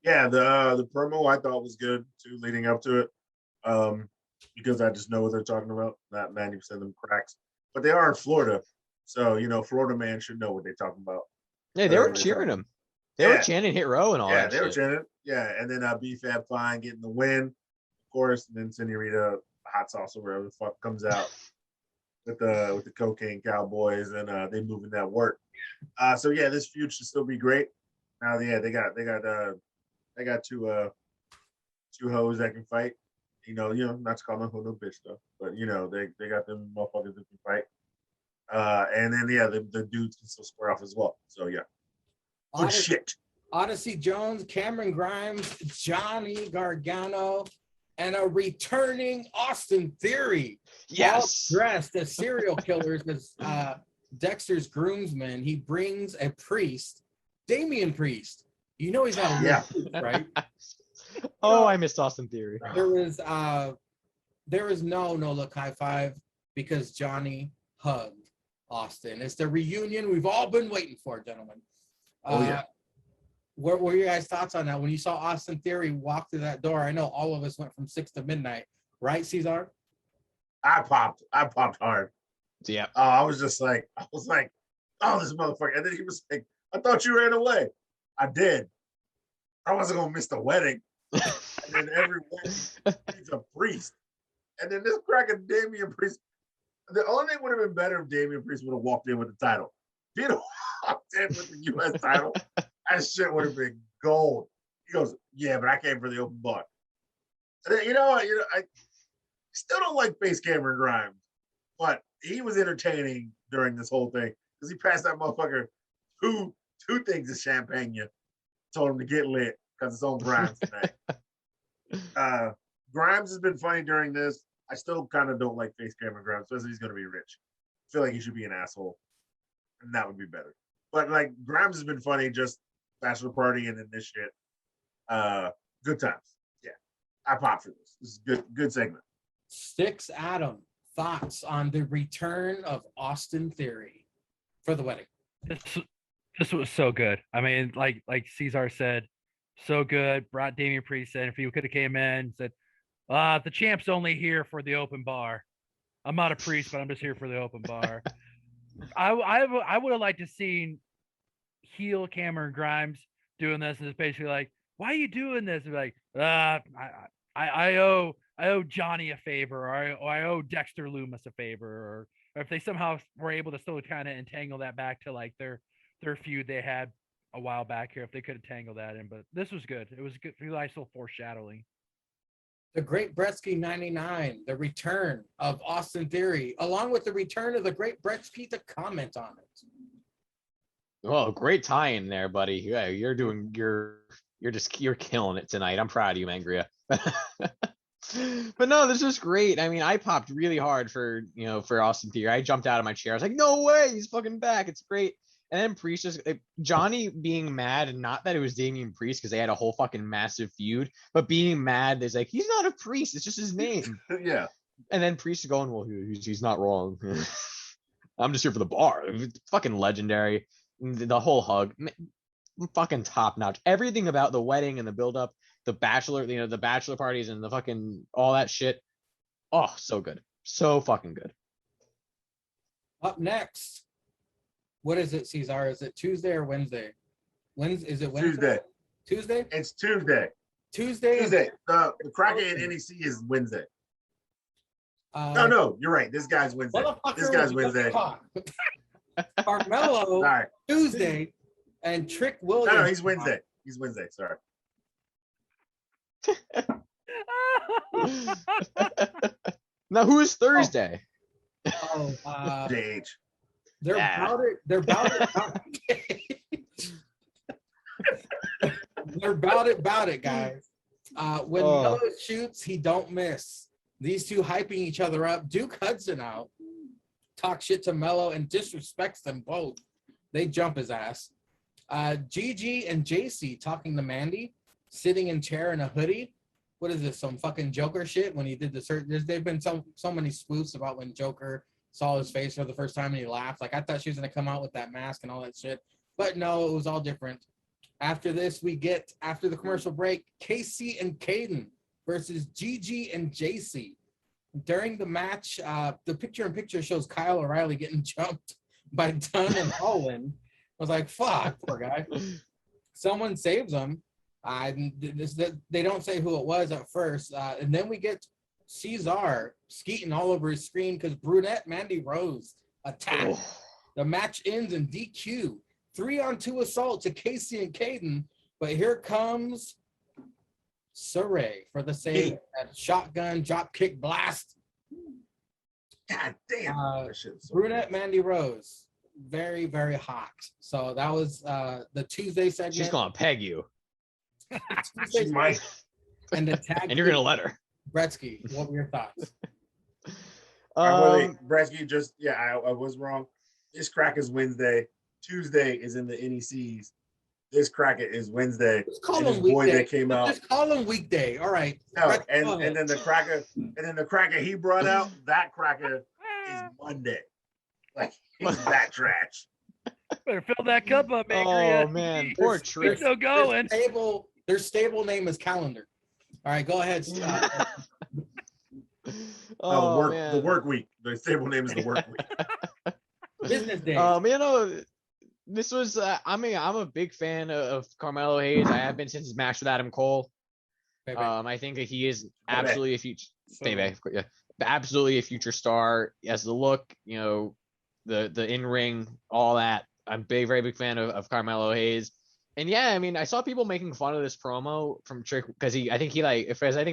Yeah, the promo I thought was good too, leading up to it. Because I just know what they're talking about. Not 90% of them cracks, but they are in Florida, so Florida man should know what they're talking about. Yeah, they were cheering him. They were chanting "Hit Row" and all that. Yeah, they were chanting. Yeah, and then B Fab Fine getting the win, of course. And then Senorita Hot Sauce or whatever the fuck comes out with the Cocaine Cowboys, and they moving that work. So yeah, this feud should still be great. Now, yeah, they got two hoes that can fight. Not to call them no bitch though, but they got them motherfuckers that can fight. And then the dudes can still square off as well. So yeah, good shit. Odyssey Jones, Cameron Grimes, Johnny Gargano, and a returning Austin Theory. Yes, all dressed as serial killers as Dexter's groomsmen. He brings a priest, Damian Priest. He's not a real priest, right? Oh, I missed Austin Theory. There was no look high five because Johnny hugged Austin. It's the reunion we've all been waiting for, gentlemen. What were your guys' thoughts on that when you saw Austin Theory walk through that door? I know all of us went from 6 to midnight, right, Cesar? I popped hard. Yeah. I was like, oh, this motherfucker. And then he was like, I thought you ran away. I did. I wasn't gonna miss the wedding. And then every wedding, he's a priest. And then this cracker Damian Priest. The only thing would have been better if Damian Priest would have walked in with the title. If he'd have walked in with the U.S. title, that shit would have been gold. He goes, yeah, but I came for the open bar. And then, I still don't like face Cameron Grimes, but he was entertaining during this whole thing because he passed that motherfucker two things of champagne. Told him to get lit because it's on Grimes tonight. Grimes has been funny during this. I still kind of don't like face Cameron Grimes, especially he's going to be rich. I feel like he should be an asshole, and that would be better. But like Grimes has been funny, just bachelor party and then this shit. Good times. Yeah, I popped for this. This is good segment. Sticks Adam, thoughts on the return of Austin Theory for the wedding? This was so good. I mean, like Cesar said, so good. Brought Damian Priest in. If he could have came in and said, the champ's only here for the open bar. I'm not a priest, but I'm just here for the open bar. I would have liked to seen heel Cameron Grimes doing this, and it's basically like, why are you doing this? And like, I owe Johnny a favor, or I owe Dexter Loomis a favor, or if they somehow were able to still kind of entangle that back to like their feud they had a while back here, if they could have tangled that in. But this was good. It was good. Nice little foreshadowing. The Great Brettzky 99, the return of Austin Theory, along with the return of the Great Brettzky to comment on it. Oh, great tie-in there, buddy. Yeah, you're killing it tonight. I'm proud of you, Mangria. But no, this was great. I mean, I popped really hard for Austin Theory. I jumped out of my chair. I was like, no way, he's fucking back. It's great. And then Priest just Johnny being mad, and not that it was Damian Priest because they had a whole fucking massive feud, but being mad, there's like, he's not a priest, it's just his name. Yeah. And then Priest is going, well, he's not wrong. I'm just here for the bar. Fucking legendary. The whole hug, fucking top notch. Everything about the wedding and the build up, the bachelor, the bachelor parties and the fucking all that shit. Oh, so good. So fucking good. Up next. What is it, Cesar? Is it Tuesday or Wednesday? Is it Wednesday? Tuesday. Tuesday? It's Tuesday. Tuesday. The Crackhead NEC is Wednesday. No, you're right. This guy's Wednesday. This guy's Wednesday. Carmelo Sorry. Tuesday and Trick Williams. No, he's Wednesday. He's Wednesday. Sorry. Now who is Thursday? JH. They're about it. They're about it, guys. When Melo shoots, he don't miss. These two hyping each other up. Duke Hudson out. Talk shit to Melo and disrespects them both. They jump his ass. GG and JC talking to Mandy, sitting in chair in a hoodie. What is this? Some fucking Joker shit when he did the search. There've been so many spoofs about when Joker saw his face for the first time and he laughed. Like, I thought she was going to come out with that mask and all that shit. But no, it was all different. After this, we get, after the commercial break, Casey and Caden versus GG and JC. During the match, the picture-in-picture shows Kyle O'Reilly getting jumped by Dunn and Owen. I was like, fuck, poor guy. Someone saves him. They don't say who it was at first. And then we get Cesar skeeting all over his screen because brunette Mandy Rose attacked. Oh. The match ends in DQ. 3-on-2 assault to Casey and Caden. But here comes Saray for the save. That shotgun drop kick blast. God damn. Brunette Mandy Rose. Very, very hot. So that was the Tuesday segment. She's gonna peg you. She might. And the tag. And you're gonna let her. Brettzky, what were your thoughts? Brettzky, I was wrong. This crack is Wednesday. Tuesday is in the NECs. This crack is Wednesday. Just call him weekday. That came out. Just call him weekday. All right. No, and then the cracker he brought out, that cracker is Monday. Like, he's that trash. Better fill that cup up, man. Oh man, poor Trick. Still going. Their stable name is Calendar. All right, go ahead. The work week. The stable name is the work week. Business day. This was. I'm a big fan of Carmelo Hayes. I have been since his match with Adam Cole. I think that he is absolutely a future. Absolutely a future star. He has the look, the in ring, all that. I'm very big fan of Carmelo Hayes. And yeah, I mean, I saw people making fun of this promo from Trick because I think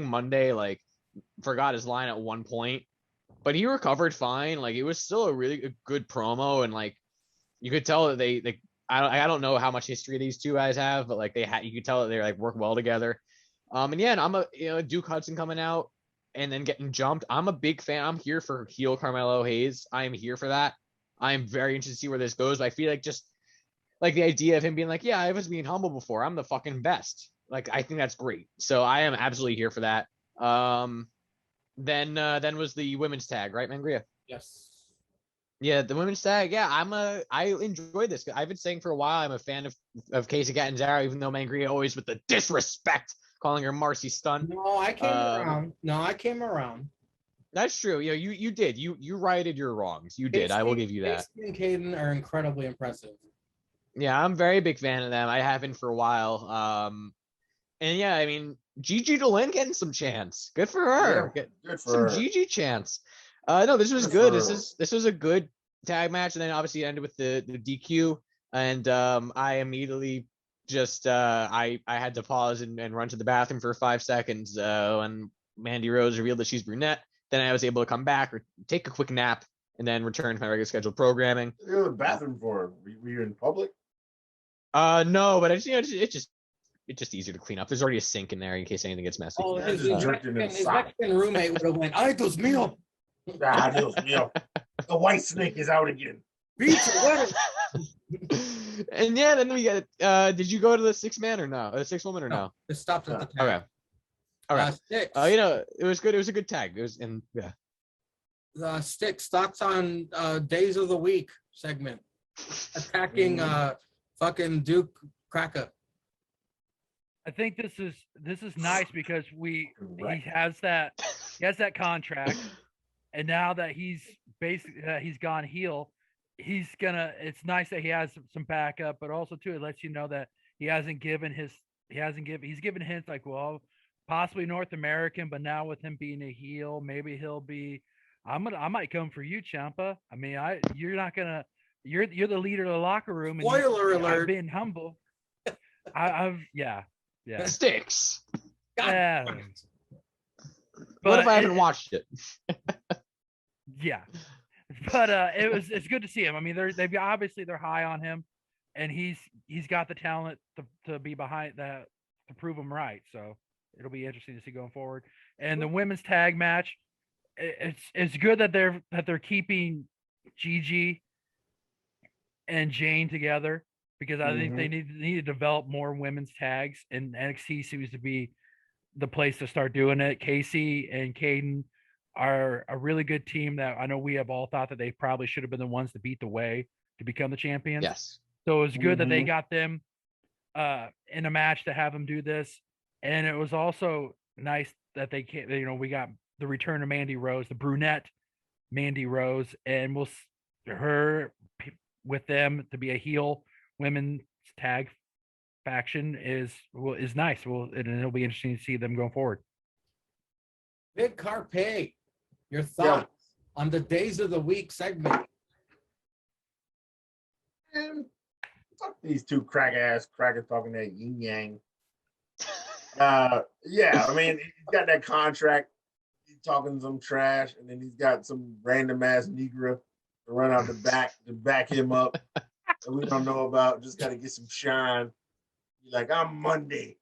Monday forgot his line at one point, but he recovered fine. Like, it was still a really good promo, and you could tell that I don't know how much history these two guys have, but you could tell that they work well together. And I'm a Duke Hudson coming out and then getting jumped. I'm a big fan. I'm here for heel Carmelo Hayes. I am here for that. I am very interested to see where this goes. But I feel the idea of him being I was being humble before. I'm the fucking best. I think that's great. So I am absolutely here for that. Then was the women's tag, right, Mangria? Yes. Yeah, the women's tag. Yeah, I enjoyed this. I've been saying for a while I'm a fan of Casey Catanzaro, even though Mangria always with the disrespect, calling her Marcy Stunt. No, I came around. That's true. You know, you did. You righted your wrongs. You did. I will give you that. Casey and Caden are incredibly impressive. Yeah, I'm a very big fan of them. I have been for a while. And yeah, I mean, Gigi Dolin getting some chance. Good for her. Yeah, good for some her. Gigi chance. No, this was Good good. for her. This was a good tag match, and then obviously it ended with the DQ. And I immediately just I had to pause and run to the bathroom for 5 seconds when Mandy Rose revealed that she's brunette. Then I was able to come back or take a quick nap and then return to my regular scheduled programming. You go to the bathroom for? Were you in public? No, but it's just easier to clean up. There's already a sink in there in case anything gets messy. Oh, Yeah, his, just his, jerked in Mexican, the his sock. Mexican roommate would have went, "Ay, Dios mío, Ah, Dios mío. The white snake is out again. pizza, what?" And yeah, then we got. Did you go to the 6-man or no? The 6-woman or no? It stopped at the tag. Okay. All right. Sticks. You know, it was good. It was a good tag. It was, and yeah. Sticks thoughts on days of the week segment attacking fucking Duke Cracker. I think this is nice because he Right. has that contract, and now that he's basically he's gone heel, he's it's nice that he has some backup, but also too it lets you know that he's given hints like, well, possibly North American, but now with him being a heel, maybe he'll be. I might come for you, Ciampa. I mean, you're not gonna. You're the leader of the locker room. And Spoiler alert. I've been humble. Yeah. Sticks. Yeah. What if I But haven't watched it? yeah, but it's good to see him. I mean, they're high on him, and he's got the talent to be behind that to prove him right. So it'll be interesting to see going forward. And the women's tag match, it's good that they're keeping Gigi and Jane together because I think they need to develop more women's tags, and NXT seems to be the place to start doing it. Casey and Caden are a really good team that I know we have all thought that they probably should have been the ones to beat the way to become the champions. Yes. So it was good that they got them in a match to have them do this. And it was also nice that we got the return of Mandy Rose, the brunette Mandy Rose, and her with them to be a heel women's tag faction is nice. And it'll be interesting to see them going forward. Big Carpe, your thoughts on the days of the week segment? Man, fuck these two crackers talking that yin yang. Yeah, I mean, he's got that contract. He's talking some trash, and then he's got some random ass Negro to run out the back to back him up that we don't know about. Just got to get some shine. He's like, I'm Monday.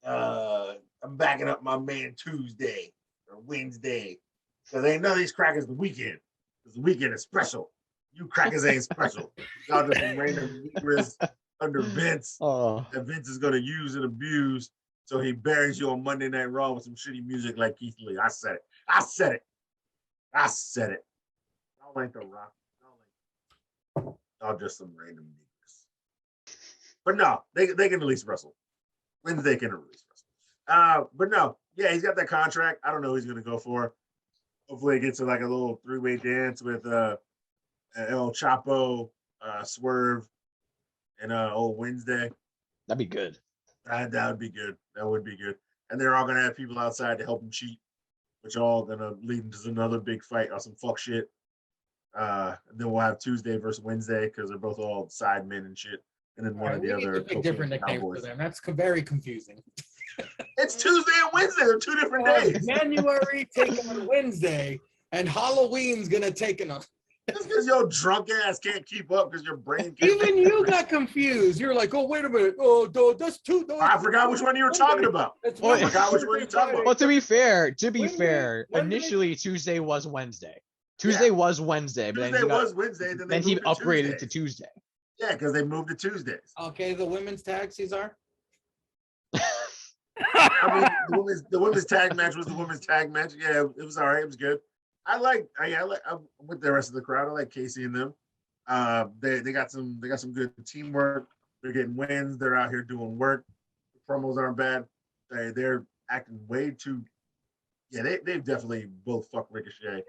I'm backing up my man Tuesday or Wednesday. Because ain't none of these crackers the weekend. Because the weekend is special. You crackers ain't special. Y'all just some random Negroes under Vince that Vince is going to use and abuse. So he buries you on Monday Night Raw with some shitty music like Keith Lee. I said it. Y'all ain't the Rock. Y'all just some random niggas. But no, they can at least wrestle. Wednesday can at least wrestle. But no, yeah, he's got that contract. I don't know who he's going to go for. Hopefully he gets to like a little three-way dance with El Chapo, Swerve, and old Wednesday. That'd be good. That would be good. That would be good. And they're all gonna have people outside to help them cheat, which are all gonna lead into another big fight or some fuck shit. And then we'll have Tuesday versus Wednesday because they're both all side men and shit. And then one of the other different nicknames for them. That's very confusing. It's Tuesday and Wednesday. They're two different days. January taking on Wednesday, and Halloween's gonna take on. Just because your drunk ass can't keep up because your brain can't. Even you got confused. You're like, oh, wait a minute. Oh, dude, that's two. I forgot which one you were talking about. I forgot which one you were talking about. Well, to be fair, initially Tuesday was Wednesday. Tuesday was Wednesday, but Tuesday was Wednesday. Then he upgraded to Tuesday. Yeah, because they moved to Tuesdays. Okay, the women's tag, Cesar. I mean, the women's tag match was the women's tag match. Yeah, it was all right. It was good. I'm with the rest of the crowd. I like Casey and them. They got some good teamwork. They're getting wins. They're out here doing work. The promos aren't bad. They're acting way too Yeah, they've definitely both fucked Ricochet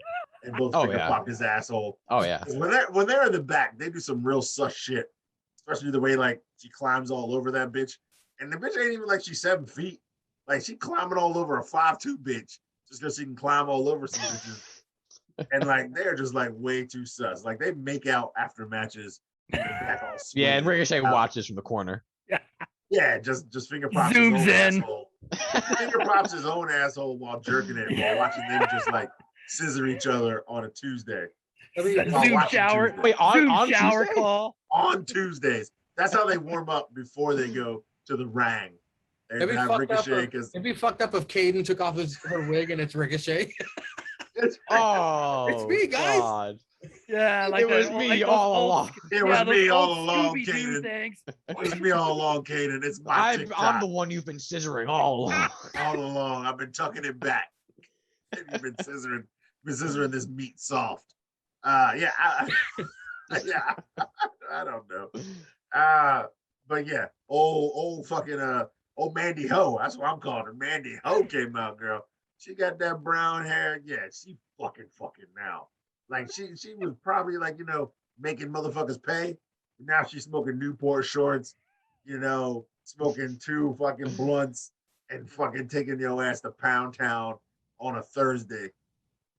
and both Oh, finger yeah. popped his asshole. Oh yeah. 'Cause when they're in the back, they do some real sus shit, especially the way like she climbs all over that bitch, and the bitch ain't even like she's 7 feet, like she climbing all over a 5'2" bitch just because she can climb all over some bitches, and like they're just like way too sus. Like they make out after matches in the back all Yeah, and sweaty. Ricochet watches from the corner. Yeah, just finger pops his Zooms own in. asshole. Finger pops his own asshole while jerking it, while watching them just like scissor each other on a Tuesday. While Zoom watching shower. Tuesday. Wait, Zoom on shower Tuesday? call. On Tuesdays. That's how they warm up before they go to the ring. They It'd be have fucked up. Ricochet because It'd be fucked up if Caden took off her wig and it's Ricochet. Oh, It's me, guys. God. Yeah, like It was that, me like those all old- along. it was yeah, those me all old along, Scooby-Doo Caden. things. It was me all along, Caden. It's my I'm TikTok. the one you've been scissoring all along. All along. I've been tucking it back. You've been scissoring this meat soft. Yeah, yeah. I don't know. But yeah, old fucking old Mandy Ho. That's what I'm calling her. Mandy Ho came out, girl. She got that brown hair. Yeah, she fucking now. Like she was probably like, making motherfuckers pay. Now she's smoking Newport shorts, smoking 2 fucking blunts and fucking taking your ass to Pound Town on a Thursday,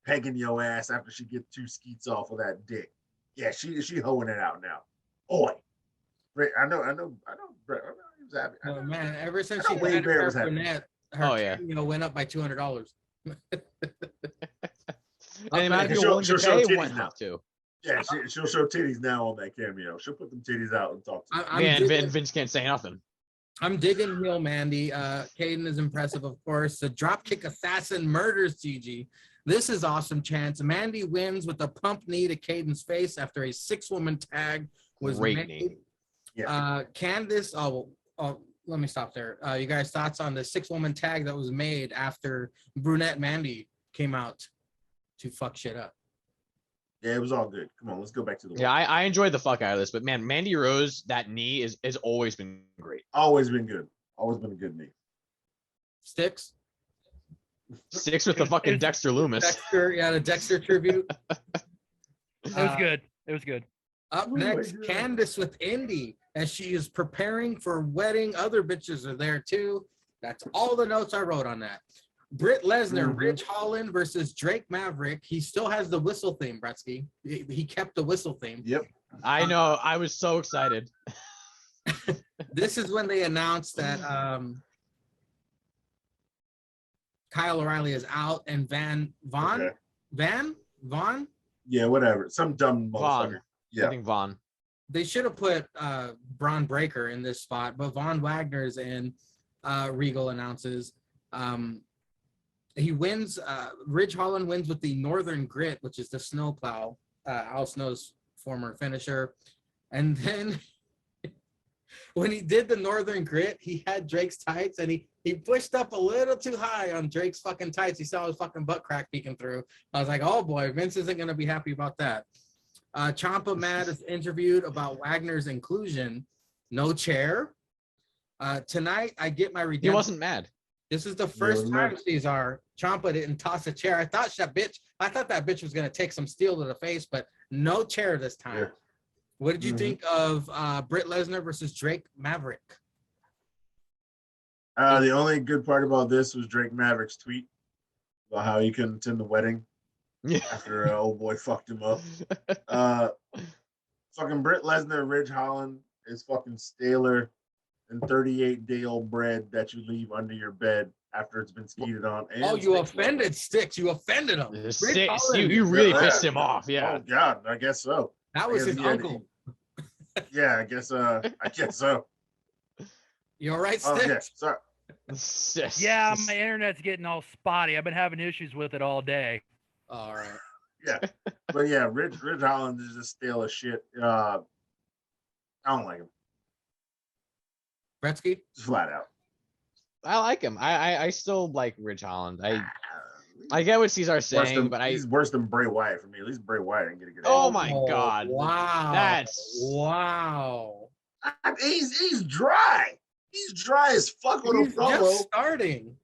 pegging your ass after she get 2 skeets off of that dick. Yeah, she hoeing it out now. Oi. I know. Brett, he was happy. Oh man, ever since I she know Wade had Barrett her was happy. brunette, her Oh, yeah. cameo went up by $200. And I if she'll- you're willing to she'll show pay, titties why now. not to? Yeah, she'll show titties now on that cameo. She'll put them titties out and talk to you. I'm digging, Vince can't say nothing. I'm digging heel Mandy. Caden is impressive, of course. The dropkick assassin murders Gigi. This is awesome chance. Mandy wins with a pump knee to Caden's face after a 6-woman tag was Great made. knee. Yeah. Candice, let me stop there. You guys' thoughts on the 6-woman tag that was made after Brunette Mandy came out to fuck shit up? Yeah, it was all good. Come on, let's go back to the Yeah, I enjoyed the fuck out of this, but man, Mandy Rose, that knee has always been great. Always been good. Always been a good knee. Sticks? 6 with the fucking Dexter Loomis. Dexter, yeah, the Dexter tribute. It was good. It was good. Up Oh my next, God. Candice with Indy, as she is preparing for wedding. Other bitches are there too. That's all the notes I wrote on that. Britt Lesnar, Rich Holland versus Drake Maverick. He still has the whistle theme, Brettzky. He kept the whistle theme. Yep. I know. I was so excited. This is when they announced that Kyle O'Reilly is out and Vaughn. Yeah, whatever. Some dumb Vaughn. motherfucker. I Yeah. think Vaughn. They should have put Braun Breaker in this spot, but Von Wagner's in. Regal announces. He wins. Ridge Holland wins with the Northern Grit, which is the snowplow. Al Snow's former finisher. And then when he did the Northern Grit, he had Drake's tights and he pushed up a little too high on Drake's fucking tights. He saw his fucking butt crack peeking through. I was like, oh boy, Vince isn't going to be happy about that. Ciampa Matt is interviewed about Wagner's inclusion. No chair. Tonight, I get my redemption. He wasn't mad. This is the first wasn't time mad. Cesar Ciampa didn't toss a chair. I thought that bitch was going to take some steel to the face, but no chair this time. Yeah. What did you Mhm. think of Britt Lesnar versus Drake Maverick? The only good part about this was Drake Maverick's tweet about how he couldn't attend the wedding Yeah. after old boy fucked him up. Fucking Britt Lesnar, Ridge Holland is fucking staler than 38-day-old bread that you leave under your bed after it's been skeeted on. And Oh, you Sticks offended Sticks. You offended him. Ridge Holland, You really Yeah. pissed him off. Yeah. Oh God, I guess so. that was I his guess, yeah, uncle. Yeah, I guess so. You all right, Oh yeah, Sticks? sorry. Yeah, my internet's getting all spotty. I've been having issues with it all day. All right. Yeah, but yeah, Ridge Holland is just stale as shit. I don't like him, Brettzky? just flat out. I like him. I still like Ridge Holland. I get what Cesar's saying, but he's worse than Bray Wyatt for me. At least Bray Wyatt didn't get a good. Oh end. my God. Wow. That's wow. He's dry. He's dry as fuck on a He's promo. just starting.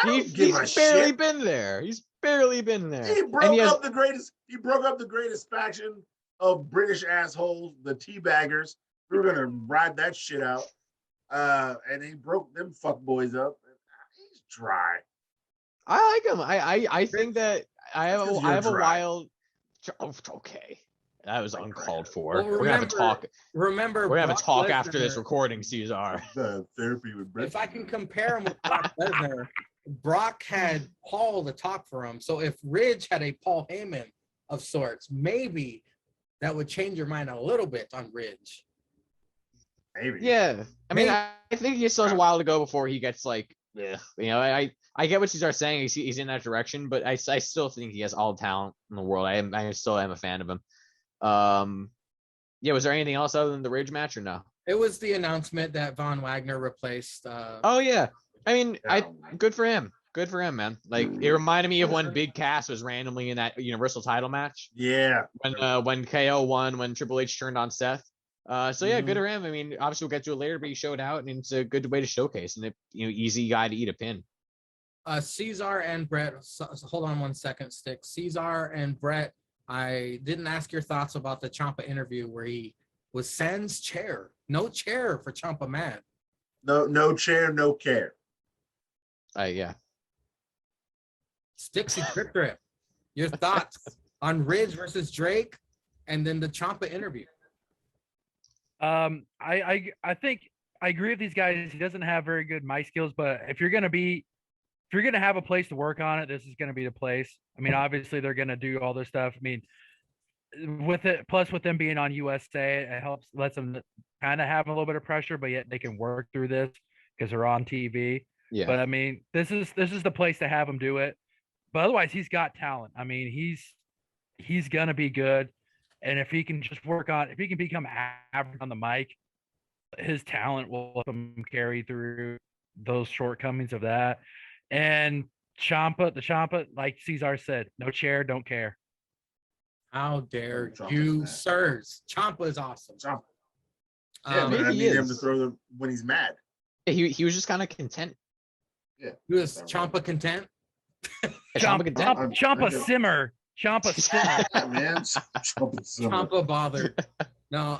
I don't He's give a barely shit. been there. He's barely been there. He And broke he has up the greatest. He broke up the greatest faction of British assholes, the teabaggers. We were gonna ride that shit out. And he broke them fuckboys up. He's dry. I like him. I think that I have Because a, you're I have a dry. wild. Oh, okay, that was uncalled for. Well, We're gonna have a talk. Remember, We're gonna have a Brock talk after this Lesnar- recording, Caesar. The therapy with Brett. If I can compare him with Brock Lesnar, Brock had Paul to talk for him. So if Ridge had a Paul Heyman of sorts, maybe that would change your mind a little bit on Ridge. Maybe. Yeah, I mean, Maybe. I think he still has a while to go before he gets like, ugh. You know, I get what Caesar's saying. He's in that direction, but I still think he has all the talent in the world. I still am a fan of him. Yeah. Was there anything else other than the Ridge match or no? It was the announcement that Von Wagner replaced. Oh yeah. I mean, Yeah. good for him. Good for him, man. Like it reminded me of when Big Cass was randomly in that Universal title match Yeah. when KO won, when Triple H turned on Seth. So yeah, good Mhm. for him. I mean, obviously we'll get to it later, but he showed out, and it's a good way to showcase, and easy guy to eat a pin. Caesar and Brett, hold on 1 second, Stick. Caesar and Brett, I didn't ask your thoughts about the Ciampa interview where he was sans chair. No chair for Ciampa man. No chair, no care. Yeah. Stixy Trip Trip. Your thoughts on Ridge versus Drake and then the Ciampa interview. I think I agree with these guys. He doesn't have very good mic skills, but if you're gonna have a place to work on it, this is gonna be the place. I mean, obviously they're gonna do all this stuff. I mean, with it, plus with them being on USA, it lets them kind of have a little bit of pressure, but yet they can work through this because they're on TV. Yeah. But I mean, this is the place to have him do it. But otherwise, he's got talent. I mean, he's gonna be good. And if he can just if he can become average on the mic, his talent will help him carry through those shortcomings of that. And Ciampa, like Cesar said, no chair, don't care. How dare Ciampa's you, mad. sirs? Ciampa is awesome. Ciampa. Yeah, Um, but I he need him to is. throw them when he's mad. He was just kind of content. he was Ciampa content. Ciampa content. Ciampa simmer. Ciampa simmer. Yeah, man. Ciampa's so- Ciampa bothered. No,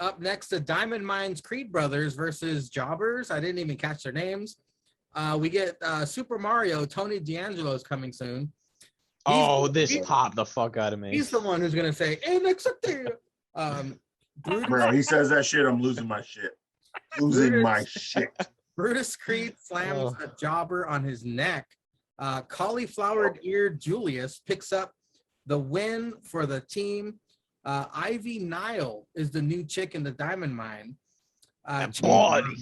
up next, the Diamond Mines Creed brothers versus Jobbers. I didn't even catch their names. We get Super Mario. Tony D'Angelo is coming soon. He's Popped the fuck out of me. He's the one who's gonna say, "Hey, next up there." Bro, he says that shit, I'm losing my shit. Losing my shit. Brutus Creed slams a Jobber on his neck. Cauliflower-eared Julius picks up the win for the team. Ivy Nile is the new chick in the Diamond Mine. body.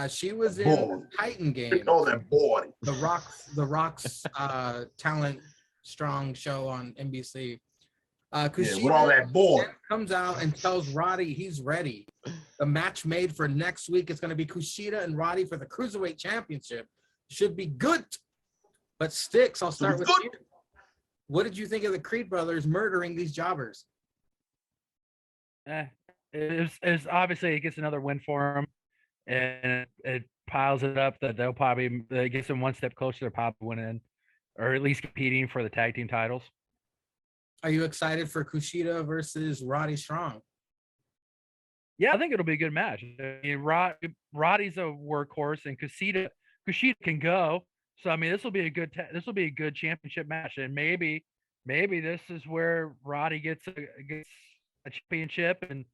She was in Body. Titan They Game, call that body. the Rock's talent strong show on NBC. Yeah, with all that boy. Comes out and tells Roddy he's ready. The match made for next week is going to be Kushida and Roddy for the Cruiserweight Championship. Should be good. But Sticks, I'll start with good. you. What did you think of the Creed brothers murdering these jobbers? It's obviously it gets another win for him, and it piles it up that they'll probably it gets them one step closer to probably winning, or at least competing for the tag team titles. Are you excited for Kushida versus Roddy Strong? Yeah, I think it'll be a good match. I mean, Roddy's a workhorse, and Kushida can go. So I mean, this will be a good championship match, and maybe this is where Roddy gets a championship and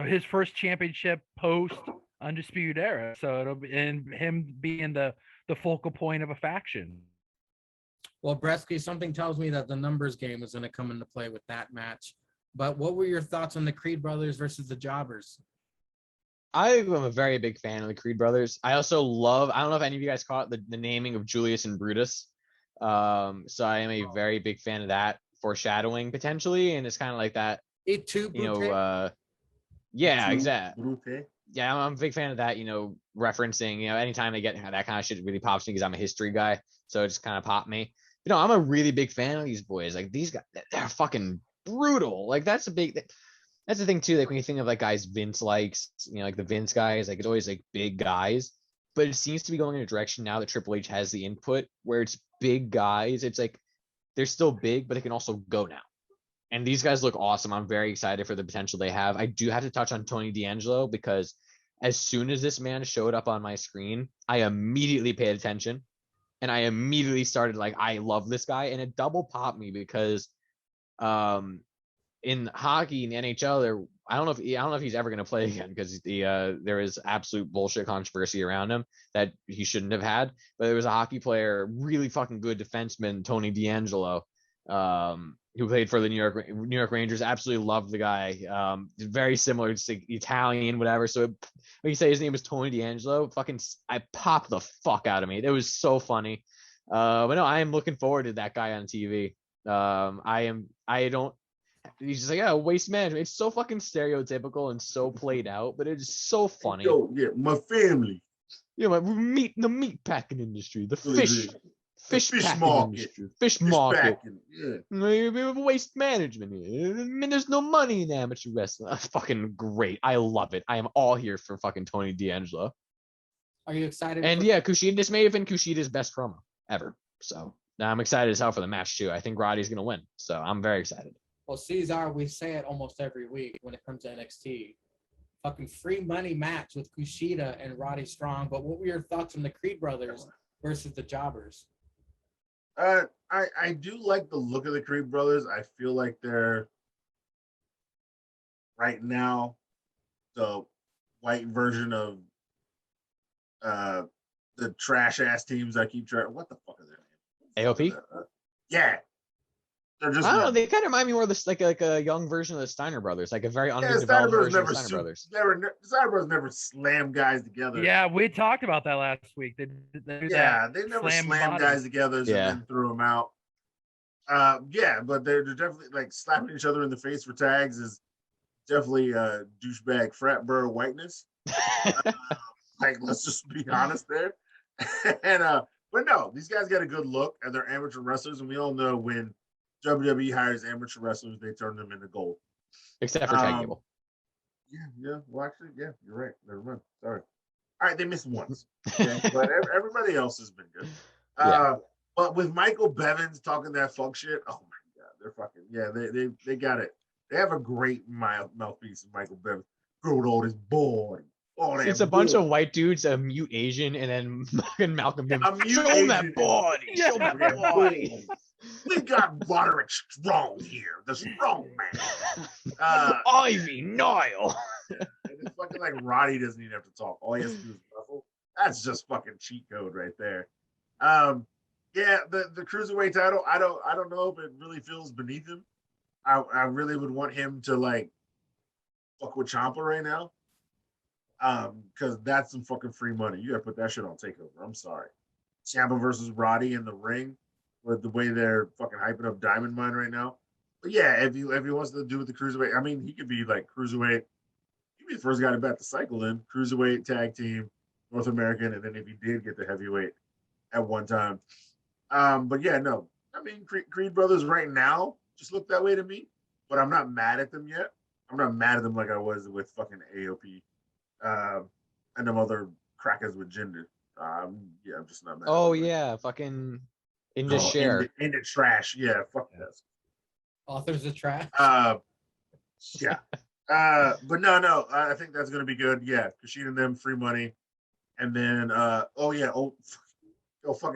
his first championship post Undisputed Era. So it'll be and him being the focal point of a faction. Well, Brettzky, something tells me that the numbers game is going to come into play with that match. But what were your thoughts on the Creed brothers versus the Jobbers? I am a very big fan of the Creed brothers. I also love, I don't know if any of you guys caught the naming of Julius and Brutus. So I am a very big fan of that foreshadowing potentially. And it's kind of like that, yeah, exactly. Brute. Yeah, I'm a big fan of that, referencing, anytime they get that kind of shit really pops me because I'm a history guy. So it just kind of popped me. I'm a really big fan of these boys. Like these guys, they're fucking brutal. Like that's the thing too. Like when you think of like guys Vince likes, like the Vince guys, like it's always like big guys. but it seems to be going in a direction now that Triple H has the input where it's big guys. It's like they're still big, but they can also go now. And these guys look awesome. I'm very excited for the potential they have. I do have to touch on Tony D'Angelo because as soon as this man showed up on my screen, I immediately paid attention. And I immediately started like, I love this guy. And it double popped me because in hockey, in the NHL, I don't know if he's ever going to play again because there is absolute bullshit controversy around him that he shouldn't have had. But there was a hockey player, really fucking good defenseman, Tony D'Angelo, who played for the New York Rangers. Absolutely loved the guy. Very similar, just like Italian, whatever. So when you say his name is Tony D'Angelo, I popped the fuck out of me. It was so funny. But no, I am looking forward to that guy on TV. He's just like, yeah, waste management. It's so fucking stereotypical and so played out, but it's so funny. Yo, yeah, my family. You know, the meat packing industry, the fish packing market. industry, fish market. Packing, yeah. We have waste management. I mean, there's no money in amateur wrestling. That's fucking great. I love it. I am all here for fucking Tony D'Angelo. Are you excited? And yeah, Kushida, this may have been Kushida's best promo ever. So now I'm excited as hell for the match too. I think Roddy's gonna win. So I'm very excited. Well, Cesar, we say it almost every week when it comes to NXT. Fucking free money match with Kushida and Roddy Strong. But what were your thoughts on the Creed brothers versus the Jobbers? I do like the look of the Creed brothers. I feel like they're right now the white version of the trash ass teams I keep trying. What the fuck are their names? AOP? Yeah. They're just I don't know. They kind of remind me more of this like a young version of the Steiner brothers, like a very underdeveloped version of the Steiner brothers. The Steiner brothers never slam guys together. Yeah, we talked about that last week. They never slam guys together and then threw them out. Yeah, but they're definitely like slapping each other in the face for tags is definitely douchebag frat bro whiteness. Like, let's just be honest there. And but no, these guys got a good look and they're amateur wrestlers, and we all know when WWE hires amateur wrestlers, they turn them into gold. Except for Tag Cable. Yeah. Well, actually, yeah, you're right. Never mind. Sorry. All right, they missed once. Okay? But everybody else has been good. But with Michael Bevins talking that fuck shit, oh my god, they're fucking they got it. They have a great mouthpiece of Michael Bevins. Growed all this body. It's a bunch of white dudes, a mute Asian, and then fucking Malcolm. Show them that body. Show them that body. We got Roderick Strong here, the strong man. Ivy Nile. And it's fucking like Roddy doesn't even have to talk. All he has to do is wrestle. That's just fucking cheat code right there. Yeah, the cruiserweight title, I don't know if it really feels beneath him. I really would want him to like fuck with Ciampa right now. Because that's some fucking free money. You gotta put that shit on TakeOver. I'm sorry. Ciampa versus Roddy in the ring with the way they're fucking hyping up Diamond Mine right now. But yeah, if he wants to do with the cruiserweight, I mean, he could be like cruiserweight. He'd be the first guy to bat the cycle in cruiserweight, tag team, North American, and then if he did get the heavyweight at one time. But yeah, no. I mean, Creed brothers right now just look that way to me. But I'm not mad at them yet. I'm not mad at them like I was with fucking AOP. And them other crackers with gender. Yeah, I'm just not mad. Oh yeah, fucking into share. Into trash. Yeah, fuck this. Authors of trash. Yeah. But no, I think that's gonna be good. Yeah, Kushida and them free money. And then fucking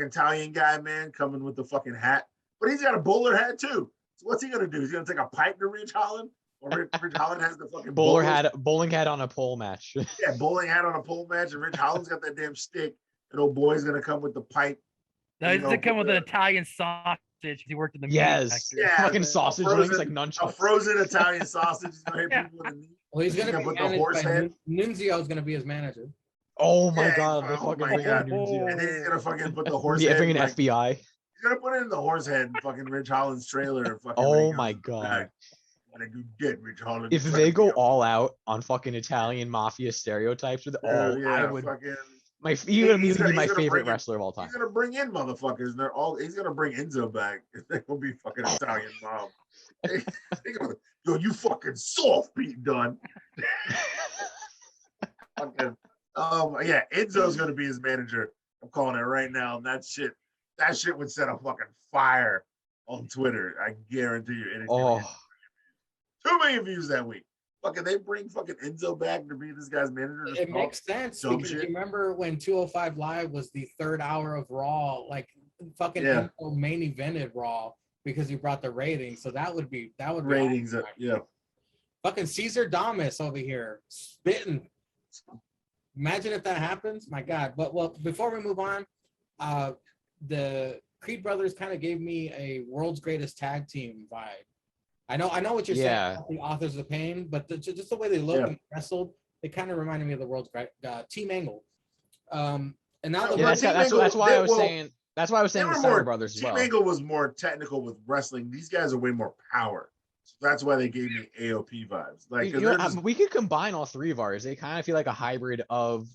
Italian guy, man, coming with the fucking hat. But he's got a bowler hat too. So what's he gonna do? He's gonna take a pipe to Ridge Holland? Or Ridge Holland has the fucking bowling hat on a pole match. Yeah, bowling hat on a pole match, and Ridge Holland's got that damn stick. And old boy's gonna come with the pipe. No, he's gonna come with an Italian sausage. He worked in the meat factory. Yeah, fucking sausage rings like nunchucks. A frozen Italian sausage. He's gonna hit people with a knee. Well, he's gonna put the horse head. Nunzio's gonna be his manager. Oh my god! Oh my god! And then he's gonna fucking put the horse head. Bring an FBI. He's gonna put it in the horse head in fucking Ridge Holland's trailer. And fucking oh my god! Ridge Holland. If they go all out on fucking Italian mafia stereotypes with I would. He's gonna be my favorite wrestler of all time. He's gonna bring in motherfuckers. He's gonna bring Enzo back. They're gonna be fucking Italian mob. Yo, you fucking soft, Pete Dunne. Fucking Yeah, Enzo's gonna be his manager. I'm calling it right now. That shit would set a fucking fire on Twitter. I guarantee you. And it's gonna get 2 million views that week. Fucking, they bring fucking Enzo back to be this guy's manager. It makes sense because you remember when 205 Live was the third hour of Raw, like fucking Enzo main evented Raw because he brought the ratings. So that would be ratings. Awesome. Yeah. Fucking Caesar Damas over here spitting. Imagine if that happens. My God. But well, before we move on, the Creed brothers kind of gave me a world's greatest tag team vibe. I know what you're saying about the Authors of Pain, but just the way they look and wrestled, they kind of reminded me of the world's great Team Angle. And now that's why I was saying the Steiner brothers as well. Team Angle was more technical with wrestling. These guys are way more power. So that's why they gave me AOP vibes. Like we could combine all three of ours. They kind of feel like a hybrid of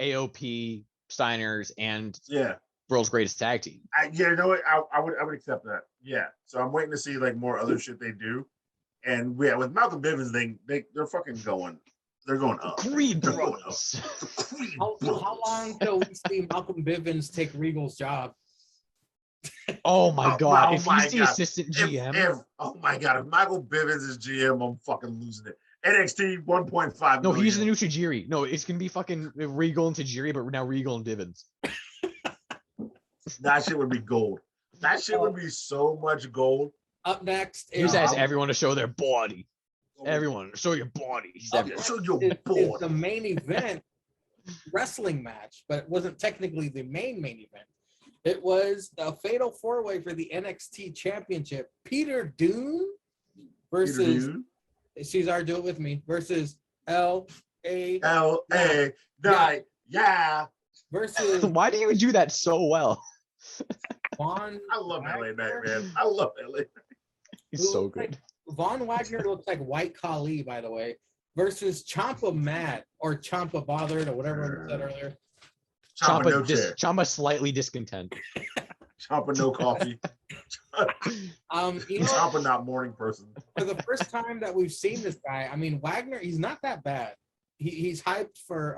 AOP, Steiners, and World's Greatest Tag Team. You know what? I would accept that. Yeah. So I'm waiting to see like more other shit they do. And with Malcolm Bivens, they're fucking going. They're going up. Creed Bros. How long till we see Malcolm Bivens take Regal's job? Oh my God! If he's the assistant GM, oh my God! If Michael Bivens is GM, I'm fucking losing it. NXT 1.5. No, he's the new Tajiri. No, it's gonna be fucking Regal and Tajiri, but now Regal and Bivens. That shit would be gold. That shit would be so much gold. Up next, he just asks everyone to show their body. Everyone, show your body. Show your body. It's the main event wrestling match, but it wasn't technically the main event. It was a fatal four-way for the NXT Championship. Peter Dune versus Cesar, do it with me, versus L.A. Knight. Yeah. Versus why do you do that so well? Von I love LA Knight, man. I love LA Knight. He's so good. Von Wagner looks like White Khali, by the way, versus Ciampa Mad or Ciampa Bothered or whatever I said earlier. Ciampa slightly discontent. Ciampa no coffee. Ciampa not morning person. For the first time that we've seen this guy, I mean, Wagner, he's not that bad. He's hyped for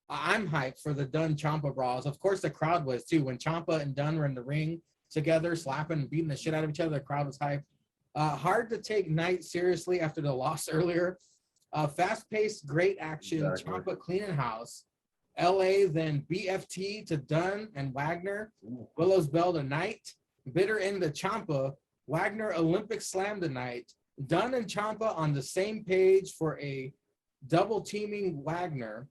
I'm hyped for the Dunn Ciampa brawls. Of course, the crowd was too. When Ciampa and Dunn were in the ring together, slapping and beating the shit out of each other, the crowd was hyped. Hard to take Knight seriously after the loss earlier. Fast-paced, great action. Exactly. Ciampa cleaning house. LA, then BFT to Dunn and Wagner. Willow's Bell to Knight. Bitter end to Ciampa. Wagner Olympic Slam to Knight. Dunn and Ciampa on the same page for a double teaming Wagner.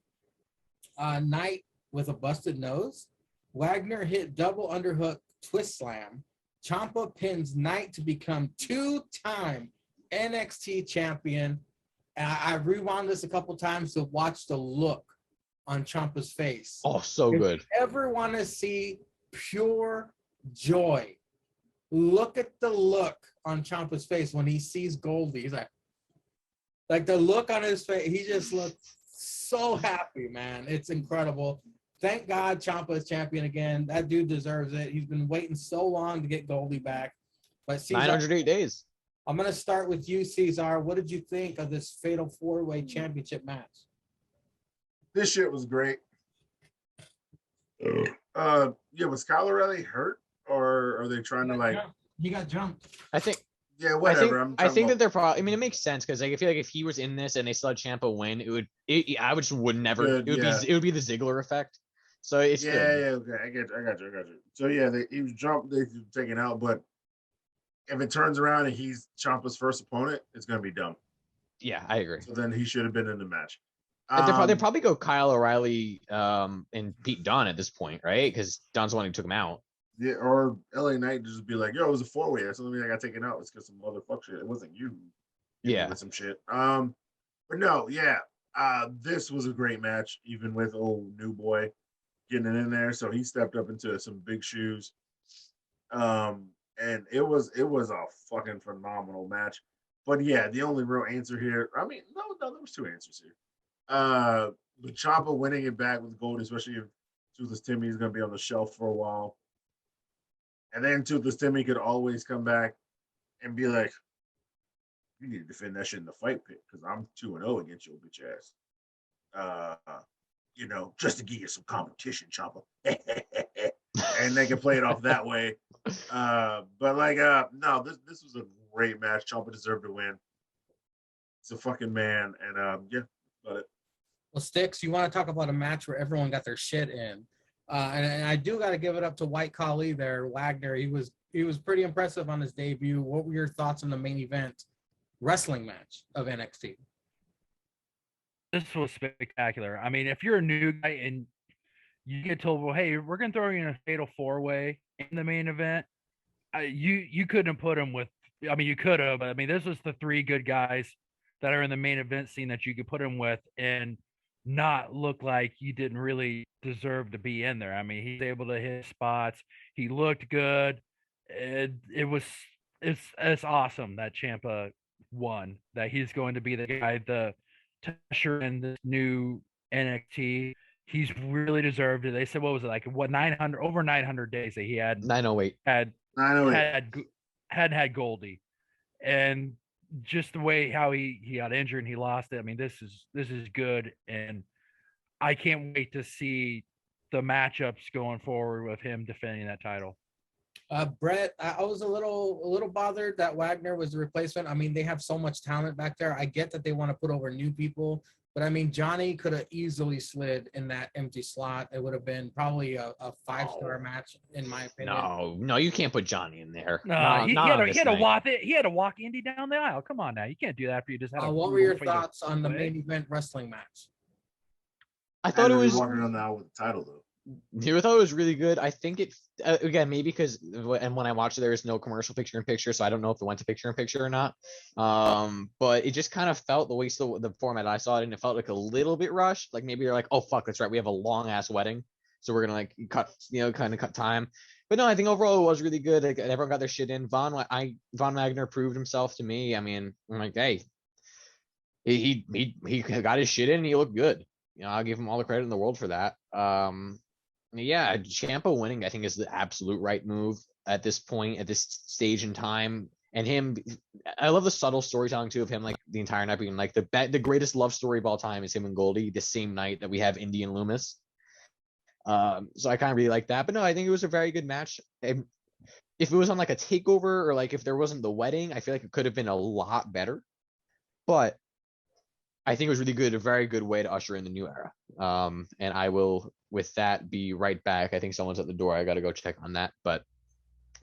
Knight with a busted nose. Wagner hit double underhook twist slam. Ciampa pins Knight to become two-time NXT champion. And I rewound this a couple times to watch the look on Ciampa's face. Oh, so good. If you ever want to see pure joy, look at the look on Ciampa's face when he sees Goldie. He's like the look on his face. He just looks so happy, man. It's incredible. Thank God Ciampa is champion again. That dude deserves it. He's been waiting so long to get Goldie back. But Cesar, 908 days. I'm going to start with you, Cesar. What did you think of this fatal four-way championship match? This shit was great. Was Kyle O'Reilly hurt, or are they trying to like? He got jumped. I think. Yeah, whatever. I think that they're probably. I mean, it makes sense because I feel like if he was in this and they still had Ciampa win, it would never. Good, it would be the Ziggler effect. So it's good. Okay. I got you. So yeah, he was jumped. They taken out, but if it turns around and he's Ciampa's first opponent, it's gonna be dumb. Yeah, I agree. So then he should have been in the match. They probably go Kyle O'Reilly and Pete Dunne at this point, right? Because Dunne's the one who took him out. Yeah, or LA Knight just be like, "Yo, it was a four-way. That's the only thing I got taken out. It's because some motherfucker shit. It wasn't you." Yeah, some shit. But no, yeah. This was a great match, even with old new boy getting it in there. So he stepped up into some big shoes. And it was a fucking phenomenal match. But yeah, the only real answer here. I mean, no, there was two answers here. But Ciampa winning it back with gold, especially if Toothless Timmy is going to be on the shelf for a while. And then Toothless Timmy could always come back and be like, "You need to defend that shit in the fight pit because I'm 2-0 against your bitch ass." you know, just to give you some competition, Ciampa. And they can play it off that way. But like, no, this was a great match. Ciampa deserved to win. He's a fucking man, and yeah, about it. Well, Sticks, you want to talk about a match where everyone got their shit in. And I do got to give it up to White Khali there, Wagner. He was pretty impressive on his debut. What were your thoughts on the main event wrestling match of NXT? This was spectacular. I mean, if you're a new guy and you get told, well, hey, we're going to throw you in a fatal 4-way in the main event, you couldn't put him with, I mean, you could have, but I mean, this was the 3 good guys that are in the main event scene that you could put him with and not look like you didn't really deserve to be in there. I mean, he's able to hit spots. He looked good. It's awesome that Ciampa won, that he's going to be the guy, the usher in this new NXT. He's really deserved it. They said, what was it, like, what, 900, over 900 days that he had 908 had Goldie, and just the way how he got injured and he lost it. I mean, this is good, and I can't wait to see the matchups going forward with him defending that title. Brett, I was a little bothered that Wagner was the replacement. I mean, they have so much talent back there. I get that they want to put over new people, but I mean, Johnny could have easily slid in that empty slot. It would have been probably a 5-star match, in my opinion. No, you can't put Johnny in there. No, he had to walk Indy down the aisle. Come on now, you can't do that after you just had. What were your thoughts on the main event wrestling match? I thought it was walking around now with the title though. I thought it was really good. I think it again, maybe because, and when I watched it, there was no commercial picture-in-picture, so I don't know if it went to picture-in-picture or not. But it just kind of felt the way the format I saw it, and it felt like a little bit rushed. Like maybe you're like, oh fuck, that's right, we have a long ass wedding, so we're gonna like cut time. But no, I think overall it was really good. Like, everyone got their shit in. Von Wagner proved himself to me. I mean, I'm like, hey, he got his shit in, and he looked good. You know, I'll give him all the credit in the world for that. Yeah, Ciampa winning, I think, is the absolute right move at this point, at this stage in time. And him, I love the subtle storytelling too of him, like the entire night being like the greatest love story of all time is him and Goldie, the same night that we have Indy and Loomis. So I kind of really like that. But no, I think it was a very good match. And if it was on like a takeover, or like if there wasn't the wedding, I feel like it could have been a lot better. But I think it was really good, a very good way to usher in the new era. And I will, with that, be right back. I think someone's at the door. I got to go check on that. But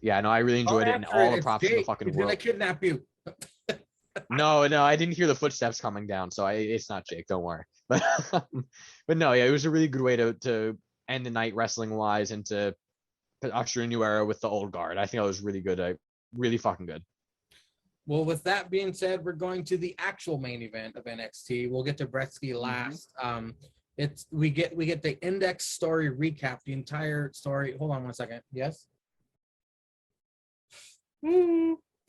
yeah, no, I really enjoyed it, and all the props in the fucking world. He's gonna kidnap you. No, I didn't hear the footsteps coming down, so it's not Jake. Don't worry. But no, yeah, it was a really good way to end the night wrestling wise, and to usher a new era with the old guard. I think it was really good. Really fucking good. Well, with that being said, we're going to the actual main event of NXT. We'll get to Brettzky last. We get the index story recap, the entire story. Hold on one second. Yes.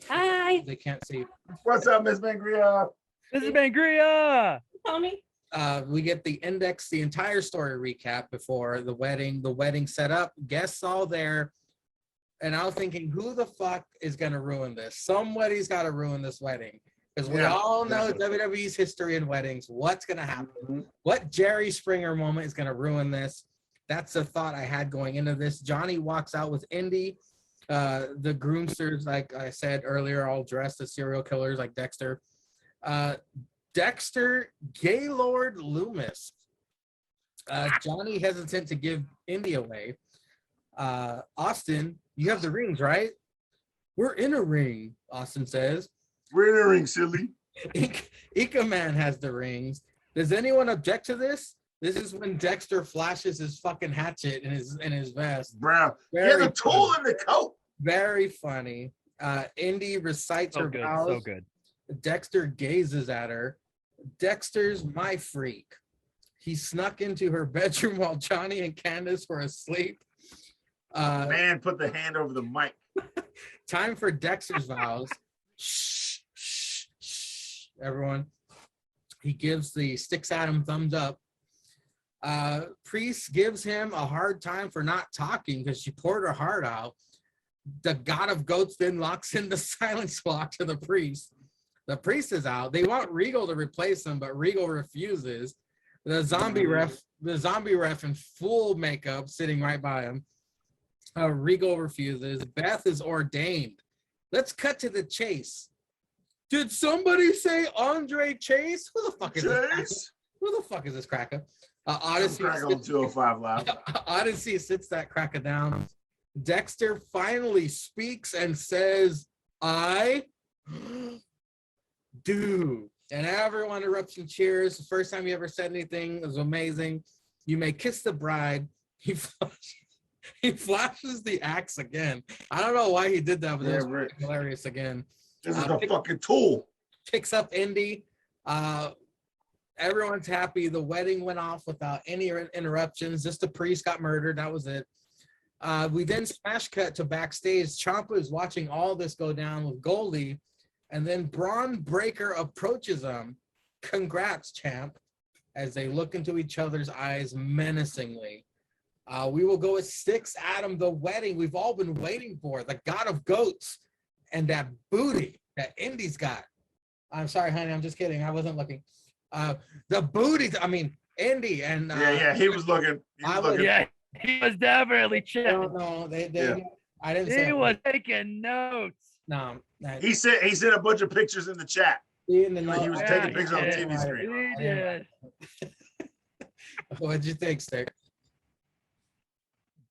Hi. They can't see. What's up, Miss Mangria? This is Mangria. Tony. We get the index, the entire story recap before the wedding set up, guests all there. And I was thinking, who the fuck is going to ruin this? Somebody's got to ruin this wedding. Because we all know WWE's history in weddings. What's going to happen? What Jerry Springer moment is going to ruin this? That's the thought I had going into this. Johnny walks out with Indy. The groomsters, like I said earlier, all dressed as serial killers like Dexter. Dexter Gaylord Loomis. Johnny hesitant to give Indy away. Austin, you have the rings, right? We're in a ring, Austin says. We're in a ring, silly. Ika Man has the rings. Does anyone object to this? This is when Dexter flashes his fucking hatchet in his vest. Bro, he has a tool in the coat. Very funny. Indy recites her vows. So good. Dexter gazes at her. Dexter's my freak. He snuck into her bedroom while Johnny and Candace were asleep. Man, put the hand over the mic. Time for Dexter's vows. Shh, shh, shh, everyone. He gives the Sticks Adam thumbs up. Priest gives him a hard time for not talking because she poured her heart out. The God of Goats then locks in the silence block to the priest. The priest is out. They want Regal to replace him, but Regal refuses. The zombie ref the zombie ref in full makeup sitting right by him. Regal refuses. Beth is ordained. Let's cut to the chase. Did somebody say Andre Chase? Who the fuck is this? Chase? Who the fuck is this cracker? Odyssey on 205 Live. Odyssey sits that cracker down. Dexter finally speaks and says, I do. And everyone erupts in cheers. The first time you ever said anything, it was amazing. You may kiss the bride. He flashes the axe again. I don't know why he did that, but it was hilarious again. This is a fucking tool. Picks up Indy. Everyone's happy. The wedding went off without any interruptions. Just the priest got murdered. That was it. We then smash cut to backstage. Ciampa is watching all this go down with Goldie, and then Braun Breaker approaches him. Congrats, champ, as they look into each other's eyes menacingly. We will go with Six Adam, the wedding we've all been waiting for, the god of goats, and that booty that Indy's got. I'm sorry, honey, I'm just kidding. I wasn't looking. The booty, I mean, Indy and he was looking. Yeah, he was definitely checking. No, I didn't say he was taking notes. No, he sent a bunch of pictures in the chat. He was taking pictures on the TV screen. He did. What'd you think, Stick?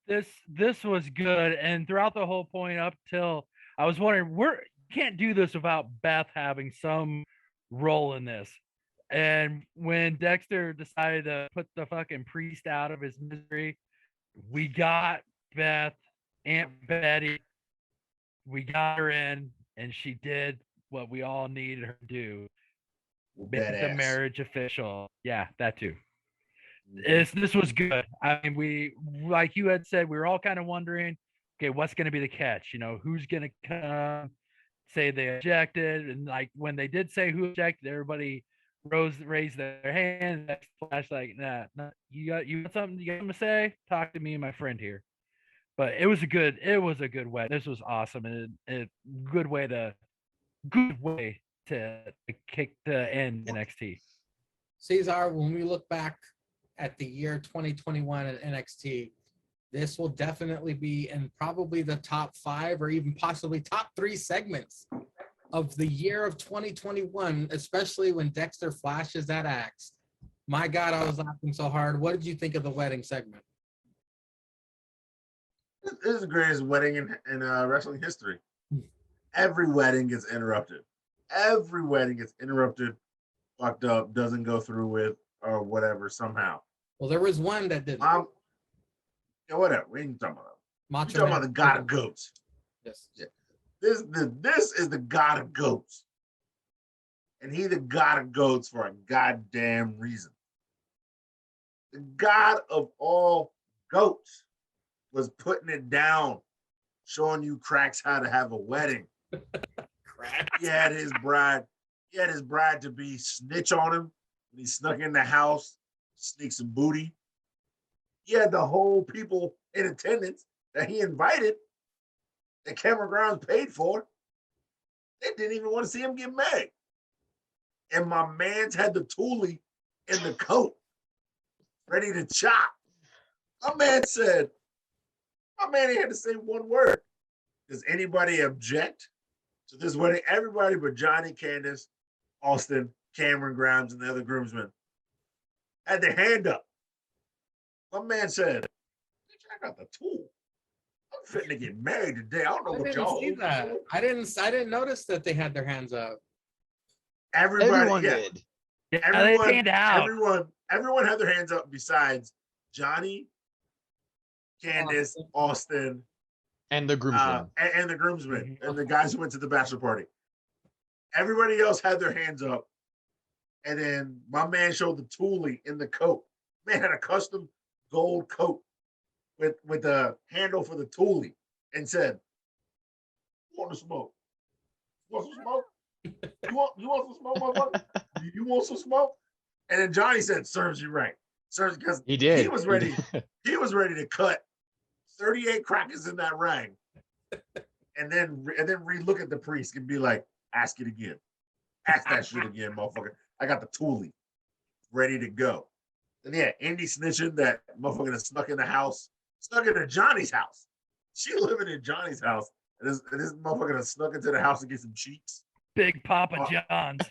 This was good, and throughout the whole point up till I was wondering, you can't do this without Beth having some role in this. And when Dexter decided to put the fucking priest out of his misery, we got Beth, Aunt Betty, we got her in, and she did what we all needed her to do. Make the marriage official. Yeah, that too. This was good. I mean, we, like you had said, we were all kind of wondering, okay, what's going to be the catch? You know, who's going to come say they objected? And like when they did say who objected, everybody raised their hand. Flash like, nah, you got something to say? Talk to me and my friend here. But it was a good way. This was awesome, and a good way to kick the end NXT. Cesar, when we look back at the year 2021 at NXT, this will definitely be in probably the top 5 or even possibly top 3 segments of the year of 2021, especially when Dexter flashes that axe. My God, I was laughing so hard. What did you think of the wedding segment? This is the greatest wedding in wrestling history. Every wedding gets interrupted. Every wedding gets interrupted, fucked up, doesn't go through with, or whatever somehow. Well, there was one that didn't. Yeah, whatever. We ain't talking about that. We're talking about the God of goats. Yes. Yeah. This is the God of goats. And he the God of goats for a goddamn reason. The God of all goats was putting it down, showing you cracks how to have a wedding. He had his bride to be snitch on him when he snuck in the house, sneak some booty. He had the whole people in attendance that he invited, that Cameron Grimes paid for. They didn't even want to see him get married. And my man's had the toolie in the coat, ready to chop. My man had to say one word. Does anybody object to this wedding? Everybody but Johnny, Candace, Austin, Cameron Grimes, and the other groomsmen had their hand up. My man said, I got the tool. I'm fitting to get married today. I don't know what y'all see that. I didn't notice that they had their hands up. Everyone did. Everyone had their hands up besides Johnny, Candace, Austin, and the groomsmen. And the groomsmen and the guys who went to the bachelor party. Everybody else had their hands up. And then my man showed the toolie in the coat. Man had a custom gold coat with a handle for the toolie and said, "You want to smoke? You want some smoke? You want some smoke, motherfucker? You want some smoke?" And then Johnny said, "Serves you right." Serves, because he did. He was ready. He was ready to cut 38 crackers in that ring, and then re-look at the priest and be like, "Ask it again. Ask that shit again, motherfucker. I got the toolie ready to go." And yeah, Indy snitching that motherfucker that snuck in the house, snuck into Johnny's house. She living in Johnny's house. And this motherfucker that snuck into the house to get some cheeks. Big Papa John's.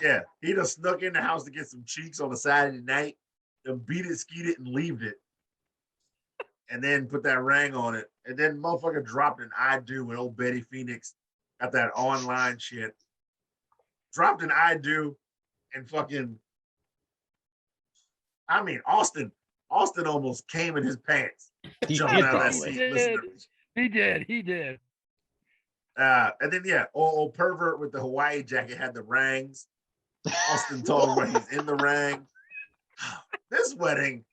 Yeah, he just snuck in the house to get some cheeks on a Saturday night, then beat it, skied it, and leaved it. And then put that ring on it. And then motherfucker dropped an I do with old Betty Phoenix. Got that online shit. Dropped an I do and fucking, I mean, Austin almost came in his pants. He Jumping did out of that probably. seat. He did. And then yeah, old pervert with the Hawaii jacket had the rings. Austin told him when he's in the ring. This wedding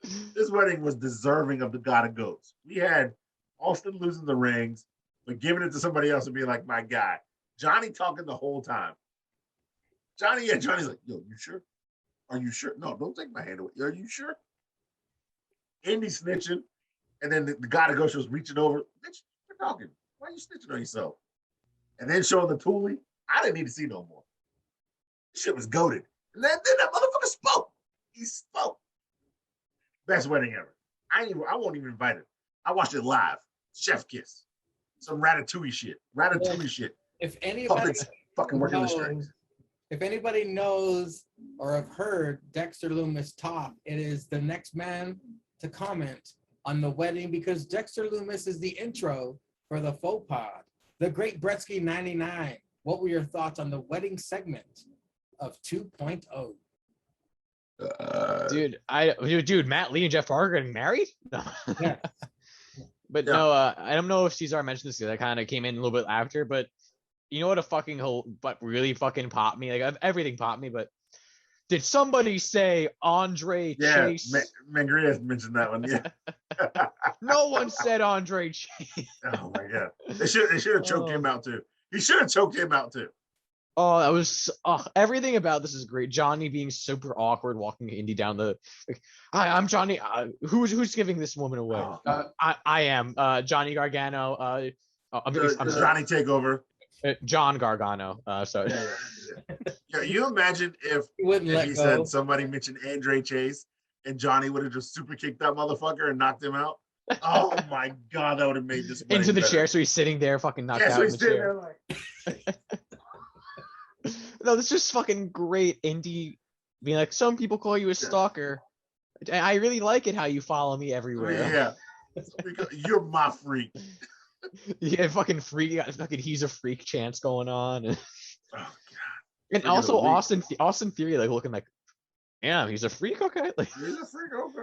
was deserving of the God of Goats. We had Austin losing the rings, but giving it to somebody else and being like, my guy. Johnny talking the whole time. Johnny's like, yo, you sure? Are you sure? No, don't take my hand away. Are you sure? Indy snitching, and then the God of Goats was reaching over. Bitch, you're talking. Why are you snitching on yourself? And then showing the Thule. I didn't need to see no more. This shit was goated. And then that motherfucker spoke. He spoke. Best wedding ever. I won't even invite it. I watched it live. Chef kiss. Some ratatouille shit. Shit. If anybody Puppets fucking working the knows, strings. if anybody knows or have heard Dexter Loomis talk, it is the next man to comment on the wedding because Dexter Loomis is the intro for the faux pod. The great Brettzky 99. What were your thoughts on the wedding segment of 2.0? Dude, Matt Lee and Jeff Parker getting married? No. Yeah. But no, I don't know if Cesar mentioned this because I kind of came in a little bit after, but you know what really fucking popped me? Like everything popped me, but did somebody say Andre Chase? Mangria mentioned that one, yeah. No one said Andre Chase. Oh my god. They should have choked him out too. He should have choked him out too. Oh, that was everything about this is great. Johnny being super awkward, walking Indy down the. Like, hi, I'm Johnny. Who's giving this woman away? I am Johnny Gargano. I'm Johnny Takeover. John Gargano. Sorry. Yeah, you imagine if he said somebody mentioned Andre Chase and Johnny would have just super kicked that motherfucker and knocked him out. Oh my god, that would have made this into the better. chair, so he's sitting there, fucking knocked out in the chair. No, this is just fucking great. Indy being like, some people call you a stalker. I really like it how you follow me everywhere. Yeah, you're my freak. Yeah, fucking freak. Fucking he's a freak chance going on. Oh god. And also Austin Theory like looking like, yeah, he's a freak. Okay, like he's a freak. Okay.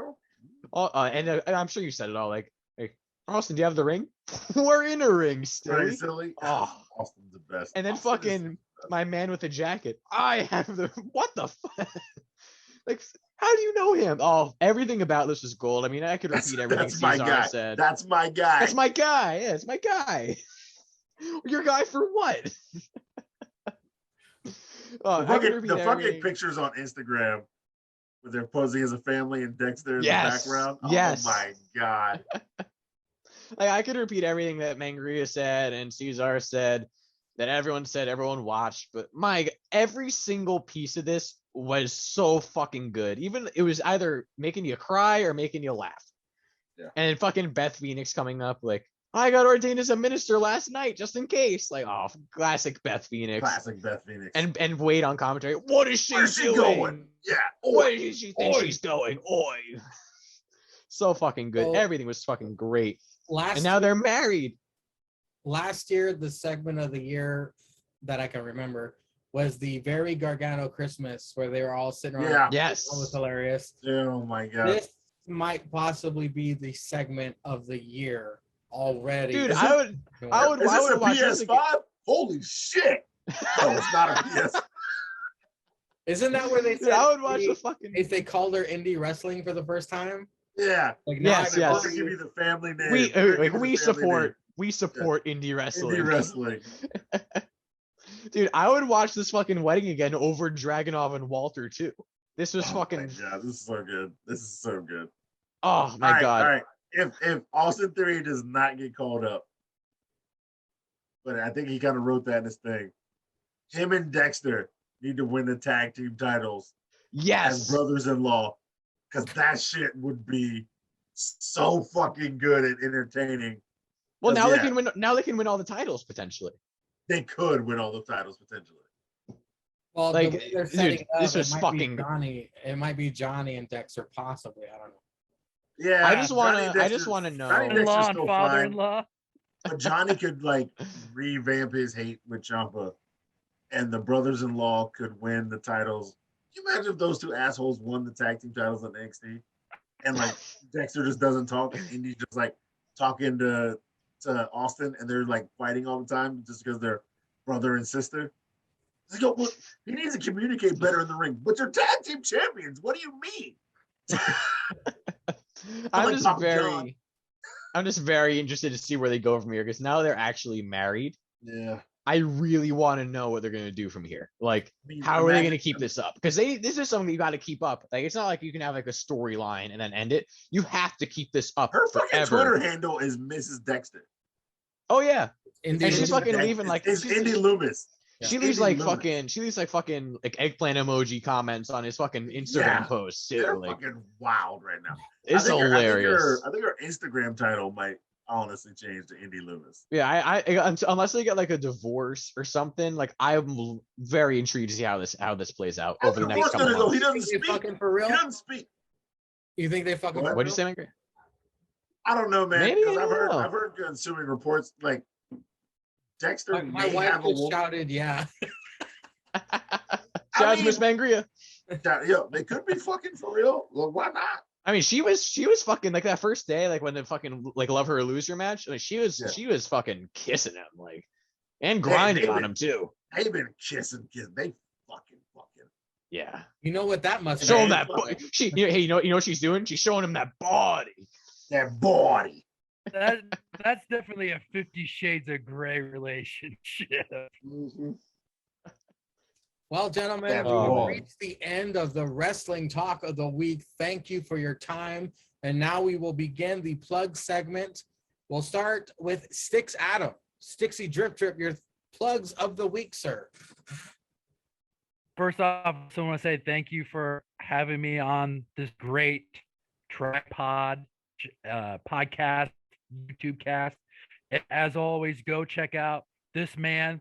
And I'm sure you said it all. Like, hey, Austin, do you have the ring? We're in a ring, silly. Oh, Austin's the best. And then Austin fucking my man with the jacket. I have the what the fuck? Like, how do you know him? Oh, everything about this is gold. I mean, I could repeat everything Cesar said. That's my guy. That's my guy. Yeah, it's my guy. Your guy for what? The fucking pictures on Instagram where they're posing as a family and Dexter in the background. Yes. Oh my god. Like I could repeat everything that Mangria said and Cesar said, that everyone said, everyone watched, but every single piece of this was so fucking good. Even it was either making you cry or making you laugh. Yeah. And fucking Beth Phoenix coming up like, I got ordained as a minister last night just in case. Like, oh, classic Beth Phoenix. And Wade on commentary. What is she doing? Going? Yeah. Where does she think she's going? Oi. So fucking good. Well, everything was fucking great. And now they're married. Last year, the segment of the year that I can remember was the very Gargano Christmas where they were all sitting around. Yeah. Yes. That was hilarious. Oh my god. This might possibly be the segment of the year already. Dude, I would watch this. PS5? Holy shit. No, it's not a PS. Isn't that where they said I would watch the fucking if they called her indie wrestling for the first time? Yeah. Like, yes. We're gonna give you the family name. We support indie wrestling. Indie wrestling. Dude, I would watch this fucking wedding again over Dragunov and Walter too. This was fucking. Yeah, this is so good. This is so good. Oh my god! All right, if Austin Theory does not get called up, but I think he kind of wrote that in his thing. Him and Dexter need to win the tag team titles. Yes, as brothers-in-law, because that shit would be so fucking good and entertaining. Well, 'Cause, now yeah, they can win. Now they can win all the titles potentially. they could win all the titles potentially. Well, Like, the way they're dude, setting up, this it was might fucking- be Johnny. It might be Johnny and Dexter, possibly. I don't know. Yeah, I just Johnny wanna Dexter- know. Johnny Dexter's In-law and still father-in-law. But Johnny could like revamp his hate with Ciampa, and the brothers-in-law could win the titles. Can you imagine if those two assholes won the tag team titles in NXT, and like Dexter just doesn't talk, and Indy's just like talking to Austin, and they're like fighting all the time just because they're brother and sister. Just go, well, he needs to communicate better in the ring. But you're tag team champions. What do you mean? I'm like just Papa John. very, I'm just very interested to see where they go from here because now they're actually married. Yeah. I really want to know what they're gonna do from here. Like, I mean, how are they imagine- gonna keep this up? Because this is something you got to keep up. Like, it's not like you can have like a storyline and then end it. You have to keep this up Her fucking forever. Twitter handle is Mrs. Dexter. Oh yeah, Indy and she's Loomis- fucking leaving like It's she's- Indy Loomis. She Indy leaves like Loomis. fucking. She leaves like fucking like eggplant emoji comments on his fucking Instagram Yeah. posts They're too. Like, fucking wild right now. it's hilarious. I think her Instagram title might honestly change to Indy Loomis. Yeah, I unless they get like a divorce or something, like I'm very intrigued to see how this plays out over the next couple He months. doesn't You think they speak. fucking for real? He doesn't speak. You think they fucking? What? For What'd you real? say, Mangry? I don't know, man. Maybe, Because I don't know. I've heard consuming reports like Dexter My may wife have a just woman. shouted, "Yeah." Shout out to mean- Miss Mangria. Yo, they could be fucking for real. Well, why not? I mean, she was fucking like that first day, like when the fucking like love her or lose her match. Like she was fucking kissing him, like, and grinding on him too. They've been kissing. They fucking. Yeah. You know what that must Show him be? that. Hey, you know what she's doing? She's showing him that body. That body. That's definitely a 50 Shades of Grey relationship. Mm-hmm. Well, gentlemen, That we've ball. reached the end of the wrestling talk of the week. Thank you for your time. And now we will begin the plug segment. We'll start with Sticks Adam. Stixy Drip Drip, your plugs of the week, sir. First off, I want to say thank you for having me on this great tripod podcast, YouTube cast. And as always, go check out this man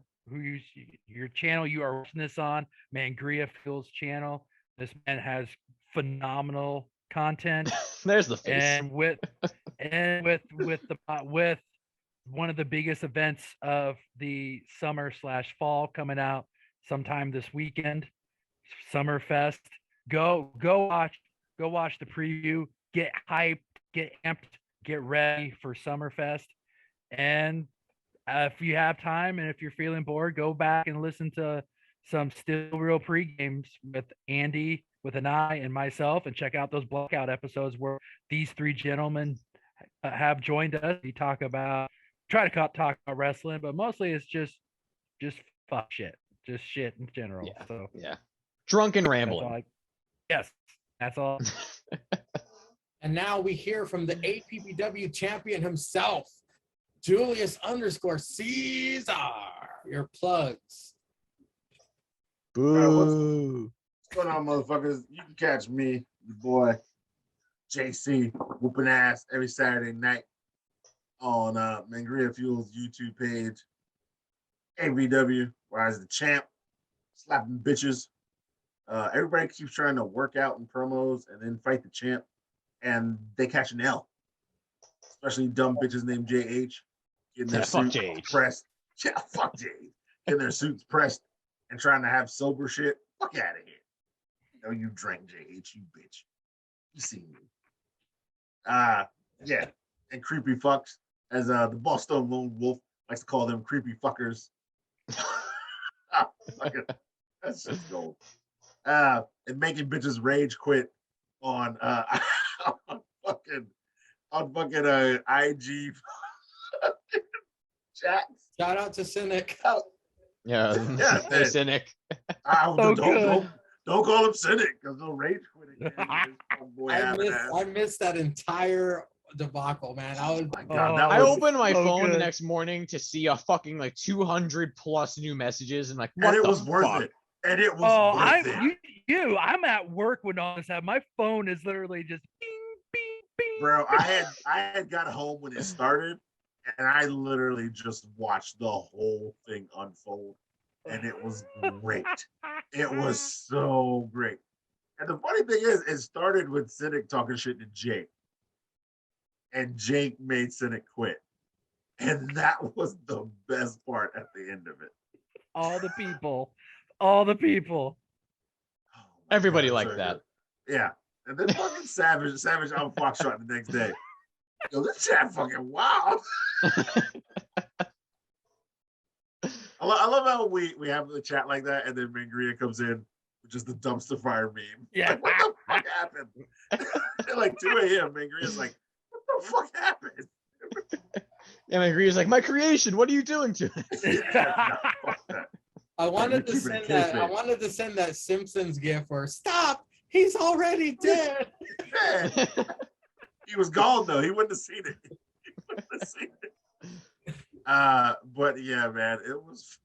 your channel you are watching this on, Mangria Phil's channel. This man has phenomenal content. There's the face. And with one of the biggest events of the summer/fall coming out sometime this weekend, Summerfest. Go watch the preview, get hyped, get amped, get ready for Summerfest. And if you have time and if you're feeling bored, go back and listen to some Still Real pre-games with Andy with an I and myself, and check out those Blackout episodes where these three gentlemen have joined us. We try to talk about wrestling, but mostly it's just fuck shit, just shit in general. Yeah. So Yeah. Drunk and that's all rambling. yes, that's all. And now we hear from the APPW champion himself, Julius_Caesar. Your plugs. Boo. What's going on, motherfuckers? You can catch me, your boy, JC, whooping ass every Saturday night on Mangria Fuel's YouTube page. ABW, where I was the champ, slapping bitches. Everybody keeps trying to work out in promos and then fight the champ, and they catch an L. Especially dumb bitches named JH getting their fuck suits JH. pressed. Yeah, fuck JH. Getting their suits pressed and trying to have sober shit. Fuck out of here. You know you drank JH, you bitch. You see me. Yeah. And creepy fucks, as the Boston Lone Wolf likes to call them, creepy fuckers. That's just gold. And making bitches rage quit on fucking IG chats. Shout out to Cynic. Yeah. Yeah, Hey, man. Cynic. Don't call him cynic because they'll rage quit again. I missed that entire debacle, man. I was My God, that I was- opened my so phone the good. next morning to see a fucking like 200 plus new messages and like, what and it the was worth fuck? it. and it was Oh, worth it. I'm at work when all this happened. My phone is literally just bing, bing, bing. Bro, I had got home when it started, and I literally just watched the whole thing unfold, and it was great. It was so great. And the funny thing is, it started with Cynic talking shit to Jake, and Jake made Cynic quit, and that was the best part at the end of it. All the people. Oh Everybody God, liked so that. good. Yeah. And then fucking Savage on Foxtrot the next day. Yo, this chat fucking wild. I love how we have the chat like that, and then Mangria comes in with just the dumpster fire meme. Yeah. Like, what the fuck happened? At like 2 a.m., Mangria's like, what the fuck happened? And Agree's like, my creation, what are you doing to it? Yeah, no, fuck that. I wanted to keep it send in that. I kayfabe. wanted to send that Simpsons gif where stop. He's already dead. Yeah. He was gone though. He wouldn't have seen it. But yeah, man, it was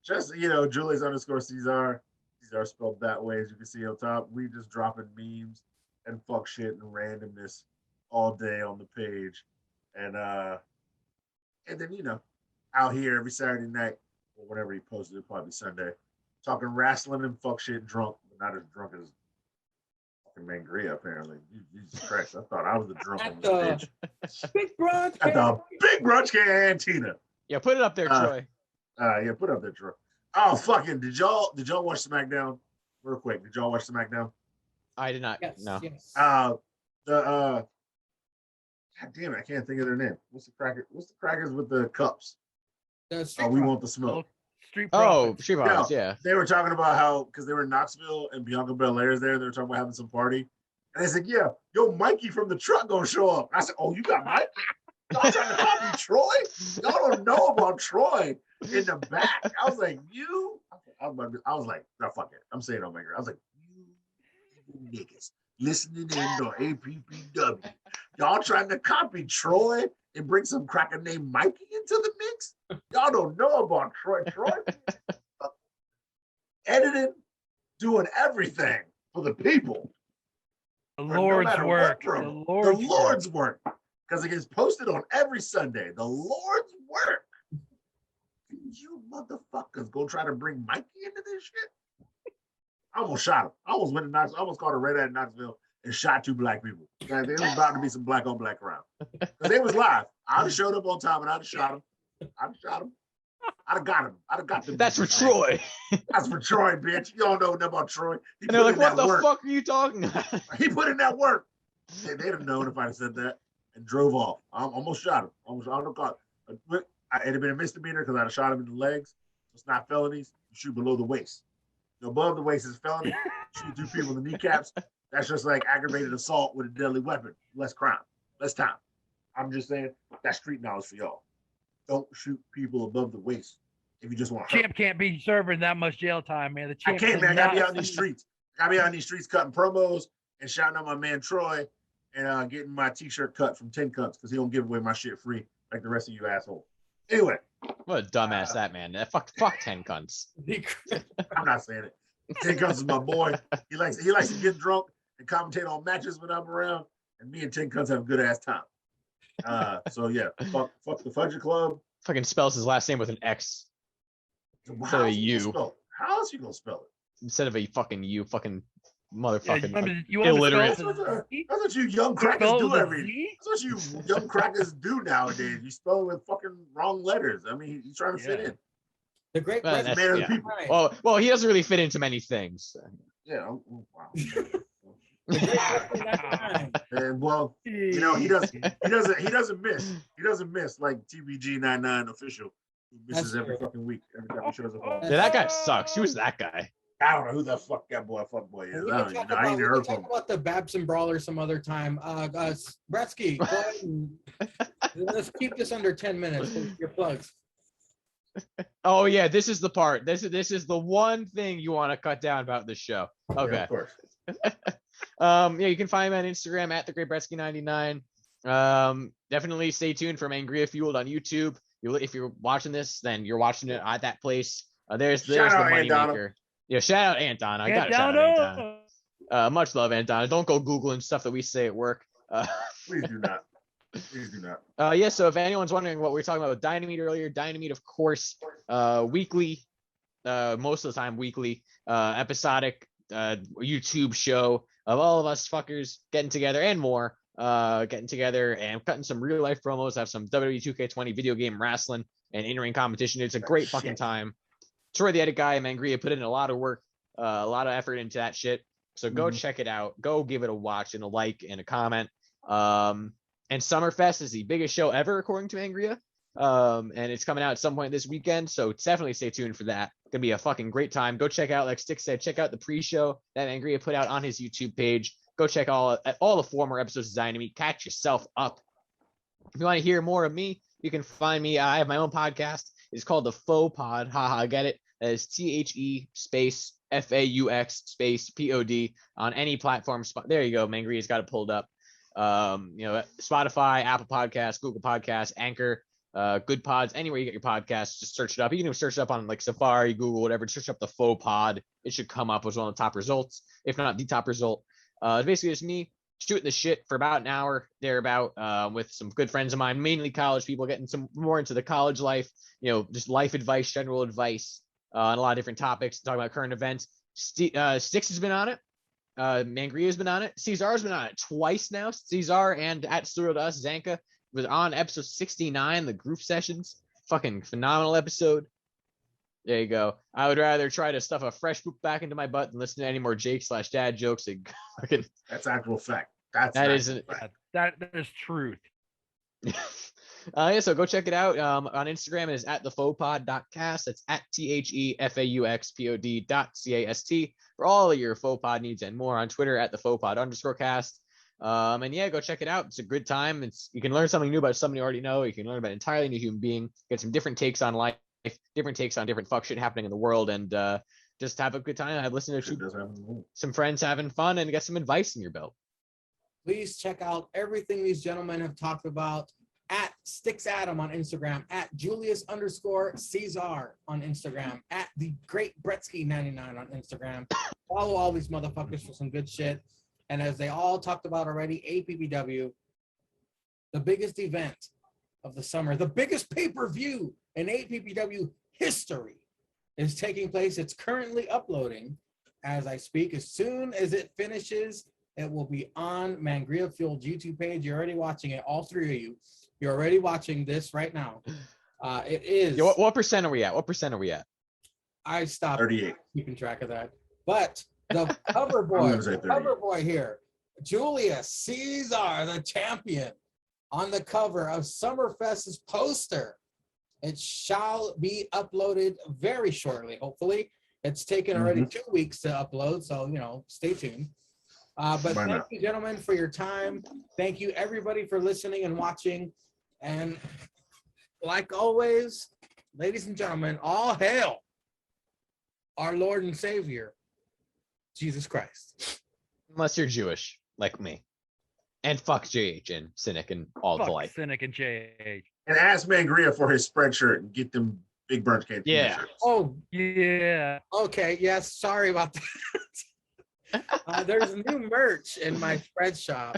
just Julius _ Caesar. Caesar spelled that way, as you can see on top. We just dropping memes and fuck shit and randomness all day on the page, and then out here every Saturday night or whenever he posted it, probably Sunday, talking wrestling and fuck shit drunk, but not as drunk as fucking Mangria apparently. Jesus Christ, I thought I was the drunk At one, the bitch. Big Brunch At the Big Brunch Cantina. Yeah, put it up there, Troy. Yeah, put up there, Troy. Oh, fucking! Did y'all watch SmackDown? Real quick, did y'all watch SmackDown? I did not. Yes, No. yes. God damn it, I can't think of their name. What's the crackers with the cups? The Oh, Street we Profits. want the smoke. Street Oh, Profits. Street Profits, yeah. They were talking about how, because they were in Knoxville and Bianca Belair is there, they were talking about having some party. And they said, yeah, yo, Mikey from the truck gonna show up. I said, oh, you got Mike? Y'all trying to copy Troy? Y'all don't know about Troy in the back. I was like, I was like, no, fuck it. I'm saying Omega. I was like, you niggas listening in to APPW. Y'all trying to copy Troy and bring some cracker named Mikey into the mix? Y'all don't know about Troy. Troy editing, doing everything for the people. The No Lord's matter work. what, The bro. Lord's, The Lord's work. Because it gets posted on every Sunday. The Lord's work. You motherfuckers go try to bring Mikey into this shit? I almost shot him. I almost went to Knoxville. I almost caught a red in Knoxville and shot 2 black people. There was about to be some black on black around. Because they was live. I'd have showed up on time and I'd have shot him. I'd have got him. I'd have got them. That's for Troy. That's for Troy, bitch. You don't know nothing about Troy. He And they're put like, in what that the work. fuck are you talking about? He put in that work. They'd have known if I'd have said that and drove off. I almost shot him. It'd have been a misdemeanor because I'd have shot him in the legs. It's not felonies. You shoot below the waist. Above the waist is felony. Shoot 2 people in the kneecaps. That's just like aggravated assault with a deadly weapon. Less crime. Less time. I'm just saying that's street knowledge for y'all. Don't shoot people above the waist if you just want to hurt. Champ can't be serving that much jail time, man. The I champ can't, man. I does gotta be not out in these streets. Gotta be out in these streets cutting promos and shouting out my man Troy and getting my t-shirt cut from 10 Cunts because he don't give away my shit free like the rest of you assholes. Anyway. What a dumbass that man. Fuck 10 cunts. I'm not saying it. 10 Cunts is my boy. He likes to get drunk and commentate on matches when I'm around, and me and 10 Cunts have a good ass time. So yeah, fuck the Fudger Club. Fucking spells his last name with an X How of a else you U. gonna spell it? How else you gonna spell it? instead of a fucking U, fucking motherfucking you want to illiterate. spell it? That's what you young crackers Spell do with a every. Z? That's what you young crackers do nowadays. You spell with fucking wrong letters. I mean, he's trying to fit in. The great Well, president. Man of the yeah. people. Right. Well, he doesn't really fit into many things. Yeah. Oh, wow. The great president at the time. And well, he doesn't miss like TBG 99 official who misses That's every true. fucking week every time he shows up. On. Yeah, that guy sucks. Who's that guy? I don't know who the fuck that fuck boy is. We I can don't even talk know. I about, ain't we heard can from talk him. about the Babson Brawler some other time. Brettzky, go ahead and let's keep this under 10 minutes. Your plugs. Oh yeah, this is the part. This is the one thing you want to cut down about this show. Yeah, Okay. of course. Yeah, you can find me on Instagram at @thegreatbretsky99. Definitely stay tuned for Mangria Fueled on YouTube. If you're watching this, then you're watching it at that place. There's the Shout out money Aunt Donna. maker. Yeah, shout out Aunt Donna. I gotta shout out Aunt Donna. Much love, Aunt Donna. Don't go Googling stuff that we say at work. Please do not. Please do not. Yeah, so if anyone's wondering what we were talking about with Dynamite earlier, Dynamite, of course, weekly, most of the time weekly, episodic YouTube show of all of us fuckers getting together and more, getting together and cutting some real life promos, have some WWE 2K20 video game wrestling and in-ring competition. It's a great fucking time. Troy, the edit guy, and Mangria put in a lot of work, a lot of effort into that shit. So go check it out. Go give it a watch and a like and a comment. And Summerfest is the biggest show ever, according to Mangria. And it's coming out at some point this weekend. So definitely stay tuned for that. It's gonna be a fucking great time. Go check out, like Stick said, check out the pre-show that Mangria put out on his YouTube page. Go check all the former episodes of Dynamite. Catch yourself up. If you want to hear more of me, you can find me. I have my own podcast. It's called the Faux Pod. Haha, get it? That is THE space FAUX space POD on any platform. There you go. Mangria's got it pulled up. Spotify, Apple Podcasts, Google Podcasts, Anchor, Good Pods, anywhere you get your podcasts, just search it up. You can even search it up on like Safari, Google, whatever. Search up the Faux Pod. It should come up as one of the top results, if not the top result. It's basically just me shooting the shit for about an hour thereabout, with some good friends of mine, mainly college people, getting some more into the college life, just life advice, general advice, on a lot of different topics, talking about current events. Sticks has been on it. Mangria's been on it. Cesar's been on it twice now. Cesar and at Studio to Us, Zanka was on episode 69, the group sessions. Fucking phenomenal episode. There you go. I would rather try to stuff a fresh poop back into my butt than listen to any more Jake/dad jokes. That's actual fact. That isn't. That is truth. So go check it out. On Instagram it is at thefauxpod.cast. That's at THEFAUXPOD.CAST for all of your faux pod needs and more. On Twitter at thefauxpod_cast. And yeah, go check it out. It's a good time. You can learn something new about something you already know. You can learn about an entirely new human being, get some different takes on life, different takes on different fuck shit happening in the world, and just have a good time. I've listened to some friends having fun and get some advice in your belt. Please check out everything these gentlemen have talked about at Sticks Adam on Instagram, at Julius_Caesar on Instagram, at the Great Brettzky 99 on Instagram. Follow all these motherfuckers for some good shit. And as they all talked about already, APPW, the biggest event of the summer, the biggest pay-per-view in APPW history is taking place. It's currently uploading as I speak. As soon as it finishes, it will be on Mangria Fueled YouTube page. You're already watching it, all three of you. You're already watching this right now. It is. Yeah, what percent are we at? I stopped 38. Keeping track of that. But the cover boy here, Julius Caesar, the champion, on the cover of Summerfest's poster. It shall be uploaded very shortly, hopefully. It's taken already 2 weeks to upload, so, stay tuned. But thank you, gentlemen, for your time. Thank you, everybody, for listening and watching. And like always, ladies and gentlemen, all hail our Lord and Savior, Jesus Christ. Unless you're Jewish, like me. And fuck JH and Cynic and all the like. Cynic and JH. And ask Mangria for his spread shirt and get them Big Brunch Cantina shirts. Oh, yeah. Okay, yes, sorry about that. There's new merch in my spread shop.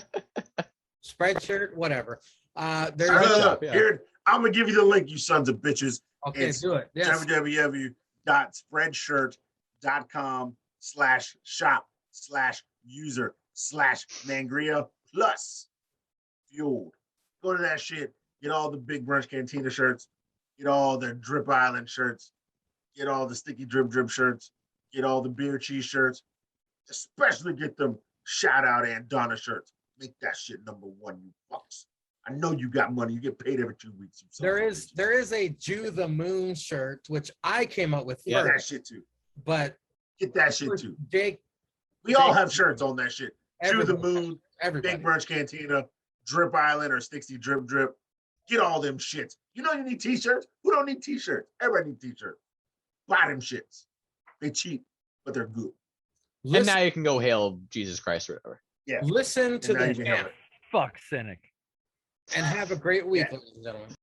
Spread shirt, whatever. Here, I'm going to give you the link, you sons of bitches. Okay, it's do it. Yes. www.spreadshirt.com/shop/user/Mangria plus fueled. Go to that shit. Get all the Big Brunch Cantina shirts. Get all the Drip Island shirts. Get all the Sticky Drip shirts. Get all the Beer Cheese shirts. Especially get them shout out Aunt Donna shirts. Make that shit number one, you fucks. I know you got money. You get paid every 2 weeks. There is a Jew the Moon shirt, which I came up with Get first. that shit too. But get that shit too. We all have shirts on that shit. Jew the Moon, everybody. Big Brunch Cantina, Drip Island or Sticksy Drip. Get all them shits. You know you need t-shirts? Who don't need t-shirts? Everybody need t-shirts. Buy them shits. They cheap, but they're good. And now you can go hail Jesus Christ or whatever. Yeah. Listen to the Fuck Cynic. and have a great week, ladies and gentlemen.